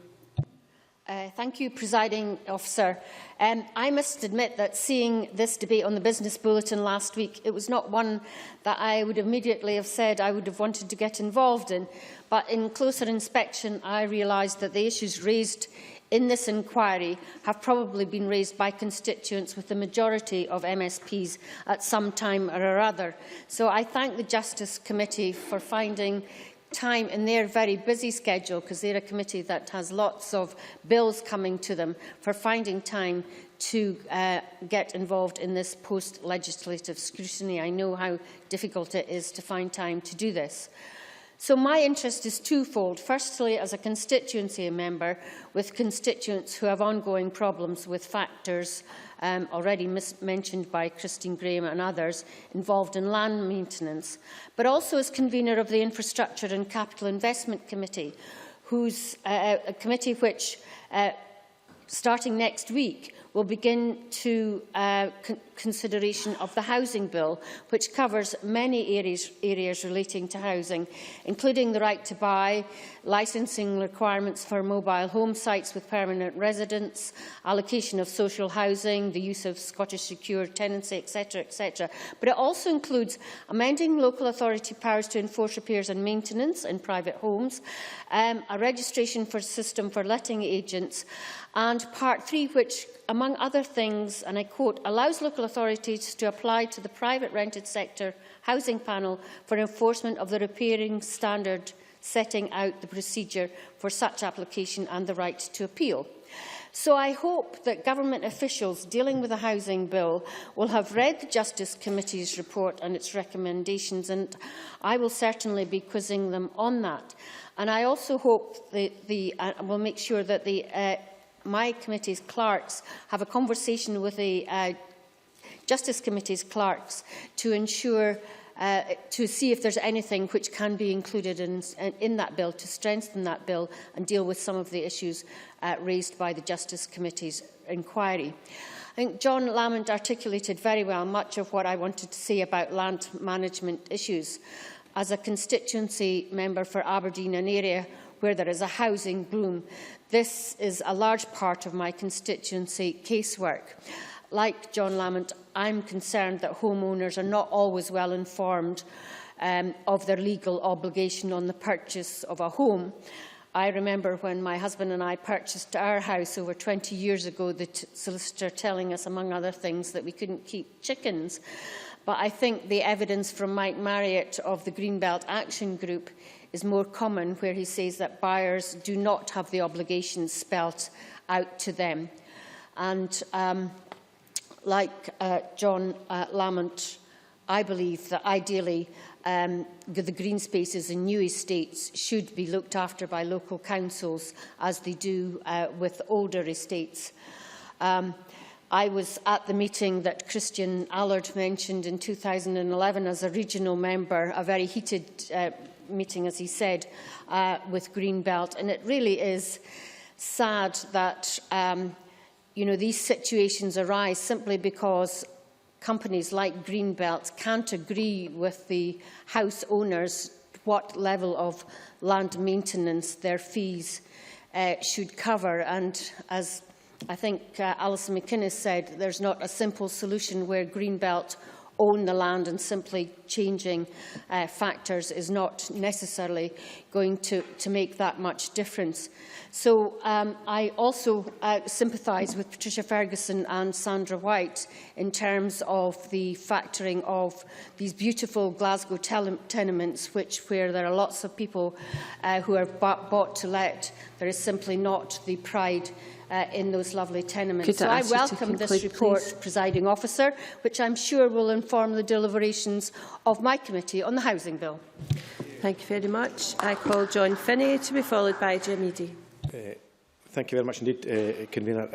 Thank you, Presiding Officer. I must admit that seeing this debate on the Business Bulletin last week, it was not one that I would immediately have said I would have wanted to get involved in. But in closer inspection, I realised that the issues raised in this inquiry have probably been raised by constituents with the majority of MSPs at some time or other. So I thank the Justice Committee for finding time in their very busy schedule, because they're a committee that has lots of bills coming to them, for finding time to get involved in this post-legislative scrutiny. I know how difficult it is to find time to do this. So my interest is twofold. Firstly, as a constituency member with constituents who have ongoing problems with factors already mentioned by Christine Graham and others involved in land maintenance, but also as convener of the Infrastructure and Capital Investment Committee, whose a committee which, starting next week, will begin to consideration of the Housing Bill, which covers many areas relating to housing, including the right to buy, licensing requirements for mobile home sites with permanent residents, allocation of social housing, the use of Scottish secure tenancy, etc., etc. But it also includes amending local authority powers to enforce repairs and maintenance in private homes, a registration for system for letting agents, and Part 3, which, among other things, and I quote, allows local authorities to apply to the private rented sector housing panel for enforcement of the repairing standard, setting out the procedure for such application and the right to appeal. So I hope that government officials dealing with the Housing Bill will have read the Justice Committee's report and its recommendations, and I will certainly be quizzing them on that. And I also hope we'll make sure that my committee's clerks have a conversation with the Justice Committee's clerks to ensure, to see if there's anything which can be included in that bill to strengthen that bill and deal with some of the issues raised by the Justice Committee's inquiry. I think John Lamont articulated very well much of what I wanted to say about land management issues. As a constituency member for Aberdeen, an area where there is a housing boom, this is a large part of my constituency casework. Like John Lamont, I'm concerned that homeowners are not always well informed of their legal obligation on the purchase of a home. I remember when my husband and I purchased our house over 20 years ago, the solicitor telling us, among other things, that we couldn't keep chickens. But I think the evidence from Mike Marriott of the Greenbelt Action Group is more common, where he says that buyers do not have the obligations spelt out to them. And like John Lamont, I believe that ideally the green spaces in new estates should be looked after by local councils, as they do with older estates. I was at the meeting that Christian Allard mentioned in 2011 as a regional member, a very heated meeting, as he said, with Greenbelt. And it really is sad that these situations arise simply because companies like Greenbelt can't agree with the house owners what level of land maintenance their fees should cover. And as I think Alison McInnes said, there's not a simple solution where Greenbelt own the land and simply changing factors is not necessarily going to make that much difference. So I also sympathise with Patricia Ferguson and Sandra White in terms of the factoring of these beautiful Glasgow tenements, where there are lots of people who are bought to let. There is simply not the pride in those lovely tenements. So I welcome this report, please, Presiding Officer, which I'm sure will inform the deliberations of my committee on the Housing Bill. Thank you very much. I call John Finney to be followed by Jim Eadie. Thank you very much indeed, Convener,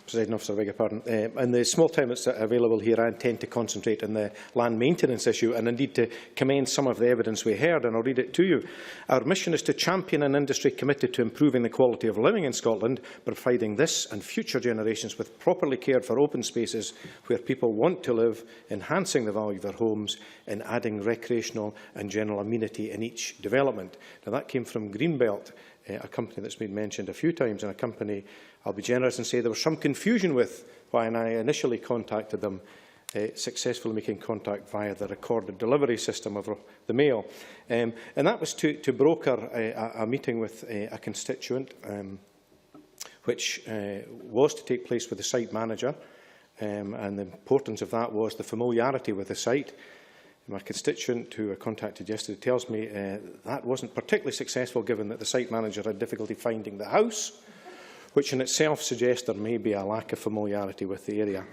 Presiding Officer, I beg your pardon. In the small time that's available here, I intend to concentrate on the land maintenance issue and indeed to commend some of the evidence we heard, and I'll read it to you. Our mission is to champion an industry committed to improving the quality of living in Scotland, providing this and future generations with properly cared for open spaces where people want to live, enhancing the value of their homes and adding recreational and general amenity in each development. Now, that came from Greenbelt, a company that's been mentioned a few times, and a company, I'll be generous and say there was some confusion with when I initially contacted them, successfully making contact via the recorded delivery system of the mail. And that was to broker a meeting with a constituent, which was to take place with the site manager, and the importance of that was the familiarity with the site. My constituent, who I contacted yesterday, tells me that wasn't particularly successful, given that the site manager had difficulty finding the house, which in itself suggests there may be a lack of familiarity with the area.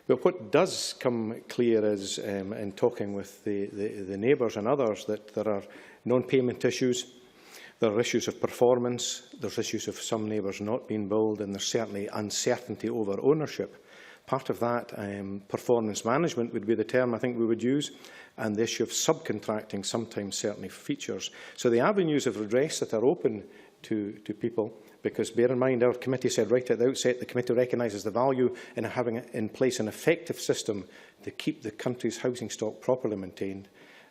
But what does come clear is, in talking with the neighbours and others, that there are non-payment issues, there are issues of performance, there's issues of some neighbours not being billed, and there's certainly uncertainty over ownership. Part of that, performance management would be the term I think we would use, and the issue of subcontracting sometimes certainly features. So the avenues of redress that are open to people, because bear in mind our committee said right at the outset the committee recognises the value in having in place an effective system to keep the country's housing stock properly maintained.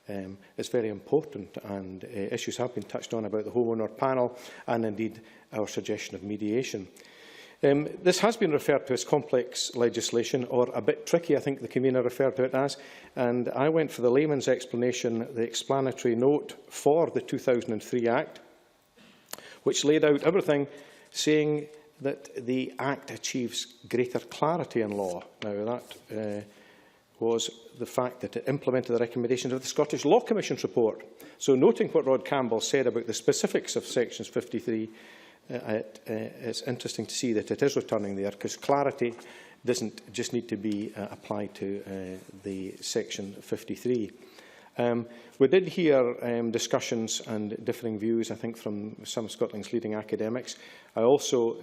It's very important, and issues have been touched on about the homeowner panel and indeed our suggestion of mediation. This has been referred to as complex legislation, or a bit tricky, I think the convener referred to it as, and I went for the layman's explanation, the explanatory note for the 2003 Act, which laid out everything, saying that the Act achieves greater clarity in law. Now, that was the fact that it implemented the recommendations of the Scottish Law Commission's report. So, noting what Rod Campbell said about the specifics of Sections 53, it's interesting to see that it is returning there, because clarity doesn't just need to be applied to the Section 53. We did hear discussions and differing views, I think, from some of Scotland's leading academics. I also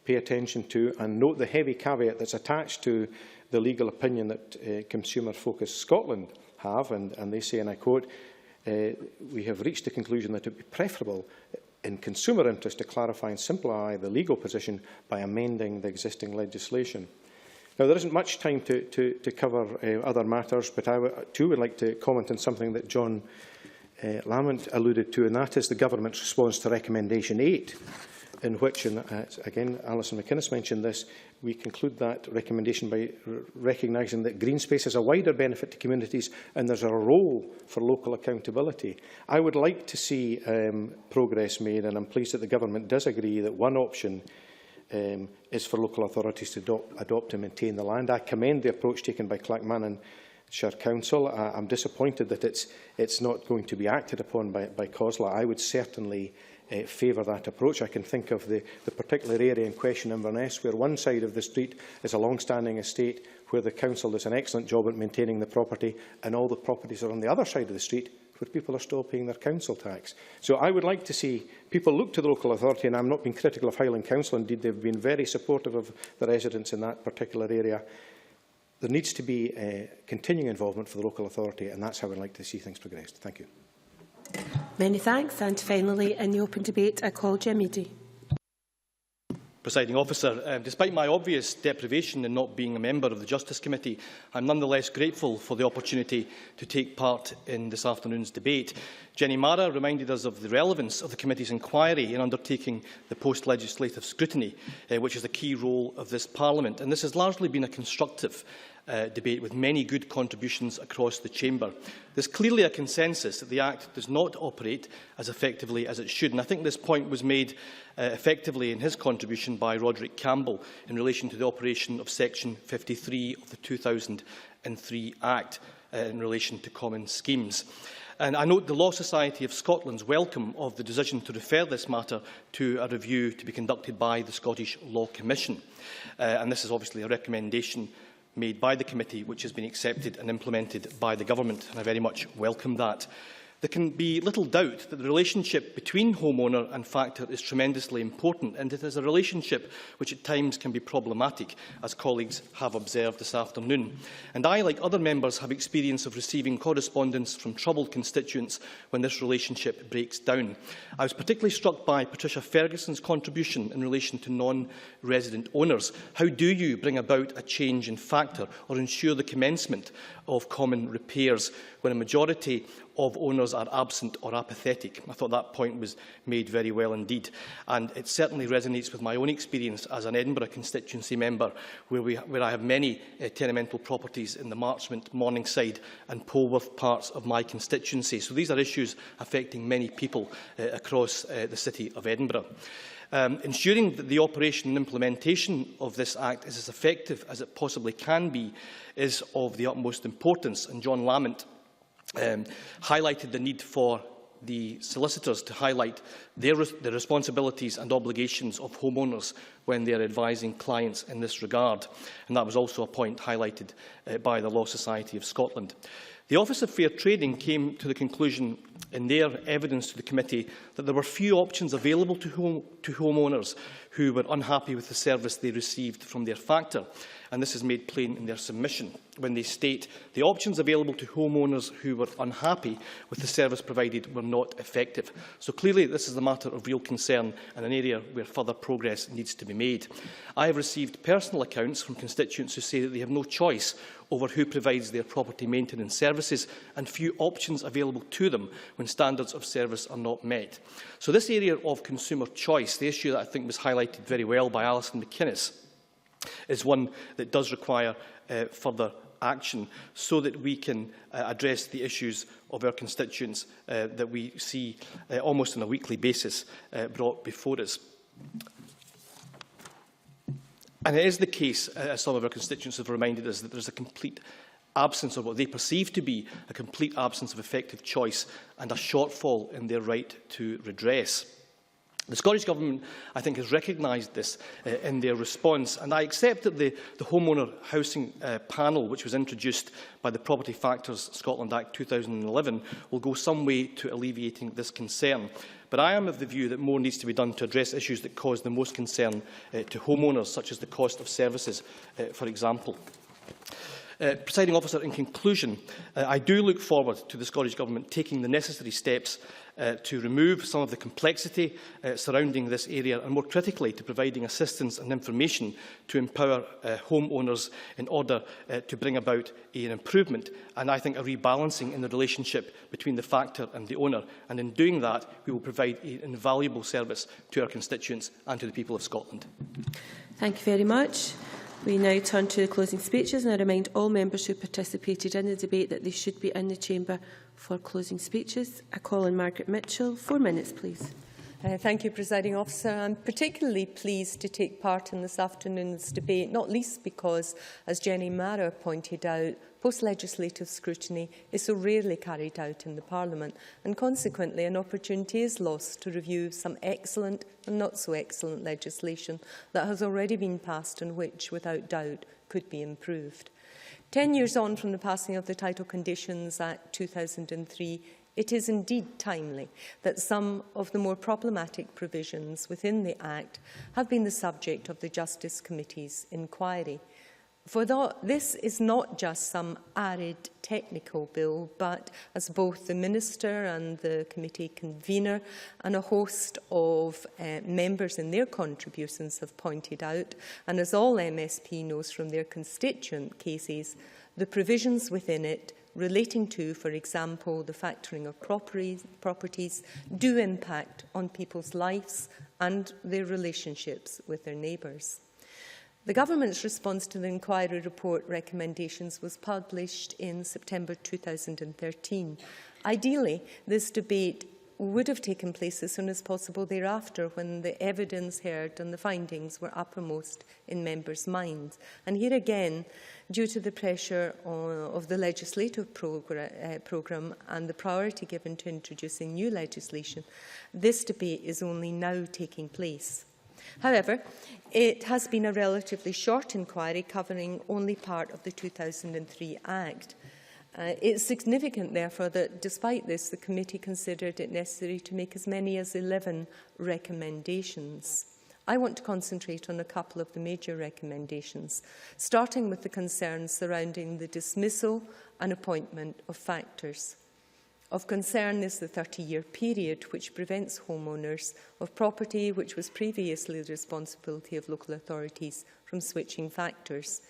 pay attention to and note the heavy caveat that's attached to the legal opinion that Consumer Focus Scotland have, and they say, and I quote, we have reached the conclusion that it would be preferable in consumer interest to clarify and simplify the legal position by amending the existing legislation. Now, there isn't much time to cover other matters, but I too would like to comment on something that John Lamont alluded to, and that is the Government's response to Recommendation 8, in which, and again, Alison McInnes mentioned this, we conclude that recommendation by recognising that green space is a wider benefit to communities and there's a role for local accountability. I would like to see progress made, and I'm pleased that the Government does agree that one option is for local authorities to adopt and maintain the land. I commend the approach taken by Clackmannan Shire Council. I'm disappointed that it's not going to be acted upon by COSLA. I would certainly favour that approach. I can think of the particular area in question, Inverness, where one side of the street is a long-standing estate where the council does an excellent job at maintaining the property, and all the properties are on the other side of the street where people are still paying their council tax. So I would like to see people look to the local authority, and I'm not being critical of Highland Council. Indeed, they've been very supportive of the residents in that particular area. There needs to be continuing involvement for the local authority, and that's how I'd like to see things progressed. Thank you. Many thanks. And finally, in the open debate, I call Jim Eadie. Presiding Officer, despite my obvious deprivation in not being a member of the Justice Committee, I am nonetheless grateful for the opportunity to take part in this afternoon's debate. Jenny Mara reminded us of the relevance of the Committee's inquiry in undertaking the post-legislative scrutiny, which is the key role of this Parliament. And this has largely been a constructive debate with many good contributions across the Chamber. There's clearly a consensus that the Act does not operate as effectively as it should, and I think this point was made effectively in his contribution by Roderick Campbell in relation to the operation of Section 53 of the 2003 Act in relation to common schemes. And I note the Law Society of Scotland's welcome of the decision to refer this matter to a review to be conducted by the Scottish Law Commission. And this is obviously a recommendation made by the committee which has been accepted and implemented by the government, and I very much welcome that. There can be little doubt that the relationship between homeowner and factor is tremendously important, and it is a relationship which at times can be problematic, as colleagues have observed this afternoon. And I, like other members, have experience of receiving correspondence from troubled constituents when this relationship breaks down. I was particularly struck by Patricia Ferguson's contribution in relation to non-resident owners. How do you bring about a change in factor or ensure the commencement of common repairs when a majority of owners are absent or apathetic? I thought that point was made very well indeed, and it certainly resonates with my own experience as an Edinburgh constituency member, where I have many tenemental properties in the Marchmont, Morningside and Polwarth parts of my constituency. So these are issues affecting many people across the city of Edinburgh. Ensuring that the operation and implementation of this Act is as effective as it possibly can be is of the utmost importance, and John Lamont highlighted the need for the solicitors to highlight the responsibilities and obligations of homeowners when they are advising clients in this regard. And that was also a point highlighted by the Law Society of Scotland. The Office of Fair Trading came to the conclusion in their evidence to the committee that there were few options available to homeowners who were unhappy with the service they received from their factor. And this is made plain in their submission when they state the options available to homeowners who were unhappy with the service provided were not effective. So clearly this is a matter of real concern and an area where further progress needs to be made. I have received personal accounts from constituents who say that they have no choice over who provides their property maintenance services and few options available to them when standards of service are not met. So this area of consumer choice, the issue that I think was highlighted very well by Alison McInnes, is one that does require further action so that we can address the issues of our constituents that we see almost on a weekly basis brought before us. And it is the case, as some of our constituents have reminded us, that there is a complete absence of what they perceive to be a complete absence of effective choice and a shortfall in their right to redress. The Scottish Government, I think, has recognised this in their response, and I accept that the Homeowner Housing Panel, which was introduced by the Property Factors Scotland Act 2011, will go some way to alleviating this concern. But I am of the view that more needs to be done to address issues that cause the most concern to homeowners, such as the cost of services, for example. Presiding Officer, in conclusion, I do look forward to the Scottish Government taking the necessary steps to remove some of the complexity surrounding this area and, more critically, to providing assistance and information to empower homeowners in order to bring about an improvement and, I think, a rebalancing in the relationship between the factor and the owner. And in doing that, we will provide an invaluable service to our constituents and to the people of Scotland. Thank you very much. We now turn to the closing speeches, and I remind all members who participated in the debate that they should be in the chamber for closing speeches. I call on Margaret Mitchell. 4 minutes, please. Thank you, Presiding Officer. I'm particularly pleased to take part in this afternoon's debate, not least because, as Jenny Mara pointed out, post-legislative scrutiny is so rarely carried out in the Parliament, and consequently an opportunity is lost to review some excellent and not so excellent legislation that has already been passed and which, without doubt, could be improved. 10 years on from the passing of the Title Conditions Act 2003, it is indeed timely that some of the more problematic provisions within the Act have been the subject of the Justice Committee's inquiry. For this is not just some arid technical bill, but, as both the Minister and the committee convener and a host of members in their contributions have pointed out, and as all MSP knows from their constituent cases, the provisions within it relating to, for example, the factoring of properties do impact on people's lives and their relationships with their neighbours. The Government's response to the inquiry report recommendations was published in September 2013. Ideally, this debate would have taken place as soon as possible thereafter, when the evidence heard and the findings were uppermost in members' minds. And here again, due to the pressure of the legislative programme and the priority given to introducing new legislation, this debate is only now taking place. However, it has been a relatively short inquiry covering only part of the 2003 Act. It's significant, therefore, that despite this, the committee considered it necessary to make as many as 11 recommendations. I want to concentrate on a couple of the major recommendations, starting with the concerns surrounding the dismissal and appointment of factors. Of concern is the 30-year period which prevents homeowners of property which was previously the responsibility of local authorities from switching factors.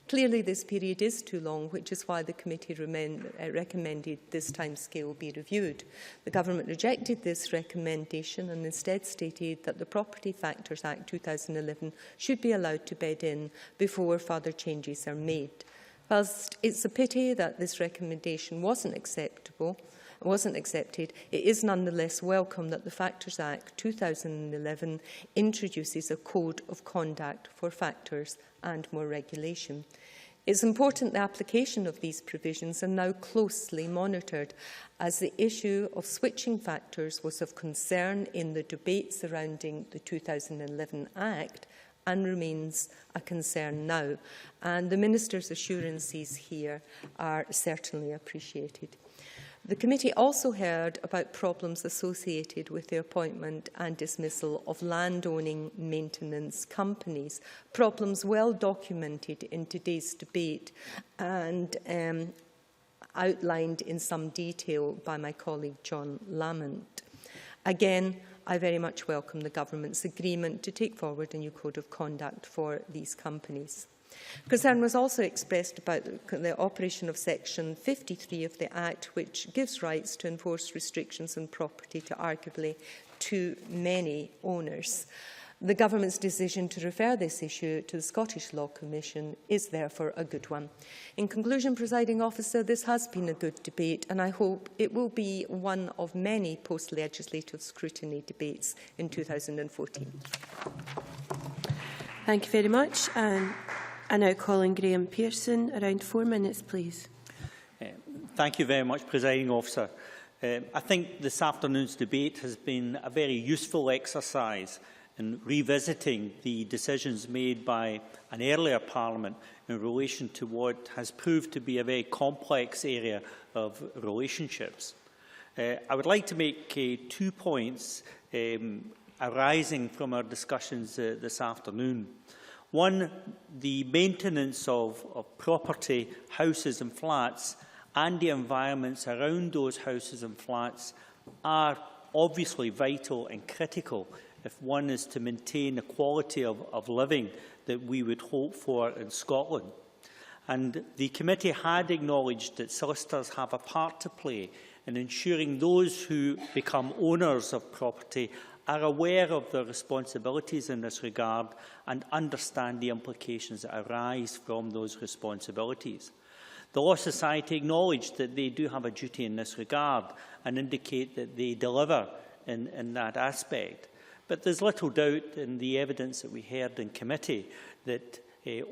Clearly, this period is too long, which is why the committee recommended this timescale be reviewed. The Government rejected this recommendation and instead stated that the Property Factors Act 2011 should be allowed to bed in before further changes are made. Whilst it's a pity that this recommendation wasn't accepted, it is nonetheless welcome that the Factors Act 2011 introduces a code of conduct for factors and more regulation. It's important the application of these provisions are now closely monitored, as the issue of switching factors was of concern in the debate surrounding the 2011 Act and remains a concern now. And the Minister's assurances here are certainly appreciated. The committee also heard about problems associated with the appointment and dismissal of landowning maintenance companies, problems well documented in today's debate and outlined in some detail by my colleague John Lamont. Again, I very much welcome the Government's agreement to take forward a new code of conduct for these companies. Concern was also expressed about the operation of Section 53 of the Act, which gives rights to enforce restrictions on property to arguably too many owners. The Government's decision to refer this issue to the Scottish Law Commission is therefore a good one. In conclusion, Presiding Officer, this has been a good debate, and I hope it will be one of many post-legislative scrutiny debates in 2014. Thank you very much. I now call on Graham Pearson. Around 4 minutes, please. Thank you very much, Presiding Officer. I think this afternoon's debate has been a very useful exercise in revisiting the decisions made by an earlier Parliament in relation to what has proved to be a very complex area of relationships. I would like to make 2 points arising from our discussions this afternoon. One, the maintenance of property, houses and flats, and the environments around those houses and flats are obviously vital and critical if one is to maintain the quality of living that we would hope for in Scotland. And the committee had acknowledged that solicitors have a part to play in ensuring those who become owners of property are aware of their responsibilities in this regard and understand the implications that arise from those responsibilities. The Law Society acknowledged that they do have a duty in this regard and indicate that they deliver in that aspect. But there's little doubt in the evidence that we heard in committee that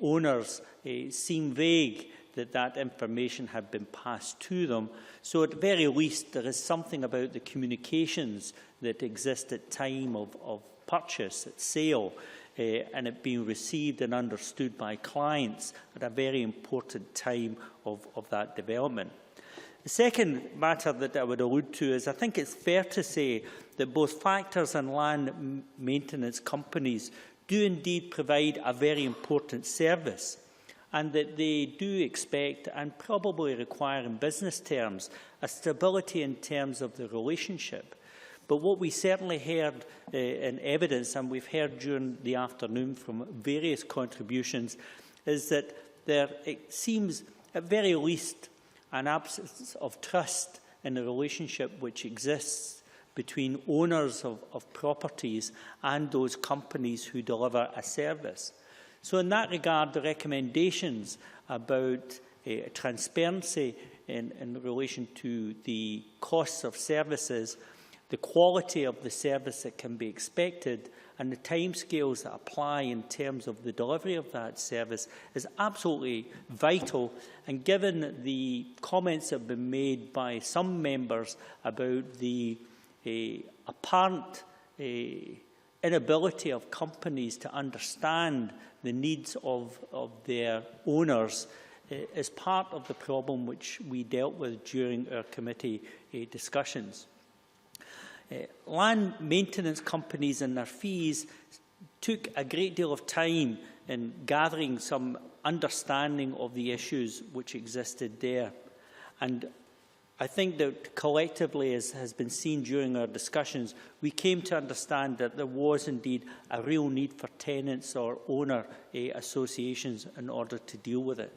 owners seem vague that information had been passed to them. So at the very least, there is something about the communications that exist at time of purchase, at sale, and it being received and understood by clients at a very important time of that development. The second matter that I would allude to is I think it's fair to say that both factors and land maintenance companies do indeed provide a very important service, and that they do expect and probably require in business terms a stability in terms of the relationship. But what we certainly heard in evidence, and we've heard during the afternoon from various contributions, is that there it seems at very least an absence of trust in the relationship which exists between owners of properties and those companies who deliver a service. So in that regard, the recommendations about transparency in relation to the costs of services, the quality of the service that can be expected, and the timescales that apply in terms of the delivery of that service is absolutely vital. And given the comments that have been made by some members about the apparent inability of companies to understand the needs of their owners, is part of the problem which we dealt with during our committee discussions. Land maintenance companies and their fees took a great deal of time in gathering some understanding of the issues which existed there. And I think that collectively, as has been seen during our discussions, we came to understand that there was indeed a real need for tenants or owner associations in order to deal with it.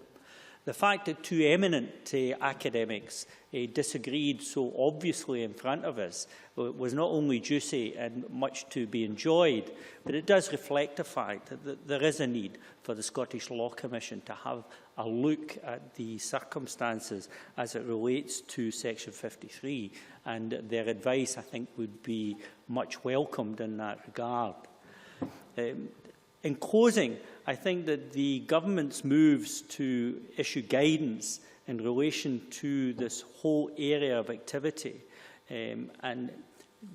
The fact that two eminent academics disagreed so obviously in front of us was not only juicy and much to be enjoyed, but it does reflect the fact that there is a need for the Scottish Law Commission to have a look at the circumstances as it relates to Section 53, and their advice, I think, would be much welcomed in that regard. In closing, I think that the government's moves to issue guidance in relation to this whole area of activity and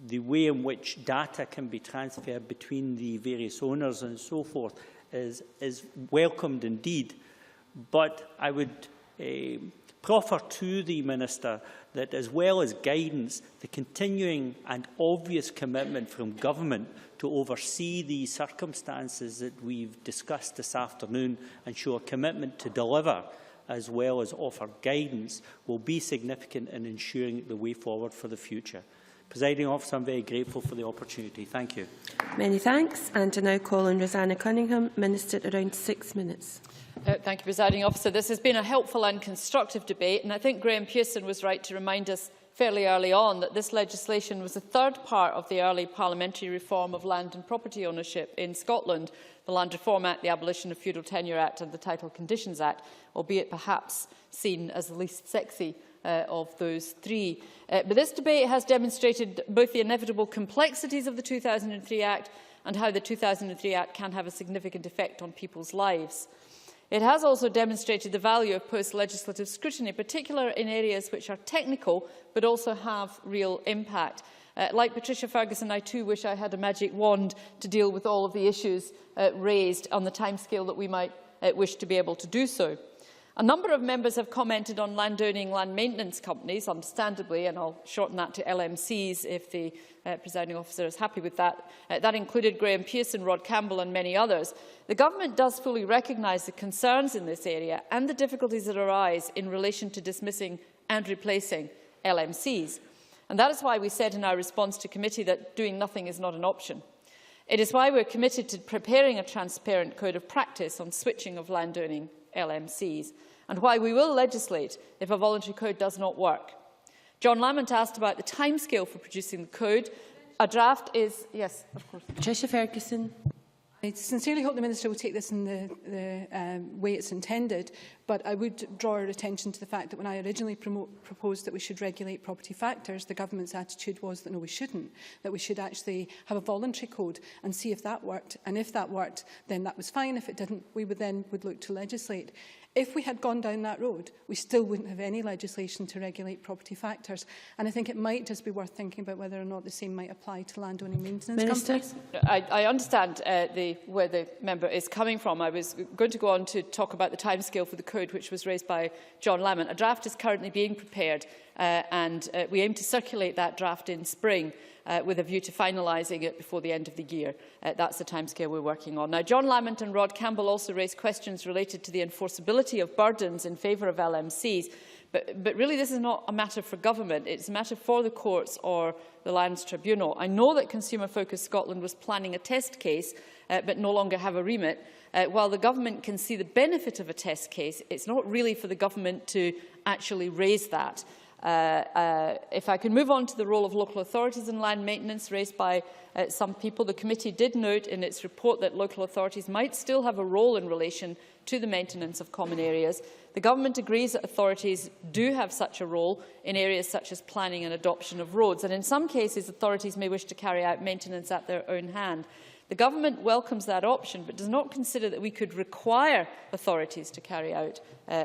the way in which data can be transferred between the various owners and so forth is welcomed indeed. But I would proffer to the Minister that, as well as guidance, the continuing and obvious commitment from government to oversee the circumstances that we've discussed this afternoon and show a commitment to deliver, as well as offer guidance, will be significant in ensuring the way forward for the future. Presiding Officer, I'm very grateful for the opportunity. Thank you. Many thanks. And I now call on Rosanna Cunningham, Minister, around 6 minutes. Thank you, Presiding Officer. This has been a helpful and constructive debate, and I think Graham Pearson was right to remind us fairly early on that this legislation was the third part of the early parliamentary reform of land and property ownership in Scotland: the Land Reform Act, the Abolition of Feudal Tenure Act and the Title Conditions Act, albeit perhaps seen as the least sexy of those three. But this debate has demonstrated both the inevitable complexities of the 2003 Act and how the 2003 Act can have a significant effect on people's lives. It has also demonstrated the value of post-legislative scrutiny, particularly in areas which are technical but also have real impact. Like Patricia Ferguson, I too wish I had a magic wand to deal with all of the issues raised on the timescale that we might wish to be able to do so. A number of members have commented on landowning land maintenance companies, understandably, and I'll shorten that to LMCs if the presiding officer is happy with that. That included Graham Pearson, Rod Campbell and many others. The government does fully recognise the concerns in this area and the difficulties that arise in relation to dismissing and replacing LMCs. And that is why we said in our response to committee that doing nothing is not an option. It is why we're committed to preparing a transparent code of practice on switching of landowning LMCs, and why we will legislate if a voluntary code does not work. John Lamont asked about the timescale for producing the code. A draft is... Yes, of course. Patricia Ferguson. I sincerely hope the Minister will take this in the way it's intended, but I would draw our attention to the fact that when I originally proposed that we should regulate property factors, the government's attitude was that no, we shouldn't, that we should actually have a voluntary code and see if that worked. And if that worked, then that was fine. If it didn't, we would look to legislate. If we had gone down that road, we still wouldn't have any legislation to regulate property factors. And I think it might just be worth thinking about whether or not the same might apply to landowning maintenance companies. I understand where the member is coming from. I was going to go on to talk about the timescale for the code, which was raised by John Lamont. A draft is currently being prepared, and we aim to circulate that draft in spring, with a view to finalising it before the end of the year. That's the timescale we're working on. Now, John Lamont and Rod Campbell also raised questions related to the enforceability of burdens in favour of LMCs. But really, this is not a matter for government. It's a matter for the courts or the Lands Tribunal. I know that Consumer Focus Scotland was planning a test case, but no longer have a remit. While the government can see the benefit of a test case, it's not really for the government to actually raise that. If I can move on to the role of local authorities in land maintenance raised by some people, the committee did note in its report that local authorities might still have a role in relation to the maintenance of common areas. The Government agrees that authorities do have such a role in areas such as planning and adoption of roads, and in some cases authorities may wish to carry out maintenance at their own hand. The Government welcomes that option, but does not consider that we could require authorities to carry out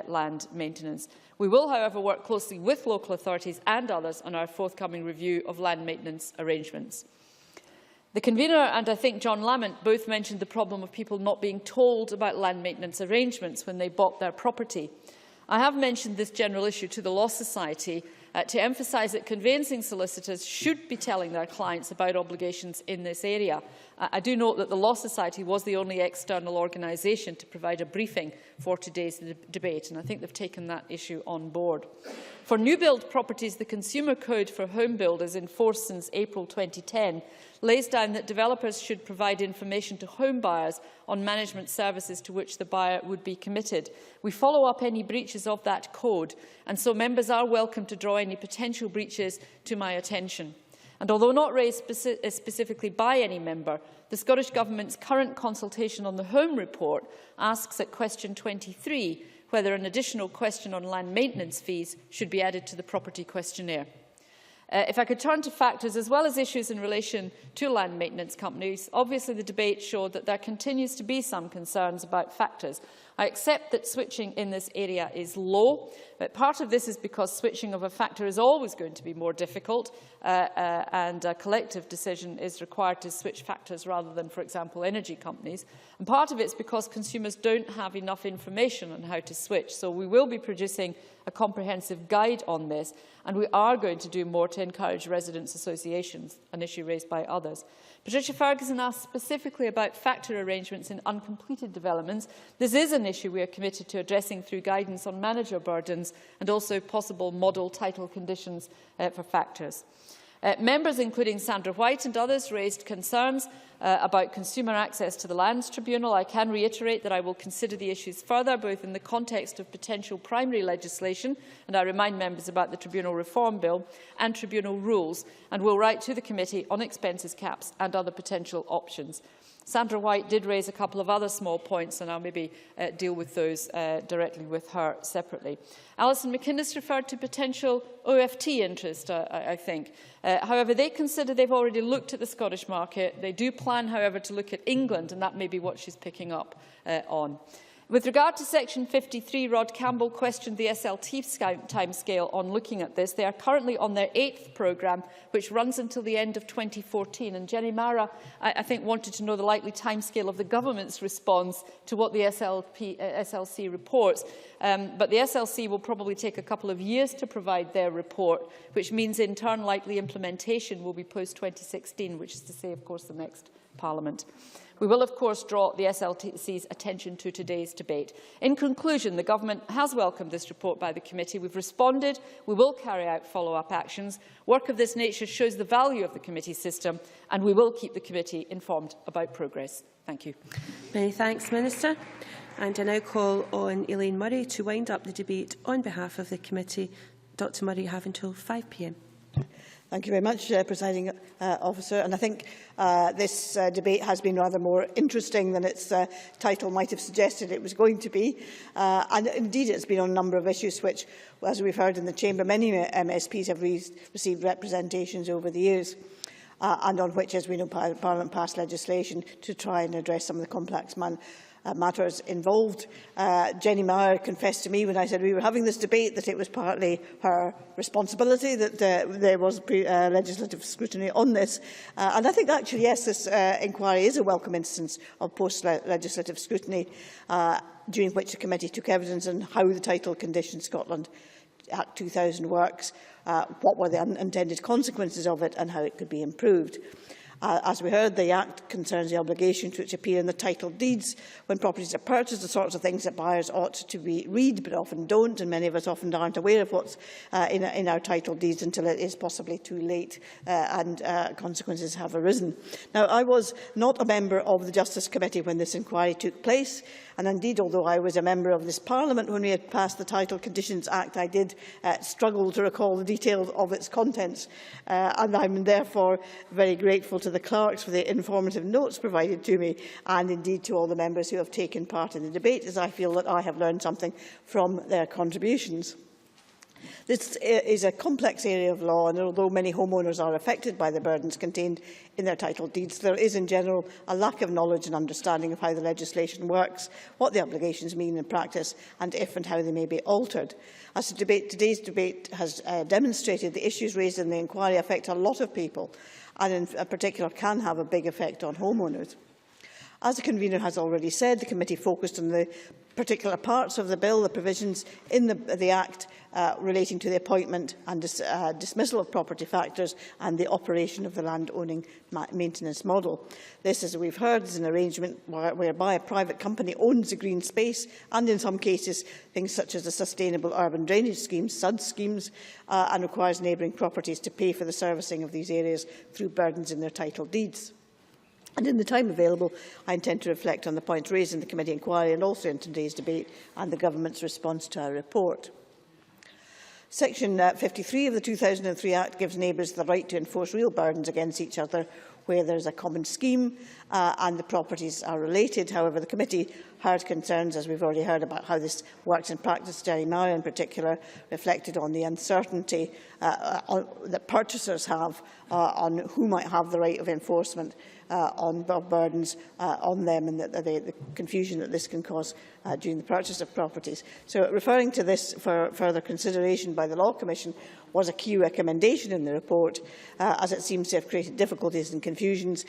land maintenance. We will, however, work closely with local authorities and others on our forthcoming review of land maintenance arrangements. The convener and I think John Lamont both mentioned the problem of people not being told about land maintenance arrangements when they bought their property. I have mentioned this general issue to the Law Society to emphasise that conveyancing solicitors should be telling their clients about obligations in this area. I do note that the Law Society was the only external organisation to provide a briefing for today's debate, and I think they've taken that issue on board. For new build properties, the Consumer Code for home builders, in force since April 2010, lays down that developers should provide information to home buyers on management services to which the buyer would be committed. We follow up any breaches of that code, and so members are welcome to draw any potential breaches to my attention. And although not raised specifically by any member, the Scottish Government's current consultation on the Home Report asks at question 23 whether an additional question on land maintenance fees should be added to the property questionnaire. If I could turn to factors as well as issues in relation to land maintenance companies, obviously the debate showed that there continues to be some concerns about factors. I accept that switching in this area is low, but part of this is because switching of a factor is always going to be more difficult and a collective decision is required to switch factors rather than, for example, energy companies. And part of it is because consumers don't have enough information on how to switch. So we will be producing a comprehensive guide on this, and we are going to do more to encourage residents' associations, an issue raised by others. Patricia Ferguson asked specifically about factor arrangements in uncompleted developments. This is an issue we are committed to addressing through guidance on manager burdens and also possible model title conditions for factors. Members, including Sandra White and others, raised concerns about consumer access to the Lands Tribunal. I can reiterate that I will consider the issues further, both in the context of potential primary legislation, and I remind members about the Tribunal Reform Bill, and Tribunal rules, and will write to the Committee on expenses caps and other potential options. Sandra White did raise a couple of other small points, and I'll maybe deal with those directly with her separately. Alison McInnes referred to potential OFT interest, I think. However, they consider they've already looked at the Scottish market. They do plan, however, to look at England, and that may be what she's picking up on. With regard to Section 53, Rod Campbell questioned the SLT timescale on looking at this. They are currently on their 8th programme, which runs until the end of 2014. And Jenny Mara, I think, wanted to know the likely timescale of the government's response to what the SLC reports. But the SLC will probably take a couple of years to provide their report, which means in turn likely implementation will be post-2016, which is to say, of course, the next Parliament. We will, of course, draw the SLTC's attention to today's debate. In conclusion, the Government has welcomed this report by the Committee. We've responded. We will carry out follow-up actions. Work of this nature shows the value of the Committee system, and we will keep the Committee informed about progress. Thank you. Many thanks, Minister. And I now call on Elaine Murray to wind up the debate on behalf of the Committee. Dr Murray, you have until 5 p.m. Thank you very much, Presiding Officer. And I think this debate has been rather more interesting than its title might have suggested it was going to be. And indeed, it's been on a number of issues which, as we've heard in the Chamber, many MSPs have received representations over the years. And on which, as we know, Parliament passed legislation to try and address some of the complex matters involved. Jenny Mara confessed to me when I said we were having this debate that it was partly her responsibility that there was legislative scrutiny on this. And I think actually, yes, this inquiry is a welcome instance of post-legislative scrutiny, during which the committee took evidence on how the Title Condition Scotland Act 2000 works, what were the unintended consequences of it and how it could be improved. As we heard, the Act concerns the obligations which appear in the title deeds when properties are purchased, the sorts of things that buyers ought to read but often don't, and many of us often aren't aware of what's in our title deeds until it is possibly too late and consequences have arisen. Now, I was not a member of the Justice Committee when this inquiry took place, and indeed, although I was a member of this Parliament when we had passed the Title Conditions Act, I did struggle to recall the details of its contents, and I'm therefore very grateful to the clerks for the informative notes provided to me, and indeed to all the members who have taken part in the debate, as I feel that I have learned something from their contributions. This is a complex area of law, and although many homeowners are affected by the burdens contained in their title deeds, there is in general a lack of knowledge and understanding of how the legislation works, what the obligations mean in practice, and if and how they may be altered. As today's debate has demonstrated, the issues raised in the inquiry affect a lot of people, and in particular can have a big effect on homeowners. As the convener has already said, the committee focused on the particular parts of the bill, the provisions in the Act relating to the appointment and dismissal of property factors and the operation of the land-owning maintenance model. This, as we've heard, is an arrangement whereby a private company owns the green space and, in some cases, things such as the Sustainable Urban Drainage Schemes, SUD schemes, and requires neighbouring properties to pay for the servicing of these areas through burdens in their title deeds. And in the time available, I intend to reflect on the points raised in the committee inquiry and also in today's debate and the government's response to our report. Section 53 of the 2003 Act gives neighbours the right to enforce real burdens against each other where there is a common scheme and the properties are related. However, the committee heard concerns, as we've already heard, about how this works in practice. Jerry Mara, in particular, reflected on the uncertainty that purchasers have on who might have the right of enforcement on burdens on them, and the confusion that this can cause during the purchase of properties. So, referring to this for further consideration by the Law Commission was a key recommendation in the report, as it seems to have created difficulties and confusions.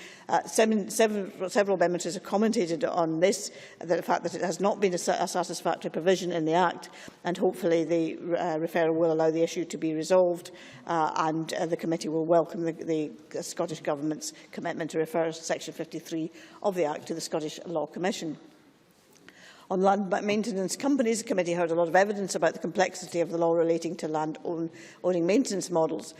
Several members have commented on this, the fact that it has not been a satisfactory provision in the Act, and hopefully the referral will allow the issue to be resolved, and the committee will welcome the Scottish Government's commitment to refer Section 53 of the Act to the Scottish Law Commission. On land maintenance companies, the committee heard a lot of evidence about the complexity of the law relating to land-owning maintenance models.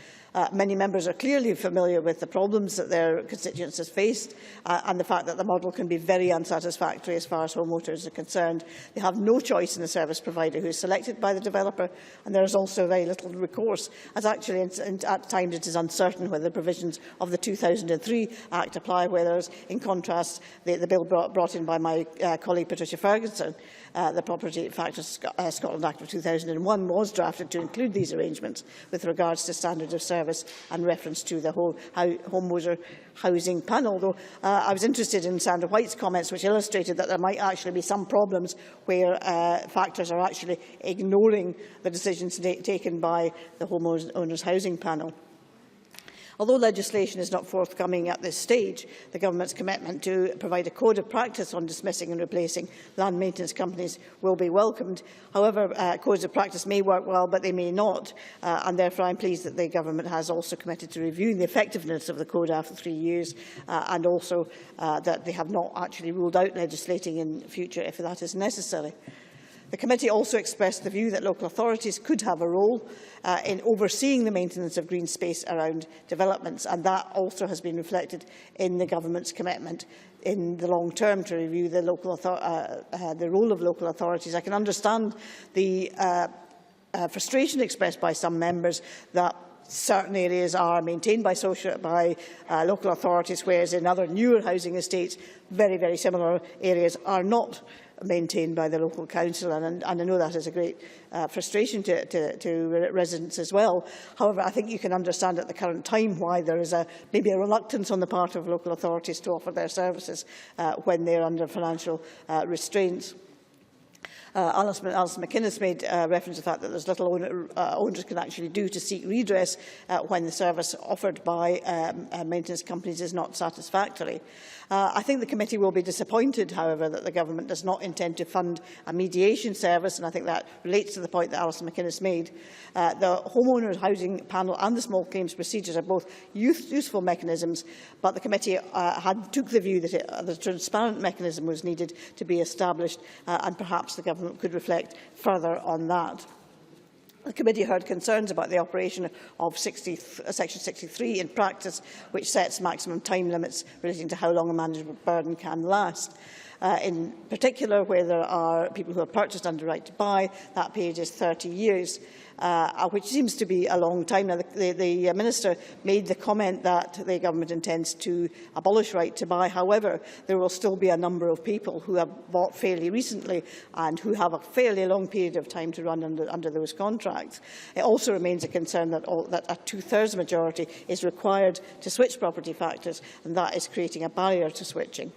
Many members are clearly familiar with the problems that their constituents have faced and the fact that the model can be very unsatisfactory as far as homeowners are concerned. They have no choice in the service provider who is selected by the developer, and there is also very little recourse, as actually at times it is uncertain whether the provisions of the 2003 Act apply, whereas in contrast the bill brought in by my colleague Patricia Ferguson, the Property Factors Scotland Act of 2001 was drafted to include these arrangements with regards to standards of service and reference to the whole homeowner housing panel. Though I was interested in Sandra White's comments, which illustrated that there might actually be some problems where factors are actually ignoring the decisions taken by the homeowners housing panel. Although legislation is not forthcoming at this stage, the Government's commitment to provide a code of practice on dismissing and replacing land maintenance companies will be welcomed. However, codes of practice may work well, but they may not, and therefore I am pleased that the Government has also committed to reviewing the effectiveness of the code after 3 years, and also that they have not actually ruled out legislating in future if that is necessary. The committee also expressed the view that local authorities could have a role in overseeing the maintenance of green space around developments, and that also has been reflected in the Government's commitment in the long term to review the role of local authorities. I can understand the frustration expressed by some members that certain areas are maintained by local authorities, whereas in other newer housing estates, very similar areas are not maintained by the local council, and I know that is a great frustration to residents as well. However, I think you can understand at the current time why there is maybe a reluctance on the part of local authorities to offer their services when they are under financial restraints. Alison McInnes made reference to the fact that there's little owners can actually do to seek redress when the service offered by maintenance companies is not satisfactory. I think the committee will be disappointed, however, that the government does not intend to fund a mediation service, and I think that relates to the point that Alison McInnes made. The Homeowners Housing Panel and the small claims procedures are both useful mechanisms, but the committee took the view that a transparent mechanism was needed to be established, and perhaps the government could reflect further on that. The committee heard concerns about the operation of Section 63 in practice, which sets maximum time limits relating to how long a management burden can last. In particular, where there are people who have purchased under right to buy, that period is 30 years, which seems to be a long time. Now, the Minister made the comment that the government intends to abolish right to buy. However, there will still be a number of people who have bought fairly recently and who have a fairly long period of time to run under those contracts. It also remains a concern that a two-thirds majority is required to switch property factors, and that is creating a barrier to switching.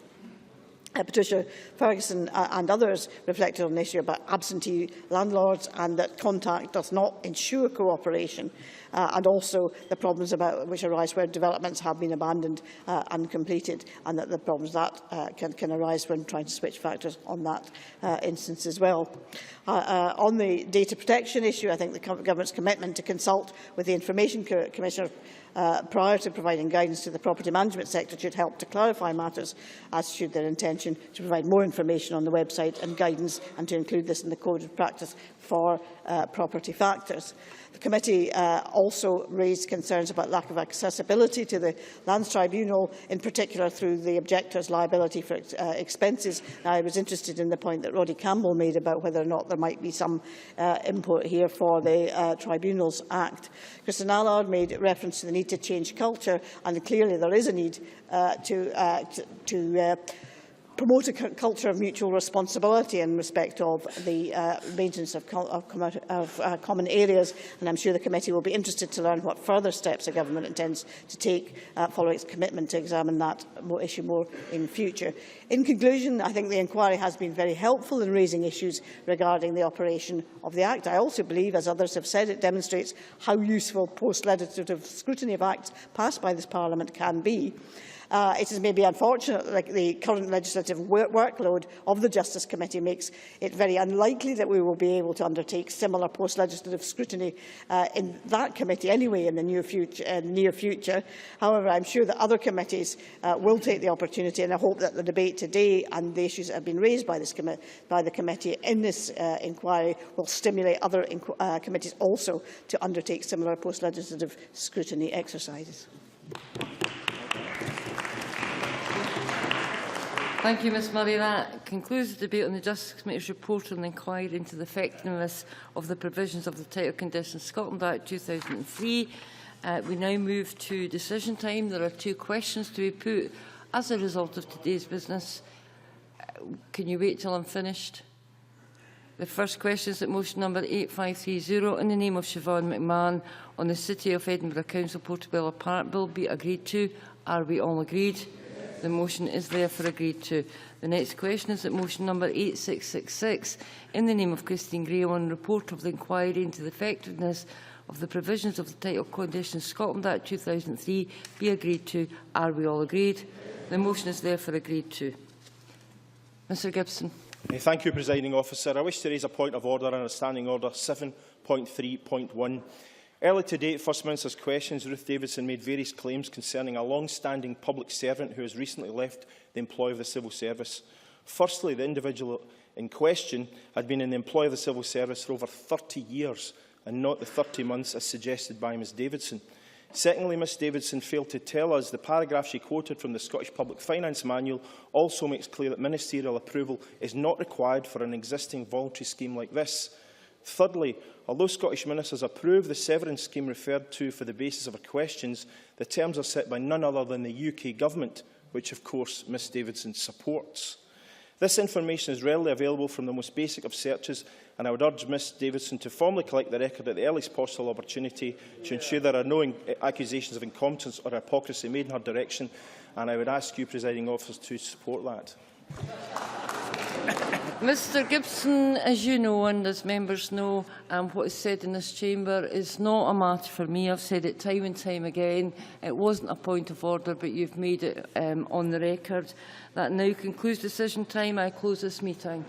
Patricia Ferguson and others reflected on the issue about absentee landlords and that contact does not ensure cooperation, and also the problems which arise where developments have been abandoned and completed, and that the problems that can arise when trying to switch factors on that instance as well. On the data protection issue, I think the government's commitment to consult with the Information Commissioner prior to providing guidance to the property management sector should help to clarify matters, as should their intention to provide more information on the website and guidance, and to include this in the Code of Practice for property factors. The committee also raised concerns about lack of accessibility to the Lands Tribunal, in particular through the objector's liability for expenses. Now, I was interested in the point that Roddy Campbell made about whether or not there might be some input here for the Tribunals Act. Kristen Allard made reference to the need to change culture, and clearly there is a need to promote a culture of mutual responsibility in respect of the maintenance of common areas, and I'm sure the committee will be interested to learn what further steps the government intends to take following its commitment to examine that issue more in future. In conclusion, I think the inquiry has been very helpful in raising issues regarding the operation of the Act. I also believe, as others have said, it demonstrates how useful post-legislative scrutiny of acts passed by this Parliament can be. It is maybe unfortunate that the current legislative workload of the Justice Committee makes it very unlikely that we will be able to undertake similar post-legislative scrutiny in that committee anyway in the near future. However, I am sure that other committees will take the opportunity, and I hope that the debate today and the issues that have been raised by the committee in this inquiry will stimulate other committees also to undertake similar post-legislative scrutiny exercises. Thank you, Ms Murray. That concludes the debate on the Justice Committee's report on the inquiry into the effectiveness of the provisions of the Title Conditions Scotland Act 2003. We now move to decision time. There are 2 questions to be put as a result of today's business. Can you wait till I'm finished? The first question is that motion number 8530 in the name of Siobhan McMahon on the City of Edinburgh Council Portobello-Park Bill be agreed to. Are we all agreed? The motion is therefore agreed to. The next question is that motion number 8666 in the name of Christine Graham on report of the inquiry into the effectiveness of the provisions of the Title Conditions Scotland Act 2003 be agreed to. Are we all agreed? The motion is therefore agreed to. Mr Gibson. Thank you, Presiding Officer. I wish to raise a point of order under Standing Order 7.3.1. Early to date, First Minister's questions, Ruth Davidson made various claims concerning a long-standing public servant who has recently left the employ of the civil service. Firstly, the individual in question had been in the employ of the civil service for over 30 years and not the 30 months as suggested by Ms Davidson. Secondly, Ms Davidson failed to tell us the paragraph she quoted from the Scottish Public Finance Manual also makes clear that ministerial approval is not required for an existing voluntary scheme like this. Thirdly, although Scottish ministers approve the severance scheme referred to for the basis of our questions, the terms are set by none other than the UK Government, which of course Ms Davidson supports. This information is readily available from the most basic of searches, and I would urge Ms Davidson to formally collect the record at the earliest possible opportunity to ensure there are no accusations of incompetence or hypocrisy made in her direction, and I would ask you, Presiding Officers, to support that. Mr Gibson, as you know and as members know, what is said in this chamber is not a matter for me. I've said it time and time again. It wasn't a point of order, but you've made it on the record. That now concludes decision time. I close this meeting.